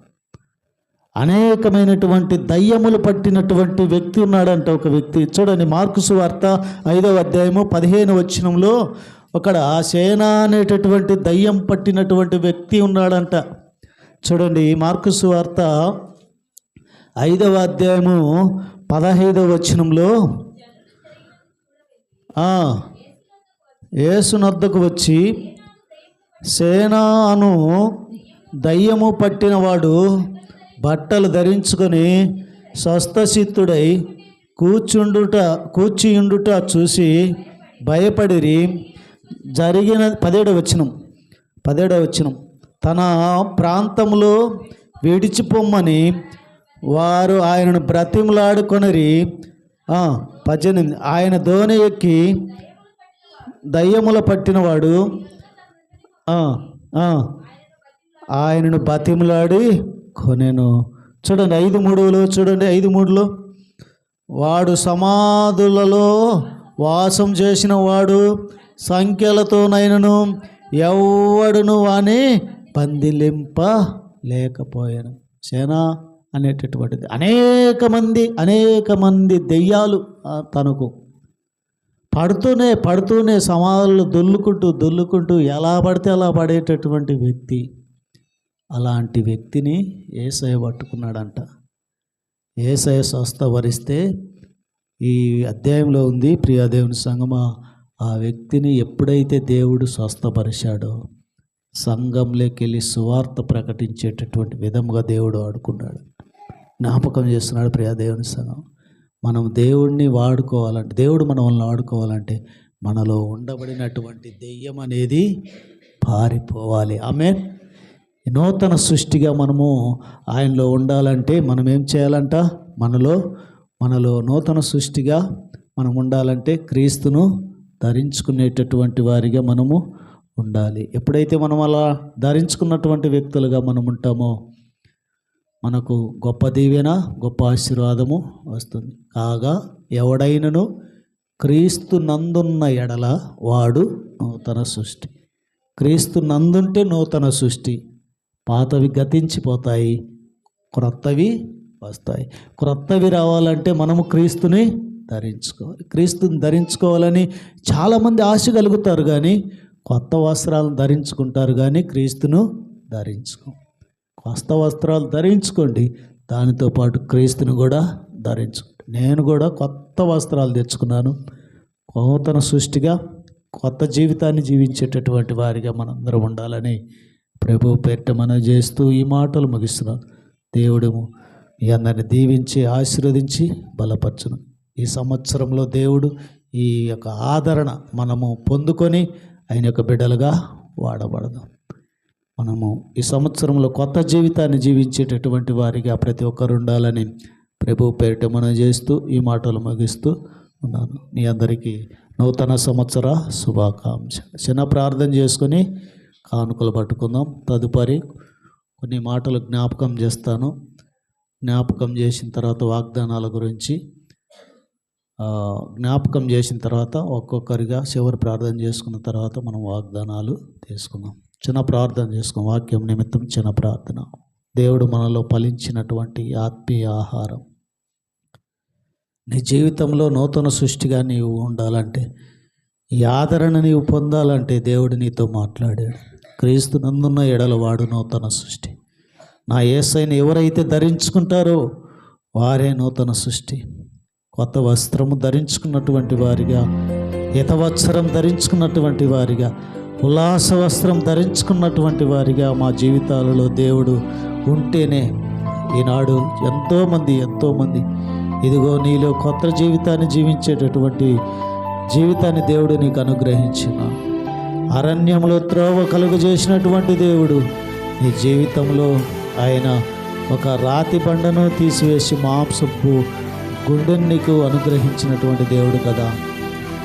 అనేకమైనటువంటి దయ్యములు పట్టినటువంటి వ్యక్తి ఉన్నాడంట. ఒక వ్యక్తి చూడండి, మార్కు సువార్త 5వ అధ్యాయము 15వ వచనంలో అక్కడ సేన అనేటటువంటి దయ్యం పట్టినటువంటి వ్యక్తి ఉన్నాడంట. చూడండి, మార్కు సువార్త 5వ అధ్యాయము 15వ వచనంలో యేసునొద్దకు వచ్చి, సేనాను దయ్యము పట్టినవాడు బట్టలు ధరించుకొని స్వస్థచిత్తుడై కూర్చియుండుట చూసి భయపడిరి. 17వ వచనం, 17వ వచనం. తన ప్రాంతంలో విడిచిపోమ్మని వారు ఆయనను బ్రతిమలాడుకొనిరి. 18. ఆయన దోణి ఎక్కి దయ్యముల పట్టినవాడు ఆయనను బతిమలాడి కొనెను. చూడండి 5:3లో, చూడండి 5:3లో, వాడు సమాధులలో వాసం చేసిన వాడు, సంఖ్యలతోనైనను ఎవడును వాని పందిలింప లేకపోయాను. సేనా అనేటటువంటిది అనేక మంది దెయ్యాలు తనకు పడుతూనే సమాధులు దొల్లుకుంటూ ఎలా పడితే అలా పడేటటువంటి వ్యక్తి. అలాంటి వ్యక్తిని యేసయ్య పట్టుకున్నాడంట. యేసయ్య స్వస్థపరిస్తే ఈ అధ్యాయంలో ఉంది ప్రియ దేవుని సంగమా. ఆ వ్యక్తిని ఎప్పుడైతే దేవుడు స్వస్థపరిచాడో సంఘంలోకి వెళ్ళి సువార్త ప్రకటించేటటువంటి విధముగా దేవుడు ఆడుకున్నాడు. జ్ఞాపకం చేస్తున్నాడు ప్రియ దేవుని సంఘం. మనం దేవుడిని వాడుకోవాలంటే, దేవుడు మనల్ని వాడుకోవాలంటే మనలో ఉండబడినటువంటి దెయ్యం అనేది పారిపోవాలి. ఆమేన్. నూతన సృష్టిగా మనము ఆయనలో ఉండాలంటే మనం ఏం చేయాలంట? మనలో నూతన సృష్టిగా మనం ఉండాలంటే క్రీస్తును ధరించుకునేటటువంటి వారిగా మనము ఉండాలి. ఎప్పుడైతే మనం అలా ధరించుకున్నటువంటి వ్యక్తులుగా మనం ఉంటామో మనకు గొప్ప దీవెన, గొప్ప ఆశీర్వాదము వస్తుంది. కాగా ఎవడైనను క్రీస్తు నందున్న ఎడల వాడు నూతన సృష్టి. క్రీస్తు నందుంటే నూతన సృష్టి. పాతవి గతించిపోతాయి, క్రొత్తవి వస్తాయి. క్రొత్తవి రావాలంటే మనము క్రీస్తుని ధరించుకోవాలి. క్రీస్తుని ధరించుకోవాలని చాలామంది ఆశ కలుగుతారు, కానీ కొత్త వస్త్రాలను ధరించుకుంటారు, కానీ క్రీస్తును ధరించుకో. కొత్త వస్త్రాలు ధరించుకోండి, దానితో పాటు క్రీస్తుని కూడా ధరించుకోండి. నేను కూడా కొత్త వస్త్రాలు తెచ్చుకున్నాను. నూతన సృష్టిగా కొత్త జీవితాన్ని జీవించేటటువంటి వారిగా మనందరం ఉండాలని ప్రభు పేరిట మనం చేస్తూ ఈ మాటలు ముగిస్తున్నాను. దేవుడు మీ అందరిని దీవించి ఆశీర్వదించి బలపరచును. ఈ సంవత్సరంలో దేవుడు ఈ యొక్క ఆదరణ మనము పొందుకొని ఆయన యొక్క బిడ్డలుగా వాడబడదాం. మనము ఈ సంవత్సరంలో కొత్త జీవితాన్ని జీవించేటటువంటి వారిగా ప్రతి ఒక్కరు ఉండాలని ప్రభు పేరిట మనం చేస్తూ ఈ మాటలు ముగిస్తూ ఉన్నాను. మీ అందరికీ నూతన సంవత్సర శుభాకాంక్షలు. చిన్న ప్రార్థన చేసుకొని కానుకలు పట్టుకుందాం. తదుపరి కొన్ని మాటలు జ్ఞాపకం చేస్తాను. జ్ఞాపకం చేసిన తర్వాత వాగ్దానాల గురించి జ్ఞాపకం చేసిన తర్వాత ఒక్కొక్కరిగా చివరి ప్రార్థన చేసుకున్న తర్వాత మనం వాగ్దానాలు తీసుకుందాం. చిన్న ప్రార్థన చేసుకుందాం. వాక్యం నిమిత్తం చిన్న ప్రార్థన. దేవుడు మనలో ఫలించినటువంటి ఆత్మీయ ఆహారం, నీ జీవితంలో నూతన సృష్టిగా నీవు ఉండాలంటే, ఈ ఆదరణ నీవు పొందాలంటే దేవుడు నీతో మాట్లాడాడు. క్రీస్తు నందున్న ఎడల వాడు నూతన సృష్టి. నా యేసయ్యను ఎవరైతే ధరించుకుంటారో వారే నూతన సృష్టి. కొత్త వస్త్రము ధరించుకున్నటువంటి వారిగా, హితవత్సరం ధరించుకున్నటువంటి వారిగా, ఉల్లాస వస్త్రం ధరించుకున్నటువంటి వారిగా మా జీవితాలలో దేవుడు ఉంటేనే ఈనాడు ఎంతోమంది ఇదిగో నీలో కొత్త జీవితాన్ని జీవించేటటువంటి జీవితాన్ని దేవుడు నీకు అనుగ్రహించిన, అరణ్యంలో త్రోవ కలుగు చేసినటువంటి దేవుడు నీ జీవితంలో ఆయన ఒక రాతి బండను తీసివేసి మాంసపు గుండెను నీకు అనుగ్రహించినటువంటి దేవుడు కదా.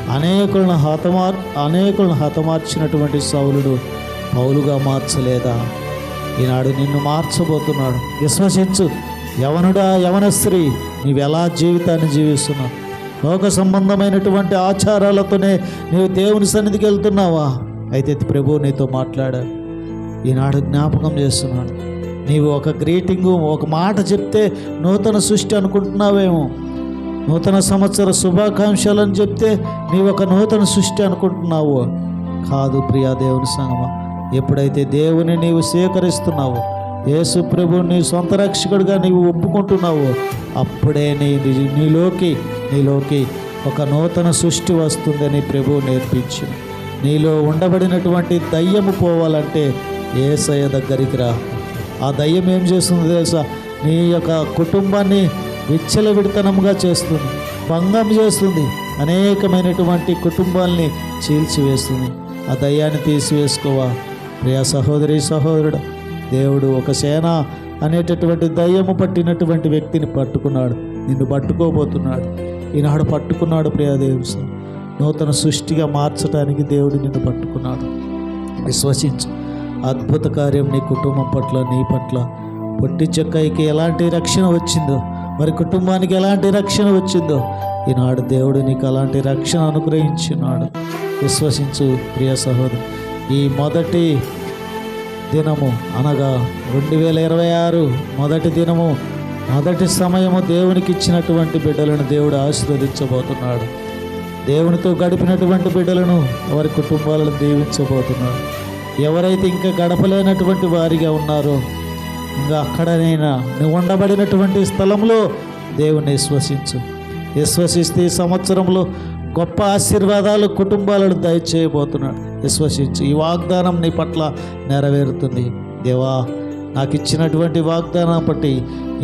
అనేకులను హతమార్చినటువంటి సౌలుడు పౌలుగా మార్చలేదా? ఈనాడు నిన్ను మార్చబోతున్నాడు. విశ్వసించు. యవనుడా, యవన స్త్రీ, నీవెలా జీవితాన్ని జీవిస్తున్నావు? లోక సంబంధమైనటువంటి ఆచారాలతోనే నీవు దేవుని సన్నిధికి వెళ్తున్నావా? అయితే ప్రభు నీతో మాట్లాడాడు. ఈనాడు జ్ఞాపకం చేస్తున్నాడు. నీవు ఒక గ్రీటింగు, ఒక మాట చెప్తే నూతన సృష్టి అనుకుంటున్నావేమో. నూతన సంవత్సర శుభాకాంక్షలను చెప్తే నీవు ఒక నూతన సృష్టి అనుకుంటున్నావు. కాదు ప్రియా దేవుని సంగమా. ఎప్పుడైతే దేవుని నీవు స్వీకరిస్తున్నావో, యేసు ప్రభువుని నీ సొంత రక్షకుడిగా నీవు ఒప్పుకుంటున్నావో, అప్పుడే నీలోకి ఒక నూతన సృష్టి వస్తుందని ప్రభువు నేర్పించు. నీలో ఉండబడినటువంటి దయ్యము పోవాలంటే యేసయ్య దగ్గరికి రా. ఆ దయ్యం ఏం చేస్తుందో తెలుసా? నీ యొక్క కుటుంబాన్ని విచ్చలవిడితనంగా చేస్తుంది, భంగం చేస్తుంది, అనేకమైనటువంటి కుటుంబాల్ని చీల్చివేస్తుంది. ఆ దయ్యాన్ని తీసివేసుకోవా? ప్రియ సహోదరి సహోదరుడు, దేవుడు ఒక సేన అనేటటువంటి దయ్యము పట్టినటువంటి వ్యక్తిని పట్టుకున్నాడు. నిన్ను పట్టుకోబోతున్నాడు. ఈనాడు పట్టుకున్నాడు. ప్రియ దేవుడు, నూతన సృష్టిగా మార్చడానికి దేవుడు నిన్ను పట్టుకున్నాడు. విశ్వసించు. అద్భుత కార్యం నీ కుటుంబం పట్ల, నీ పట్ల. పొట్టి చెక్కయ్యకి ఎలాంటి రక్షణ వచ్చిందో, మరి కుటుంబానికి ఎలాంటి రక్షణ వచ్చిందో, ఈనాడు దేవుడు నీకు అలాంటి రక్షణ అనుగ్రహించున్నాడు. విశ్వసించు ప్రియ సహోదరు. ఈ మొదటి దినము అనగా 2026 మొదటి దినము, మొదటి సమయము దేవునికి ఇచ్చినటువంటి బిడ్డలను దేవుడు ఆశీర్వదించబోతున్నాడు. దేవునితో గడిపినటువంటి బిడ్డలను, వారి కుటుంబాలను దీవించబోతున్నాడు. ఎవరైతే ఇంకా గడపలేనటువంటి వారిగా ఉన్నారో, ఇంకా అక్కడనైనా నువ్వు ఉండబడినటువంటి స్థలంలో దేవుని విశ్వసించు. విశ్వసిస్తే ఈ సంవత్సరంలో గొప్ప ఆశీర్వాదాలు కుటుంబాలను దయచేయబోతున్నాడు. విశ్వసించు. ఈ వాగ్దానం నీ పట్ల నెరవేరుతుంది. దేవా, నాకు ఇచ్చినటువంటి వాగ్దానం బట్టి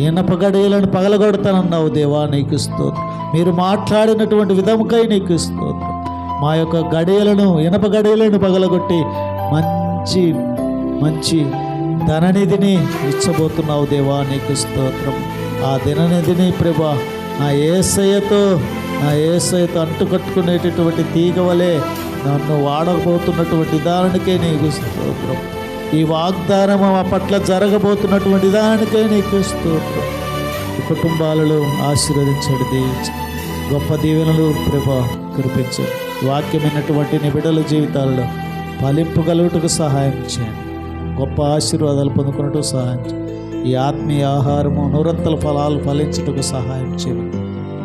ఇనప గడియలను పగలగొడతానన్నావు. దేవా, నీకు స్తోత్రం. మీరు మాట్లాడినటువంటి విధముకై నీకు స్తోత్రం. మా యొక్క గడియలను, ఇనప గడియలను పగలగొట్టి మంచి మంచి ధననిధిని ఇచ్చబోతున్నావు. దేవా, నీకు స్తోత్రం. ఆ దిననిధిని ప్రభా నా యేసయ్యతో అంటుకట్టుకునేటటువంటి తీగ వలె నన్ను వాడకపోతున్నటువంటి దానికే నీకు స్తోత్రం. ఈ వాగ్దానం మా పట్ల జరగబోతున్నటువంటి దానికే నీకు స్తోత్రం. ఈ కుటుంబాలలో ఆశీర్వదించండి, దీవించు. గొప్ప దీవెనలు ప్రభా కురిపించండి. వాక్యమైనటువంటి నీ బిడ్డల జీవితాల్లో ఫలింపగలుగుటకు సహాయం చేయండి. గొప్ప ఆశీర్వాదాలు పొందుకున్నట్టు సహాయం చేయండి. ఈ ఆత్మీయ ఆహారము నూరంతల ఫలాలు ఫలించుటకు సహాయం చేయండి.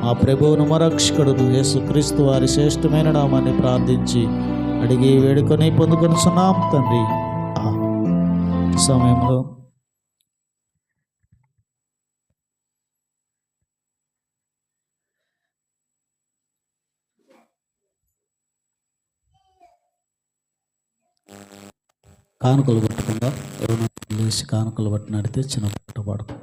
మా ప్రభువును మరక్షకుడు యేసుక్రీస్తు వారి శ్రేష్టమైన నామాన్ని ప్రార్థించి అడిగి వేడుకొని పొందుకొనిచున్నాం తండ్రి. సమయంలో కానుకలు పట్టకుండా ఎవరైనా లేచి కానుకలు పట్టినడితే చిన్న పాట పాడుకో.